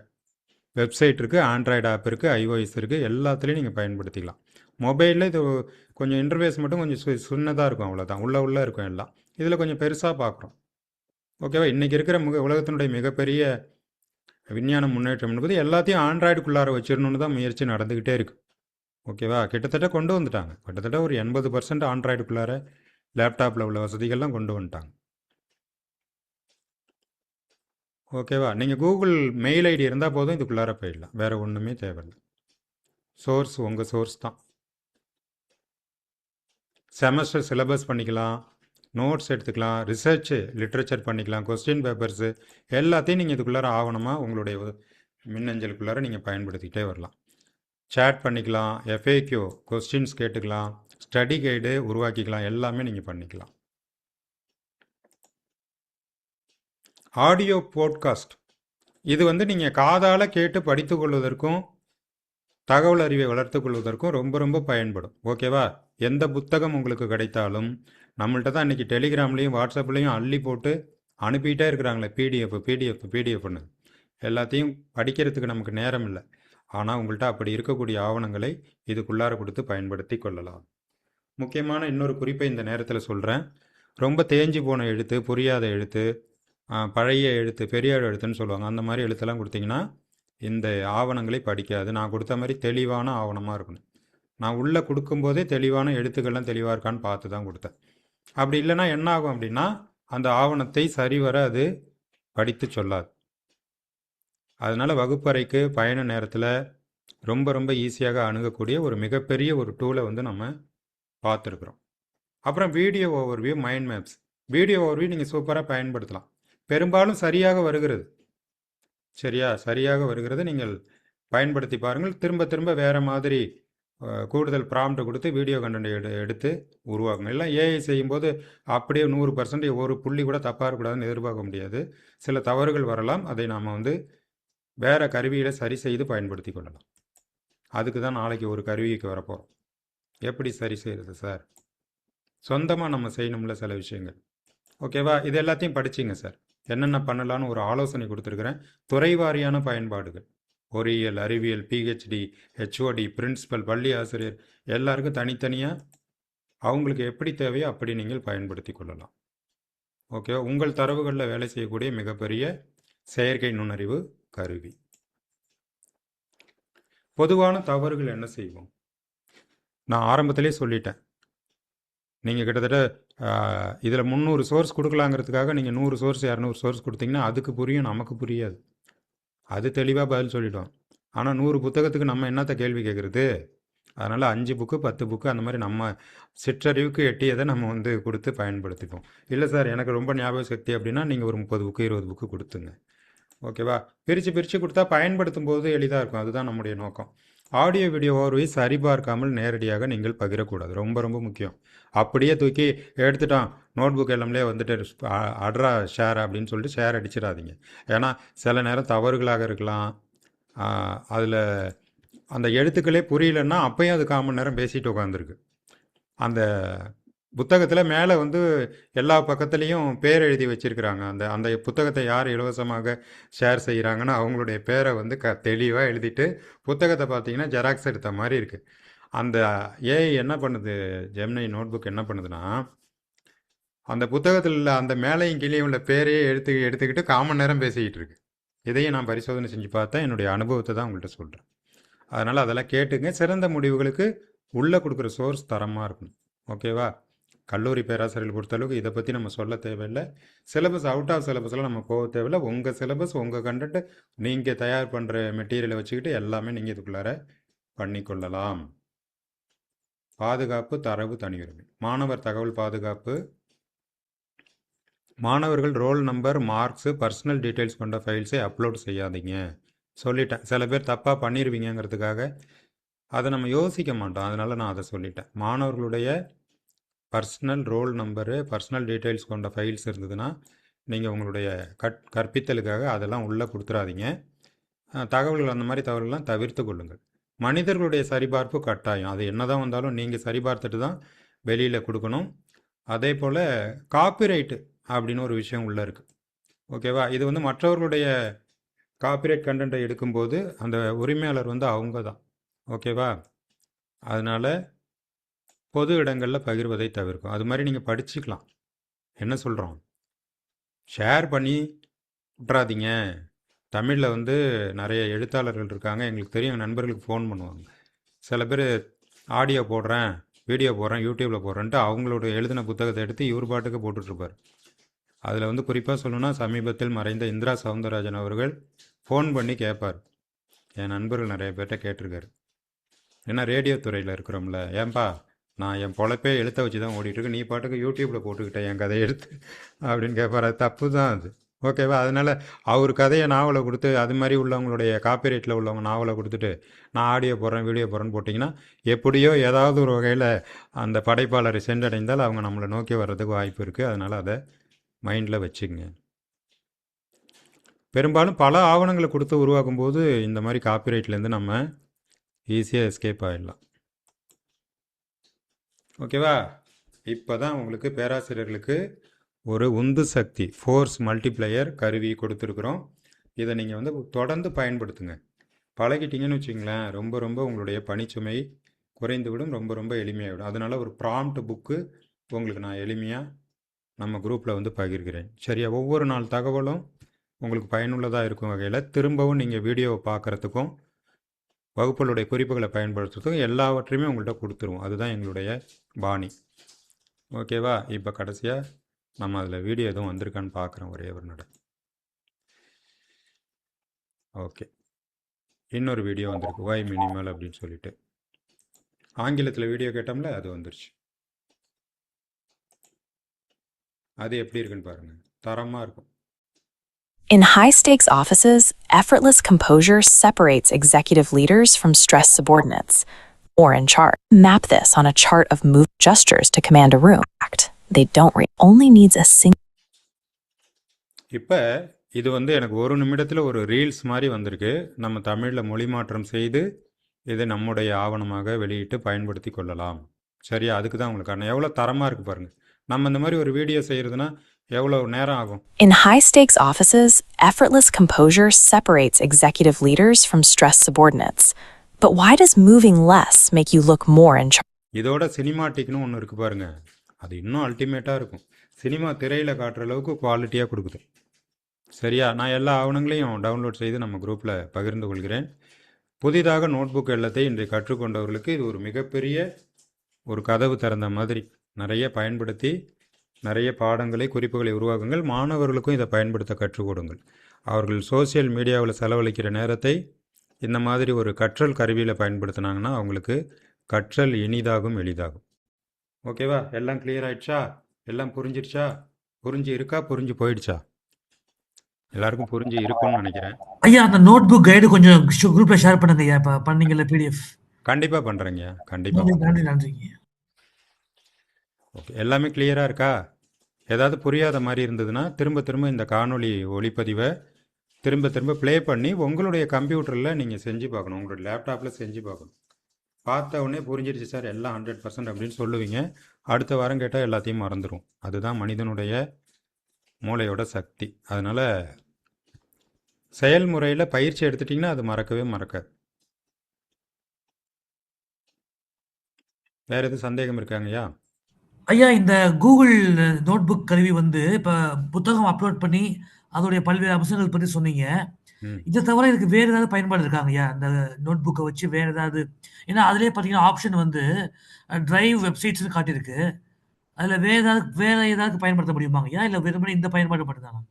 வெப்சைட் இருக்குது, ஆண்ட்ராய்டு ஆப் இருக்குது, iOS இருக்குது. எல்லாத்துலேயும் நீங்கள் பயன்படுத்திக்கலாம். மொபைலில் இது கொஞ்சம் இன்டர்ஃபேஸ் மட்டும் கொஞ்சம் சின்னதாக இருக்கும், அவ்வளோதான். உள்ளே இருக்கும் எல்லாம். இதில் கொஞ்சம் பெருசாக பார்க்குறோம். ஓகேவா? இன்றைக்கி இருக்கிற உலகத்தினுடைய மிகப்பெரிய விஞ்ஞான முன்னேற்றம் என்பது எல்லாத்தையும் ஆண்ட்ராய்டுக்குள்ளார வச்சிடணுன்னு தான் முயற்சி நடந்துக்கிட்டே இருக்குது. ஓகேவா? கிட்டத்தட்ட கொண்டு வந்துட்டாங்க. கிட்டத்தட்ட ஒரு 80% ஆண்ட்ராய்டுக்குள்ளார லேப்டாப்பில் உள்ள வசதிகள்லாம் கொண்டு வந்துட்டாங்க. ஓகேவா? நீங்கள் கூகுள் மெயில் ஐடி இருந்தால் போதும், இதுக்குள்ளார போயிடலாம். வேறு ஒன்றுமே தேவையில்லை. சோர்ஸ் உங்கள் சோர்ஸ் தான். செமஸ்டர் சிலபஸ் பண்ணிக்கலாம், நோட்ஸ் எடுத்துக்கலாம், ரிசர்ச் லிட்ரேச்சர் பண்ணிக்கலாம், கொஸ்டின் பேப்பர்ஸு எல்லாத்தையும் நீங்கள் இதுக்குள்ளார ஆவணமாக உங்களுடைய மின்னஞ்சலுக்குள்ளார நீங்கள் பயன்படுத்திக்கிட்டே வரலாம். சேட் பண்ணிக்கலாம், FAQ கொஸ்டின்ஸ் கேட்டுக்கலாம், ஸ்டடி கைடு உருவாக்கிக்கலாம். எல்லாமே நீங்கள் பண்ணிக்கலாம். ஆடியோ போட்காஸ்ட் இது நீங்கள் காதால் கேட்டு படித்து கொள்வதற்கும் தகவல் அறிவை வளர்த்து கொள்வதற்கும் ரொம்ப ரொம்ப பயன்படும். ஓகேவா? எந்த புத்தகம் உங்களுக்கு கிடைத்தாலும் நம்மள்ட்ட தான் இன்றைக்கி டெலிகிராம்லேயும் வாட்ஸ்அப்லேயும் அள்ளி போட்டு அனுப்பிக்கிட்டே இருக்கிறாங்களே பிடிஎஃப்னு. எல்லாத்தையும் படிக்கிறதுக்கு நமக்கு நேரம் இல்லை. ஆனால் உங்கள்கிட்ட அப்படி இருக்கக்கூடிய ஆவணங்களை இதுக்குள்ளார கொடுத்து பயன்படுத்தி கொள்ளலாம். முக்கியமான இன்னொரு குறிப்பை இந்த நேரத்தில் சொல்கிறேன். ரொம்ப தேஞ்சு போன எழுத்து, புரியாத எழுத்து, பழைய எழுத்து, பெரிய எழுத்துன்னு சொல்லுவாங்க, அந்த மாதிரி எழுத்தெல்லாம் கொடுத்தீங்கன்னா இந்த ஆவணங்களை படிக்காது. நான் கொடுத்த மாதிரி தெளிவான ஆவணமாக இருக்கணும். நான் உள்ளே கொடுக்கும்போதே தெளிவான எழுத்துக்கள்லாம் தெளிவாக இருக்கான்னு பார்த்து தான் கொடுத்தேன். அப்படி இல்லைன்னா என்ன ஆகும் அப்படின்னா அந்த ஆவணத்தை சரிவர அது படித்து சொல்லாது. அதனால் வகுப்பறைக்கு பயண நேரத்தில் ரொம்ப ரொம்ப ஈஸியாக அணுகக்கூடிய ஒரு மிகப்பெரிய ஒரு டூலை நம்ம பார்த்துருக்குறோம். அப்புறம் video overview, mind maps. Video overview நீங்கள் சூப்பராக பயன்படுத்தலாம். பெரும்பாலும் சரியாக வருகிறது. சரியா? சரியாக வருகிறது. நீங்கள் பயன்படுத்தி பாருங்கள். திரும்ப திரும்ப வேறு மாதிரி கூடுதல் ப்ராம்ப்ட் கொடுத்து வீடியோ கண்டென்ட் எடுத்து உருவாக்கணும். எல்லாம் ஏஐ செய்யும்போது அப்படியே 100% ஒரு புள்ளி கூட தப்பாக இருக்கக்கூடாதுன்னு எதிர்பார்க்க முடியாது. சில தவறுகள் வரலாம். அதை நாம் வேறு கருவியில் சரி செய்து பயன்படுத்தி கொள்ளலாம். அதுக்கு தான் நாளைக்கு ஒரு கருவிக்கு வரப்போகிறோம். எப்படி சரி செய்கிறது சார்? சொந்தமாக நம்ம செய்யணும்ல சில விஷயங்கள். ஓகேவா? இது எல்லாத்தையும் படிச்சிங்க சார். என்னென்ன பண்ணலான்னு ஒரு ஆலோசனை கொடுத்துருக்குறேன். துறைவாரியான பயன்பாடுகள், பொறியியல், அறிவியல், PhD, HOD, பிரின்சிபல், பள்ளி ஆசிரியர் எல்லாருக்கும் தனித்தனியாக அவங்களுக்கு எப்படி தேவையோ அப்படி நீங்கள் பயன்படுத்தி கொள்ளலாம். ஓகேவா? உங்கள் தரவுகளில் வேலை செய்யக்கூடிய மிகப்பெரிய செயற்கை நுண்ணறிவு கருவி. பொதுவான தவறுகள் என்ன செய்வோம்? நான் ஆரம்பத்திலே சொல்லிட்டேன். நீங்கள் கிட்டத்தட்ட இதில் 300 சோர்ஸ் கொடுக்கலாங்கிறதுக்காக நீங்கள் 100 சோர்ஸ் 200 சோர்ஸ் கொடுத்தீங்கன்னா அதுக்கு புரியும், நமக்கு புரியாது. அது தெளிவாக பதில் சொல்லிட்டோம். ஆனால் 100 புத்தகத்துக்கு நம்ம என்னத்த கேள்வி கேட்குறது? அதனால் 5 புக்கு 10 புக்கு அந்த மாதிரி நம்ம சிற்றறிவுக்கு எட்டியதை நம்ம வந்து கொடுத்து பயன்படுத்திப்போம். இல்லை சார் எனக்கு ரொம்ப ஞாபக சக்தி அப்படின்னா நீங்கள் ஒரு 30 புக்கு 20 புக்கு கொடுத்துங்க. ஓகேவா? பிரித்து கொடுத்தா பயன்படுத்தும் போது எளிதாக இருக்கும். அதுதான் நம்முடைய நோக்கம். ஆடியோ வீடியோ ஓவர்வியூ சரிபார்க்காமல் நேரடியாக நீங்கள் பகிரக்கூடாது. ரொம்ப ரொம்ப முக்கியம். அப்படியே தூக்கி எடுத்துட்டான் நோட் புக் எல்லாமே வந்துட்டு அட்ரா ஷேர் அப்படின்னு சொல்லிட்டு ஷேர் அடிச்சிடாதீங்க. ஏன்னா சில நேரம் தவறுகளாக இருக்கலாம். அதில் அந்த எழுத்துக்களே புரியலன்னா அப்பயும் அது 1/4 மணி நேரம் பேசிட்டு உட்காந்துருக்கு. அந்த புத்தகத்தில் மேலே வந்து எல்லா பக்கத்துலேயும் பேர் எழுதி வச்சுருக்கிறாங்க. அந்த புத்தகத்தை யார் இலவசமாக ஷேர் செய்கிறாங்கன்னு அவங்களுடைய பேரை வந்து தெளிவாக எழுதிட்டு புத்தகத்தை பார்த்தீங்கன்னா ஜெராக்ஸ் எடுத்த மாதிரி இருக்குது. அந்த ஏஐ என்ன பண்ணுது, ஜெமினி நோட் புக் என்ன பண்ணுதுன்னா, அந்த புத்தகத்தில் உள்ள அந்த மேலேயும் கீழே உள்ள பேரையே எடுத்துக்கிட்டு 1/4 மணி நேரம் பேசிக்கிட்டு இருக்கு. இதையும் நான் பரிசோதனை செஞ்சு பார்த்தேன். என்னுடைய அனுபவத்தை தான் உங்கள்கிட்ட சொல்கிறேன். அதனால் அதெல்லாம் கேட்டுங்க. சிறந்த முடிவுகளுக்கு உள்ளே கொடுக்குற சோர்ஸ் தரமாக இருக்கணும். ஓகேவா? கல்லூரி பேராசிரியர்கள் பொறுத்தளவுக்கு இதை பற்றி நம்ம சொல்ல தேவையில்லை. சிலபஸ் அவுட் ஆஃப் சிலபஸ்லாம் நம்ம போக தேவையில்லை. உங்கள் சிலபஸ் உங்கள் கண்டென்ட் நீங்கள் தயார் பண்ணுற மெட்டீரியலை வச்சுக்கிட்டு எல்லாமே நீங்கள் இதுக்குள்ளார பண்ணிக்கொள்ளலாம். பாதுகாப்பு, தரவு தனியுரிமை, மாணவர் தகவல் பாதுகாப்பு. மாணவர்கள் roll number, marks, personal details கொண்ட ஃபைல்ஸை அப்லோட் செய்யாதீங்க. சொல்லிட்டேன். சில பேர் தப்பாக பண்ணிடுவீங்கிறதுக்காக அதை நம்ம யோசிக்க மாட்டோம். அதனால் நான் அதை சொல்லிட்டேன். மாணவர்களுடைய personal roll number, personal details கொண்ட ஃபைல்ஸ் இருந்ததுன்னா நீங்கள் உங்களுடைய கற்பித்தலுக்காக அதெல்லாம் உள்ளே கொடுத்துடாதீங்க. தகவல்கள் அந்த மாதிரி தகவல்கள்லாம் தவிர்த்து கொள்ளுங்கள். மனிதர்களுடைய சரிபார்ப்பு கட்டாயம். அது என்ன தான் வந்தாலும் நீங்கள் சரிபார்த்துட்டு தான் வெளியில் கொடுக்கணும். அதே போல் காப்பிரைட்டு அப்படின்னு ஒரு விஷயம் உள்ளே இருக்குது. ஓகேவா? இது வந்து மற்றவர்களுடைய காப்பிரைட் கண்டென்ட்டை எடுக்கும்போது அந்த உரிமையாளர் வந்து அவங்க தான். ஓகேவா? அதனால் பொது இடங்களில் பகிர்வதை தவிர்க்கும். அது மாதிரி நீங்கள் படிச்சுக்கலாம். என்ன சொல்கிறோம், ஷேர் பண்ணி விட்றாதீங்க. தமிழில் வந்து நிறைய எழுத்தாளர்கள் இருக்காங்க. எங்களுக்கு தெரியும், நண்பர்களுக்கு ஃபோன் பண்ணுவாங்க. சில பேர் ஆடியோ போடுறேன், வீடியோ போடுறேன், யூடியூப்பில் போடுறேன்ட்டு அவங்களோட எழுதின புத்தகத்தை எடுத்து இவர் பாட்டுக்கு போட்டுட்ருப்பார். அதில் வந்து குறிப்பாக சொல்லணும்னா சமீபத்தில் மறைந்த இந்திரா சவுந்தரராஜன் அவர்கள் ஃபோன் பண்ணி கேட்பார். என் நண்பர்கள் நிறைய பேர்கிட்ட கேட்டிருக்காரு. ஏன்னா ரேடியோ துறையில் இருக்கிறோம்ல, ஏன்பா நான் என் பொழப்பே எழுத்த வச்சு தான் ஓடிட்டுருக்கு, நீ பாட்டுக்கு யூடியூப்பில் போட்டுக்கிட்டேன் என் கதையை எடுத்து அப்படின்னு கேட்பார். அது தப்பு தான் அது. ஓகேவா? அதனால் அவர் கதையை நாவலை கொடுத்து அது மாதிரி உள்ளவங்களுடைய காப்பிரைட்டில் உள்ளவங்க நாவலை கொடுத்துட்டு நான் ஆடியோ போடுறேன், வீடியோ போடுறேன்னு போட்டிங்கன்னா எப்படியோ ஏதாவது ஒரு வகையில் அந்த படைப்பாளரை சென்றடைந்தால் அவங்க நம்மளை நோக்கி வர்றதுக்கு வாய்ப்பு இருக்குது. அதனால் அதை மைண்டில் வச்சுக்கங்க. பெரும்பாலும் பல ஆவணங்களை கொடுத்து உருவாக்கும் போது இந்த மாதிரி காப்பிரைட்லேருந்து நம்ம ஈஸியாக எஸ்கேப் ஆகிடலாம். ஓகேவா? இப்போ தான் உங்களுக்கு பேராசிரியர்களுக்கு ஒரு உந்து சக்தி ஃபோர்ஸ் மல்டிப்ளையர் கருவி கொடுத்துருக்குறோம். இதை நீங்கள் வந்து தொடர்ந்து பயன்படுத்துங்க. பழகிட்டீங்கன்னு வச்சுங்களேன், ரொம்ப ரொம்ப உங்களுடைய பணிச்சுமை குறைந்துவிடும், ரொம்ப ரொம்ப எளிமையாகிவிடும். அதனால் ஒரு ப்ராம்ப்ட் புக்கு உங்களுக்கு நான் எளிமையாக நம்ம குரூப்பில் வந்து பகிர்கிறேன். சரியா? ஒவ்வொரு நாள் தகவலும் உங்களுக்கு பயனுள்ளதாக இருக்கும் வகையில் திரும்பவும் நீங்கள் வீடியோவை பார்க்குறதுக்கும் வகுப்புகளுடைய குறிப்புகளை பயன்படுத்துறதுக்கும் எல்லாவற்றையுமே உங்கள்கிட்ட கொடுத்துருவோம். அதுதான் எங்களுடைய பாணி. ஓகேவா? இப்போ கடைசியாக நம்ம அதில் வீடியோ எதுவும் வந்திருக்கான்னு பார்க்குறோம். ஒரே ஒரு நட. ஓகே, இன்னொரு வீடியோ வந்திருக்கு, ஒய் மினிமல் அப்படின்னு சொல்லிட்டு. ஆங்கிலத்தில் வீடியோ கேட்டோம்ல, அது வந்துருச்சு. அது எப்படி இருக்குன்னு பாருங்கள், தரமாக இருக்கும். In high-stakes offices, effortless composure separates executive leaders from stressed subordinates. Or in chart. Map this on a chart of move gestures to command a room. They don't only needs a single. இப்போ இது வந்து எனக்கு ஒரு நிமிடத்தில் ஒரு reels மாதிரி வந்திருக்கு. நம்ம தமிழில் மொழி மாற்றம் செய்து இதை நம்முடைய ஆவணமாக வெளியிட்டு பயன்படுத்தி கொள்ளலாம். சரியா? அதுக்கு தான் உங்களுக்கு எவ்வளோ தரமாக இருக்குது பாருங்கள். நம்ம இந்த மாதிரி ஒரு வீடியோ செய்கிறதுனா எவ்வளோ நேரம் ஆகும்? In high-stakes offices, effortless composure separates executive leaders from stressed subordinates. But why does moving less make you look more in charge? இதோட சினிமாட்டிக்னு ஒன்று இருக்குது பாருங்கள், அது இன்னும் அல்டிமேட்டாக இருக்கும். சினிமா திரையில் காட்டுற அளவுக்கு குவாலிட்டியாக கொடுக்குது. சரியா? நான் எல்லா ஆவணங்களையும் டவுன்லோட் செய்து நம்ம குரூப்பில் பகிர்ந்து கொள்கிறேன். புதிதாக நோட் புக் எல்லாத்தையும் இன்றைக்கு கற்றுக்கொண்டவர்களுக்கு இது ஒரு மிகப்பெரிய ஒரு கதவு திறந்த மாதிரி நிறைய பயன்படுத்தி நிறைய பாடங்களை குறிப்புகளை உருவாக்குங்கள். மாணவர்களுக்கும் இதை பயன்படுத்த கற்றுக் கொடுங்கள். அவர்கள் சோசியல் மீடியாவில் செலவழிக்கிற நேரத்தை இந்த மாதிரி ஒரு கற்றல் கருவியில் பயன்படுத்தினாங்கன்னா அவங்களுக்கு கற்றல் இனிதாகும் எளிதாகும். ஓகேவா? எல்லாம் கிளியர் ஆயிடுச்சா? எல்லாம் புரிஞ்சிடுச்சா? புரிஞ்சு இருக்கா? புரிஞ்சு போயிடுச்சா? எல்லாருக்கும் புரிஞ்சு இருக்கும்னு நினைக்கிறேன். ஐயா அந்த நோட் புக் கைடு கொஞ்சம் குரூப்ல ஷேர் பண்ணுங்க ஐயா. இப்ப பண்ணீங்கல்ல பிடிஎஃப். கண்டிப்பாக பண்ணுறேங்க. கண்டிப்பாக நன்றி பண்ணுறேன். நன்றிங்க. ஓகே, எல்லாமே கிளியராக இருக்கா? ஏதாவது புரியாத மாதிரி இருந்ததுன்னா திரும்ப திரும்ப இந்த காணொளி ஒளிப்பதிவை திரும்ப திரும்ப ப்ளே பண்ணி உங்களுடைய கம்ப்யூட்டரில் நீங்கள் செஞ்சு பார்க்கணும். உங்களுடைய லேப்டாப்பில் செஞ்சு பார்க்கணும். பார்த்த உடனே புரிஞ்சிருச்சு சார் எல்லாம் 100% அப்படின்னு சொல்லுவீங்க. அடுத்த வாரம் கேட்டால் எல்லாத்தையும் மறந்துடும். அதுதான் மனிதனுடைய மூளையோட சக்தி. அதனால் செயல்முறையில் பயிற்சி எடுத்துட்டிங்கன்னா அது மறக்கவே மறக்காது. வேறு எதுவும் சந்தேகம் இருக்காங்கய்யா? ஐயா இந்த கூகுள் நோட் புக் கருவி வந்து இப்ப புத்தகம் அப்லோட் பண்ணி அதோடைய பல்வேறு அம்சங்கள் பற்றி சொன்னீங்க. ம் இதை தவிர இதுக்கு வேற ஏதாவது பயன்பாடு இருக்காங்கய்யா? அந்த நோட் புக்கை வச்சு வேற ஏதாவது? ஏன்னா அதுலயே பார்த்தீங்கன்னா ஆப்ஷன் வந்து டிரைவ் வெப்சைட்ஸ்னு காட்டியிருக்கு. அதுல வேற ஏதாவது பயன்படுத்த முடியுமாங்கய்யா? இல்ல வெறுமனே இந்த பயன்பாடு மட்டும்தானா?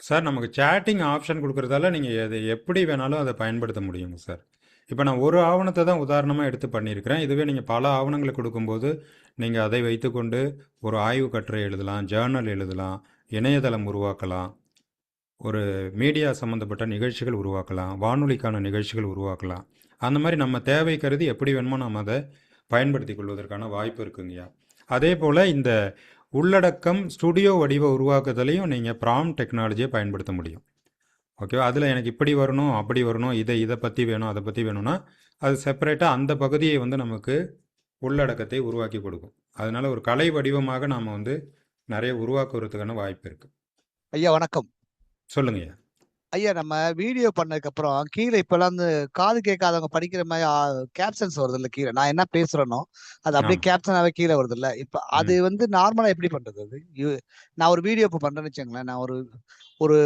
சார், நமக்கு சேட்டிங் ஆப்ஷன் கொடுக்குறதால நீங்கள் எது எப்படி வேணாலும் அதை பயன்படுத்த முடியுங்க சார். இப்போ நான் ஒரு ஆவணத்தை தான் உதாரணமாக எடுத்து பண்ணியிருக்கிறேன். இதுவே நீங்கள் பல ஆவணங்களை கொடுக்கும்போது நீங்கள் அதை வைத்துக்கொண்டு ஒரு ஆய்வு கட்டுரை எழுதலாம், ஜேர்னல் எழுதலாம், இணையதளம் உருவாக்கலாம், ஒரு மீடியா சம்மந்தப்பட்ட நிகழ்ச்சிகள் உருவாக்கலாம், வானொலிக்கான நிகழ்ச்சிகள் உருவாக்கலாம். அந்த மாதிரி நம்ம தேவை கருதி எப்படி வேணுமோ நம்ம அதை பயன்படுத்தி கொள்வதற்கான வாய்ப்பு இருக்குங்கய்யா. அதே போல் இந்த உள்ளடக்கம் ஸ்டுடியோ வடிவ உருவாக்குதலையும் நீங்கள் ப்ராம் டெக்னாலஜியை பயன்படுத்த முடியும். ஓகேவா? அதில் எனக்கு இப்படி வரணும், அப்படி வரணும், இதை பற்றி வேணும், அதை பற்றி வேணும்னா அது செப்பரேட்டாக அந்த பகுதியை வந்து நமக்கு உள்ளடக்கத்தை உருவாக்கி கொடுக்கும். அதனால ஒரு கலை வடிவமாக நாம் வந்து நிறைய உருவாக்குறதுக்கான வாய்ப்பு இருக்குது. ஐயா வணக்கம். சொல்லுங்கய்யா. ஐயா நம்ம வீடியோ பண்ணதுக்கு அப்புறம் கீழே இப்பெல்லாம் வந்து காது கேட்காதவங்க படிக்கிற மாதிரி கேப்ஷன்ஸ் வருது இல்ல கீழே, நான் என்ன பேசுறேனோ அது அப்படியே ஆமாம். கேப்ஷனாவே கீழே வருது இல்ல. இப்ப அது ம் வந்து நார்மலா எப்படி பண்றது அது? நான் ஒரு வீடியோ இப்ப பண்றேன்னு வச்சுங்களேன். நான் ஒரு ஒரு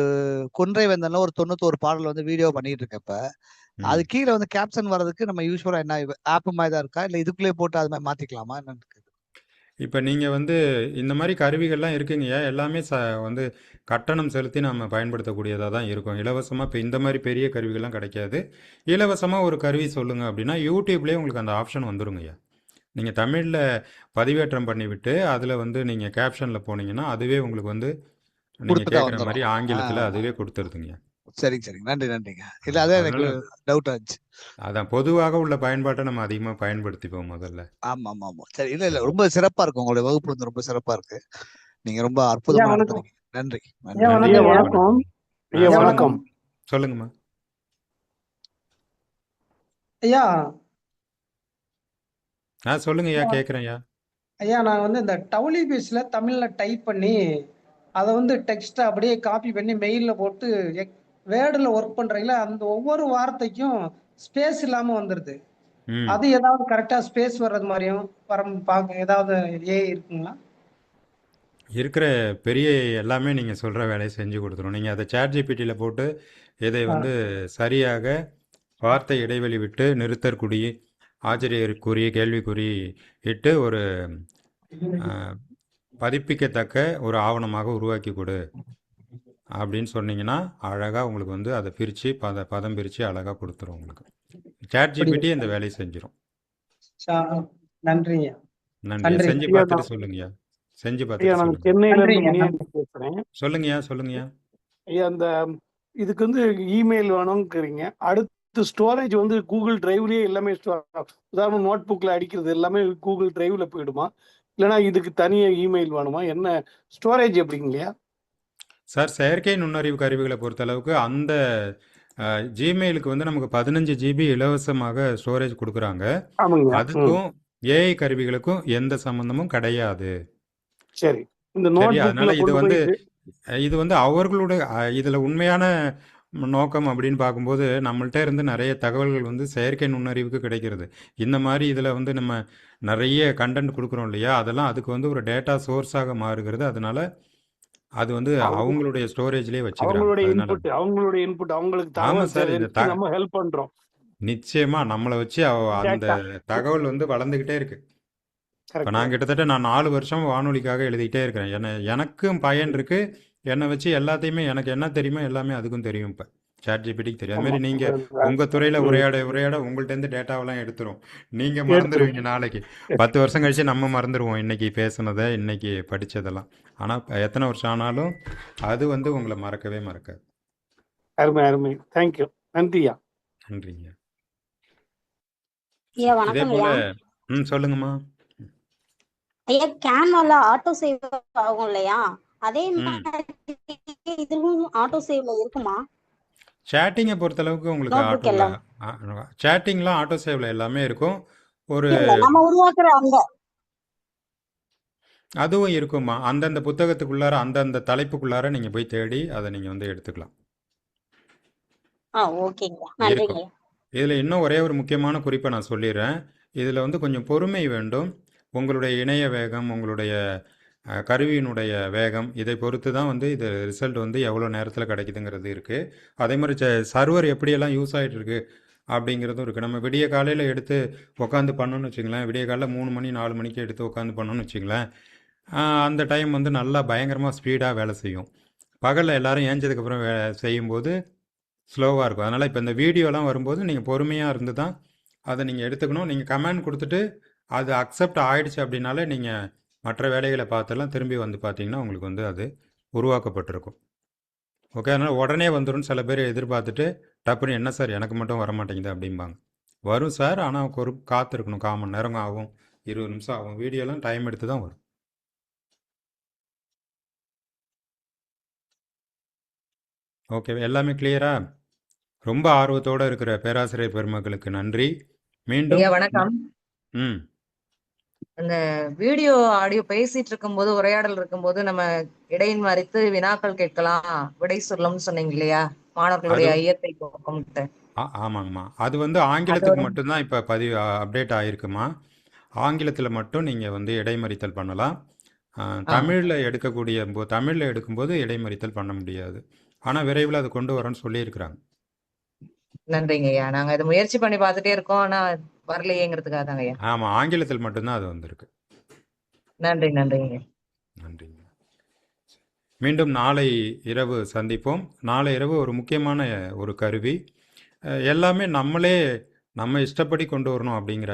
கொன்றை வந்தேன்ல ஒரு 91 பாடல் வந்து வீடியோ பண்ணிட்டு இருக்கப்ப அது ம் கீழே வந்து கேப்ஷன் வர்றதுக்கு நம்ம யூஸ்வலா என்ன ஆப் மாதிரி தான் இருக்கா இல்ல இதுக்குள்ளே போட்டு அது மாதிரி மாத்திக்கலாமா என்னன்னு இருக்கு? இப்போ நீங்கள் வந்து இந்த மாதிரி கருவிகள்லாம் இருக்குங்கய்யா. எல்லாமே வந்து கட்டணம் செலுத்தி நம்ம பயன்படுத்தக்கூடியதாக தான் இருக்கும். இலவசமாக இப்போ இந்த மாதிரி பெரிய கருவிகள்லாம் கிடைக்காது. இலவசமாக ஒரு கருவி சொல்லுங்கள் அப்படின்னா யூடியூப்லேயே உங்களுக்கு அந்த ஆப்ஷன் வந்துருங்கய்யா. நீங்கள் தமிழில் பதிவேற்றம் பண்ணிவிட்டு அதில் வந்து நீங்கள் கேப்ஷனில் போனீங்கன்னா அதுவே உங்களுக்கு வந்து நீங்கள் கொடுத்துட்டா கேட்குற மாதிரி வந்துடும். ஆங்கிலத்தில் அதுவே கொடுத்துருதுங்க. சரிங்க சரிங்க, நன்றி நன்றிங்க. இல்ல அதான் எனக்கு அதனால டவுட் ஆச்சு. அதான் பொதுவாக உள்ள பயன்பாட்டை நம்ம அதிகமாக பயன்படுத்திப்போம் முதல்ல. ஆமா ஆமா ஆமா, சரி. இல்ல இல்ல ரொம்ப சிறப்பா இருக்கு, உங்களுடைய வகுப்பு வந்து ரொம்ப சிறப்பா இருக்கு. நீங்க ரொம்ப ஐயா அற்புதமா வணக்கம். நடத்துறீங்க. நன்றி ஐயா நன்றி. நன்றி வணக்கம். ஐயா, வணக்கம். வணக்கம். ஐயா சொல்லுங்கம்மா. வணக்கம். சொல்லுங்கம்மா. ஐயா சொல்லுங்க ஐயா, ஐயா கேட்குறேன் ஐயா. ஐயா, நான் வந்து இந்த டவுலி பேஸ்ல தமிழ்ல டைப் பண்ணி அதை வந்து டெக்ஸ்ட் அப்படியே காப்பி பண்ணி மெயில்ல போட்டு வேர்டுல ஒர்க் பண்றீங்களா? அந்த ஒவ்வொரு வார்த்தைக்கும் ஸ்பேஸ் இல்லாம வந்துருது. ம் அது ஏதாவது கரெக்டா ஸ்பேஸ் வர்றது மாதிரியும் பார்க்க ஏதாவது இருக்குங்களா? இருக்கிற பெரிய எல்லாமே நீங்கள் சொல்கிற வேலையை செஞ்சு கொடுத்துரும். நீங்கள் அதை சேட் ஜிபிடியில் போட்டு இதை ஆ, வந்து சரியாக வார்த்தை இடைவெளி விட்டு நிறுத்தற்குறி, ஆச்சரியக்குறி, கேள்விக்குறி இட்டு ஒரு பதிப்பிக்கத்தக்க ஒரு ஆவணமாக உருவாக்கி கொடு அப்படின்னு சொன்னீங்கன்னா அழகாக உங்களுக்கு வந்து அதை பிரித்து பதம் பிரித்து அழகாக கொடுத்துரும் உங்களுக்கு. சேட் அப்படியா? ஜிபிடி இந்த வேலையை செஞ்சிடும். நன்றிங்க. நன்றி. நன்றி. செஞ்சு ஐயா பார்த்துட்டு நான் சொல்லுங்கய்யா. செஞ்சு ஐயா பார்த்துட்டு நான் சொல்லுங்க. சென்னையில இருந்து நன்றிங்க முனியன் நன்றி. பேசுறேன். சொல்லுங்கய்யா, சொல்லுங்கய்யா. ஐயா இந்த இதுக்கு வந்து இமெயில் வேணும்ங்கிறீங்க. அடுத்து ஸ்டோரேஜ் வந்து கூகுள் டிரைவ்லயே எல்லாமே உதாரணம் நோட் புக்ல அடிக்கிறது எல்லாமே கூகுள் டிரைவ்ல போயிடுமா? இல்லைன்னா இதுக்கு தனியா இமெயில் வேணுமா? என்ன ஸ்டோரேஜ் எப்படிங்கய்யா? சார், செயற்கை நுண்ணறிவு கருவிகளை பொறுத்தளவுக்கு அந்த ஜிமெயிலுக்கு வந்து நமக்கு 15 GB இலவசமாக ஸ்டோரேஜ் கொடுக்குறாங்க. ஆமாங்கய்யா. ம் அதுக்கும் ஏஐ கருவிகளுக்கும் எந்த சம்மந்தமும் கிடையாது. சரி. இந்த சரி, நோட் அதனால புக்ல இது கொண்டு வந்து போய் இது வந்து அவர்களுடைய இதில் உண்மையான நோக்கம் அப்படின்னு பார்க்கும்போது நம்மள்ட்ட இருந்து நிறைய தகவல்கள் வந்து செயற்கை நுண்ணறிவுக்கு கிடைக்கிறது. இந்த மாதிரி இதில் வந்து நம்ம நிறைய கண்டென்ட் கொடுக்குறோம் இல்லையா, அதெல்லாம் அதுக்கு வந்து ஒரு டேட்டா சோர்ஸாக மாறுகிறது. அதனால அது வந்து அவங்க அவங்களுடைய ஸ்டோரேஜ்லேயே வச்சுக்கிறாங்க. அவங்களுடைய அதனால அவங்களுடைய இன்புட் அவங்களுக்கு ஆமாம் தகவல் சார், இந்த தெரிவிச்சு நம்ம ஹெல்ப் பண்றோம். நிச்சயமா நம்மளை வச்சு அந்த டேட்டா தகவல் வந்து வளர்ந்துக்கிட்டே இருக்கு. இப்போ நான் கிட்டத்தட்ட 4 வருஷம் வானொலிக்காக எழுதிட்டே இருக்கிறேன். எனக்கும் பயன் இருக்கு. என்னை வச்சு எல்லாத்தையுமே எனக்கு என்ன தெரியுமோ எல்லாமே அதுக்கும் தெரியும். இப்போ சாட்ஜிபிடிக்கு தெரியும். அதுமாரி நீங்கள் உங்கள் துறையில் உரையாட உங்கள்கிட்டருந்து டேட்டாவெல்லாம் எடுத்துரும். நீங்கள் மறந்துடுவீங்க நாளைக்கு. 10 வருஷம் கழிச்சு நம்ம மறந்துடுவோம் இன்னைக்கு பேசுனதை, இன்னைக்கு படித்ததெல்லாம். ஆனால் எத்தனை வருஷம் ஆனாலும் அது வந்து உங்களை மறக்கவே மறக்காது. அருமை அருமை. தேங்க்யூ. நன்றியா. நன்றிங்க. ஐயா இதே வணக்கம் போல் ஐயா. சொல்லுங்கம்மா. ஐயா கேன்வால ஆட்டோ சேவ் ஆகும் இல்லையா, அதே ம் மாதிரி இதுவும் ஆட்டோ சேவ்ல இருக்குமா? சேட்டிங்கை பொறுத்தளவுக்கு உங்களுக்கு நோட் புக் ஆட்டோவில் எல்லாம் சேட்டிங்லாம் ஆட்டோ சேவில் எல்லாமே இருக்கும். ஒரு இல்ல நம்ம உருவாக்குற அந்த அதுவும் இருக்குமா. அந்தந்த புத்தகத்துக்குள்ளார அந்தந்த தலைப்புக்குள்ளார நீங்கள் போய் தேடி அதை நீங்கள் வந்து எடுத்துக்கலாம். ஓகேங்க நன்றிங்க இருக்கும். ஐயா. இதில் இன்னும் ஒரே ஒரு முக்கியமான குறிப்பை நான் சொல்லிடுறேன். இதில் வந்து கொஞ்சம் பொறுமை வேண்டும். உங்களுடைய இணைய வேகம், உங்களுடைய கருவியினுடைய வேகம், இதை பொறுத்து தான் வந்து இது ரிசல்ட் வந்து எவ்வளோ நேரத்தில் கிடைக்குதுங்கிறது இருக்குது. அதே மாதிரி சர்வர் எப்படியெல்லாம் யூஸ் ஆகிட்டு இருக்கு அப்படிங்கிறதும் இருக்குது. நம்ம விடிய காலையில் எடுத்து உட்காந்து பண்ணோன்னு வச்சுங்களேன், விடிய காலையில் 3 மணி 4 மணிக்கு எடுத்து உட்காந்து பண்ணோன்னு வச்சுங்களேன், அந்த டைம் வந்து நல்லா பயங்கரமாக ஸ்பீடாக வேலை செய்யும். பகலில் எல்லோரும் ஏஞ்சதுக்கப்புறம் செய்யும்போது ஸ்லோவாக இருக்கும். அதனால் இப்போ இந்த வீடியோலாம் வரும்போது நீங்கள் பொறுமையாக இருந்து தான் அதை நீங்கள் எடுத்துக்கணும். நீங்கள் கமெண்ட் கொடுத்துட்டு அது அக்செப்ட் ஆகிடுச்சு அப்படின்னாலே நீங்கள் மற்ற வேலைகளை பார்த்தெல்லாம் திரும்பி வந்து பார்த்தீங்கன்னா உங்களுக்கு வந்து அது உருவாக்கப்பட்டிருக்கும். ஓகே, அதனால் உடனே வந்துடும். சில பேர் எதிர்பார்த்துட்டு டப்புன்னு என்ன சார் எனக்கு மட்டும் வர மாட்டேங்குது அப்படிம்பாங்க. வரும் சார், ஆனால் ஒரு காத்திருக்கணும். 1/4 மணி நேரம் ஆகும், 20 நிமிஷம் ஆகும். வீடியோலாம் டைம் எடுத்து தான் வரும். ஓகே, எல்லாமே கிளியரா? ரொம்ப ஆர்வத்தோடு இருக்கிற பேராசிரியர் பெருமக்களுக்கு நன்றி. மீண்டும் வணக்கம். அந்த வீடியோ ஆடியோ பேசிட்டு இருக்கும்போது, உரையாடல் இருக்கும்போது நம்ம இடையின் மறித்து வினாக்கள் கேட்கலாம், விடை சொல்லணும்னு சொன்னீங்க இல்லையா, மாணவர்களுடைய ஐயத்தை போக்கும்ட்டு. ஆமாங்கம்மா. அது வந்து ஆங்கிலத்துக்கு மட்டும்தான் இப்போ பதிவு அப்டேட் ஆகிருக்குமா. ஆங்கிலத்தில் மட்டும் நீங்கள் வந்து இடைமறித்தல் பண்ணலாம். தமிழில் எடுக்கும்போது இடைமறித்தல் பண்ண முடியாது. ஆனால் விரைவில் அது கொண்டு வரோன்னு சொல்லியிருக்கிறாங்க. நன்றிங்க ஐயா. நாங்க இதை முயற்சி பண்ணி பார்த்துட்டே இருக்கோம், ஆனா வரலையேங்கிறதுக்காக தாங்க ஐயா. ஆமாம், ஆங்கிலத்தில் மட்டும்தான் அது வந்திருக்கு. நன்றிங்க. நன்றிங்க. மீண்டும் நாளை இரவு சந்திப்போம். நாளை இரவு ஒரு முக்கியமான ஒரு கருவி, எல்லாமே நம்ம இஷ்டப்படி கொண்டு வரணும் அப்படிங்கிற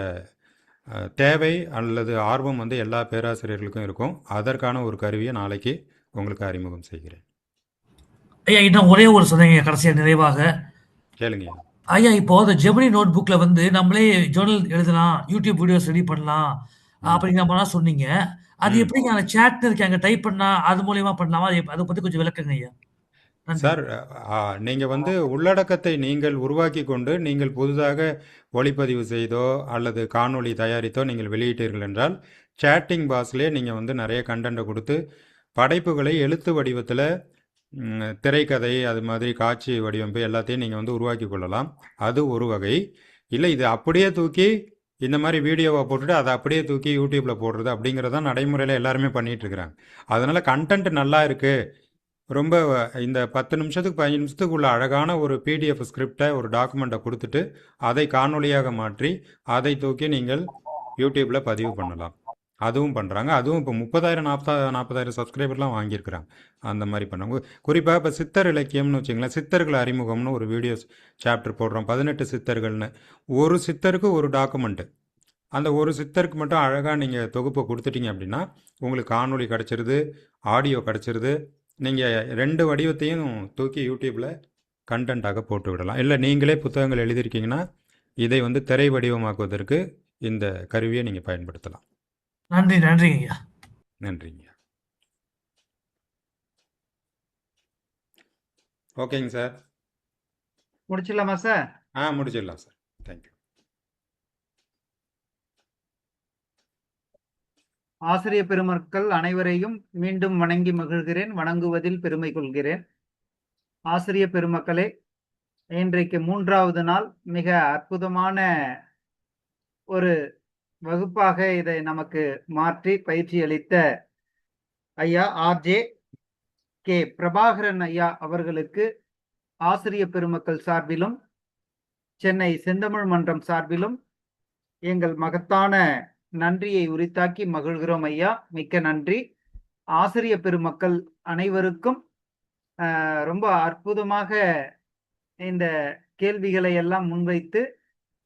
தேவை அல்லது ஆர்வம் வந்து எல்லா பேராசிரியர்களுக்கும் இருக்கும். அதற்கான ஒரு கருவியை நாளைக்கு உங்களுக்கு அறிமுகம் செய்கிறேன். ஐயா இன்னும் ஒரே ஒரு சொன்னீங்க கடைசியாக நிறைவாக. கேளுங்க ஐயா. இப்போ அந்த ஜெமினி நோட் புக்கில் வந்து நம்மளே ஜேர்னல் எழுதலாம், யூடியூப் வீடியோஸ் ரெடி பண்ணலாம் அப்படிங்கிற மாதிரிலாம் சொன்னீங்க. அது எப்படிங்க அந்த சேட்னு இருக்கு அங்கே டைப் பண்ணா அது மூலியமா பண்ணலாமா? அதை பற்றி கொஞ்சம் விளக்குங்க ஐயா. சார், நீங்கள் வந்து உள்ளடக்கத்தை நீங்கள் உருவாக்கி கொண்டு நீங்கள் புதிதாக ஒளிப்பதிவு செய்தோ அல்லது காணொளி தயாரித்தோ நீங்கள் வெளியிட்டீர்கள் என்றால் சேட்டிங் பாக்ஸ்லேயே நீங்கள் வந்து நிறைய கண்டென்ட்டை கொடுத்து படைப்புகளை எழுத்து வடிவத்தில், திரைக்கதை, அது மாதிரி காட்சி வடிவமைப்பு எல்லாத்தையும் நீங்கள் வந்து உருவாக்கி கொள்ளலாம். அது ஒரு வகை. இல்லை இது அப்படியே தூக்கி இந்த மாதிரி வீடியோவை போட்டுட்டு அதை அப்படியே தூக்கி யூடியூப்பில் போடுறது அப்படிங்கிறதான் நடைமுறையில் எல்லாருமே பண்ணிகிட்ருக்குறாங்க. அதனால் கண்டென்ட் நல்லா இருக்குது, ரொம்ப இந்த 10 நிமிஷத்துக்கு 15 நிமிஷத்துக்குள்ள அழகான ஒரு பிடிஎஃப் ஸ்கிரிப்டை, ஒரு டாக்குமெண்ட்டை கொடுத்துட்டு அதை காணொலியாக மாற்றி அதை தூக்கி நீங்கள் யூடியூப்பில் பதிவு பண்ணலாம். அதுவும் பண்ணுறாங்க. அதுவும் இப்போ 30,000 சப்ஸ்கிரைபர்லாம் வாங்கியிருக்கிறாங்க. அந்த மாதிரி பண்ணாங்க. குறிப்பாக இப்போ சித்தர் இலக்கியம்னு வச்சுங்களேன், சித்தர்கள் அறிமுகம்னு ஒரு வீடியோஸ் சாப்டர் போடுறோம். 18 சித்தர்கள்னு. ஒரு சித்தருக்கு ஒரு டாக்குமெண்ட்டு. அந்த ஒரு சித்தருக்கு மட்டும் அழகாக நீங்கள் தொகுப்பை கொடுத்துட்டீங்க அப்படின்னா உங்களுக்கு காணொலி கிடச்சிருது, ஆடியோ கிடச்சிருது. நீங்கள் 2 வடிவத்தையும் தூக்கி யூடியூப்பில் கண்டென்ட்டாக போட்டு விடலாம். இல்லை நீங்களே புத்தகங்கள் எழுதியிருக்கீங்கன்னா இதை வந்து திரை வடிவமாக்குவதற்கு இந்த கருவியை நீங்கள் பயன்படுத்தலாம். நன்றிங்க ஐயா. நன்றிங்க. ஓகேங்க சார். முடிச்சிடலாமா சார்? முடிச்சிடலாம் சார். தேங்க்யூ. ஆசிரியர் பெருமக்கள் அனைவரையும் மீண்டும் வணங்கி மகிழ்கிறேன், வணங்குவதில் பெருமை கொள்கிறேன். ஆசிரியர் பெருமக்களே, இன்றைக்கு 3வது நாள் மிக அற்புதமான ஒரு வகுப்பாக இதை நமக்கு மாற்றி பயிற்சி அளித்த ஐயா ஆர்ஜே கே பிரபாகரன் ஐயா அவர்களுக்கு ஆசிரியர் பெருமக்கள் சார்பிலும் சென்னை செந்தமிழ் மன்றம் சார்பிலும் எங்கள் மகத்தான நன்றியை உரித்தாக்கி மகிழ்கிறோம் ஐயா. மிக்க நன்றி. ஆசிரிய பெருமக்கள் அனைவருக்கும் ரொம்ப அற்புதமாக இந்த கேள்விகளை எல்லாம் முன்வைத்து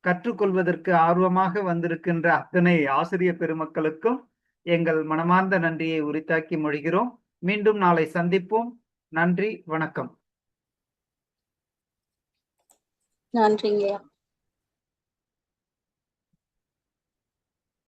கற்றுக்கொள்வதற்கு ஆர்வமாக வந்திருக்கின்ற அத்தனை ஆசிரிய பெருமக்களுக்கும் எங்கள் மனமார்ந்த நன்றியை உரித்தாக்கி மொழிகிறோம். மீண்டும் நாளை சந்திப்போம். நன்றி, வணக்கம். நன்றிங்கய்யா.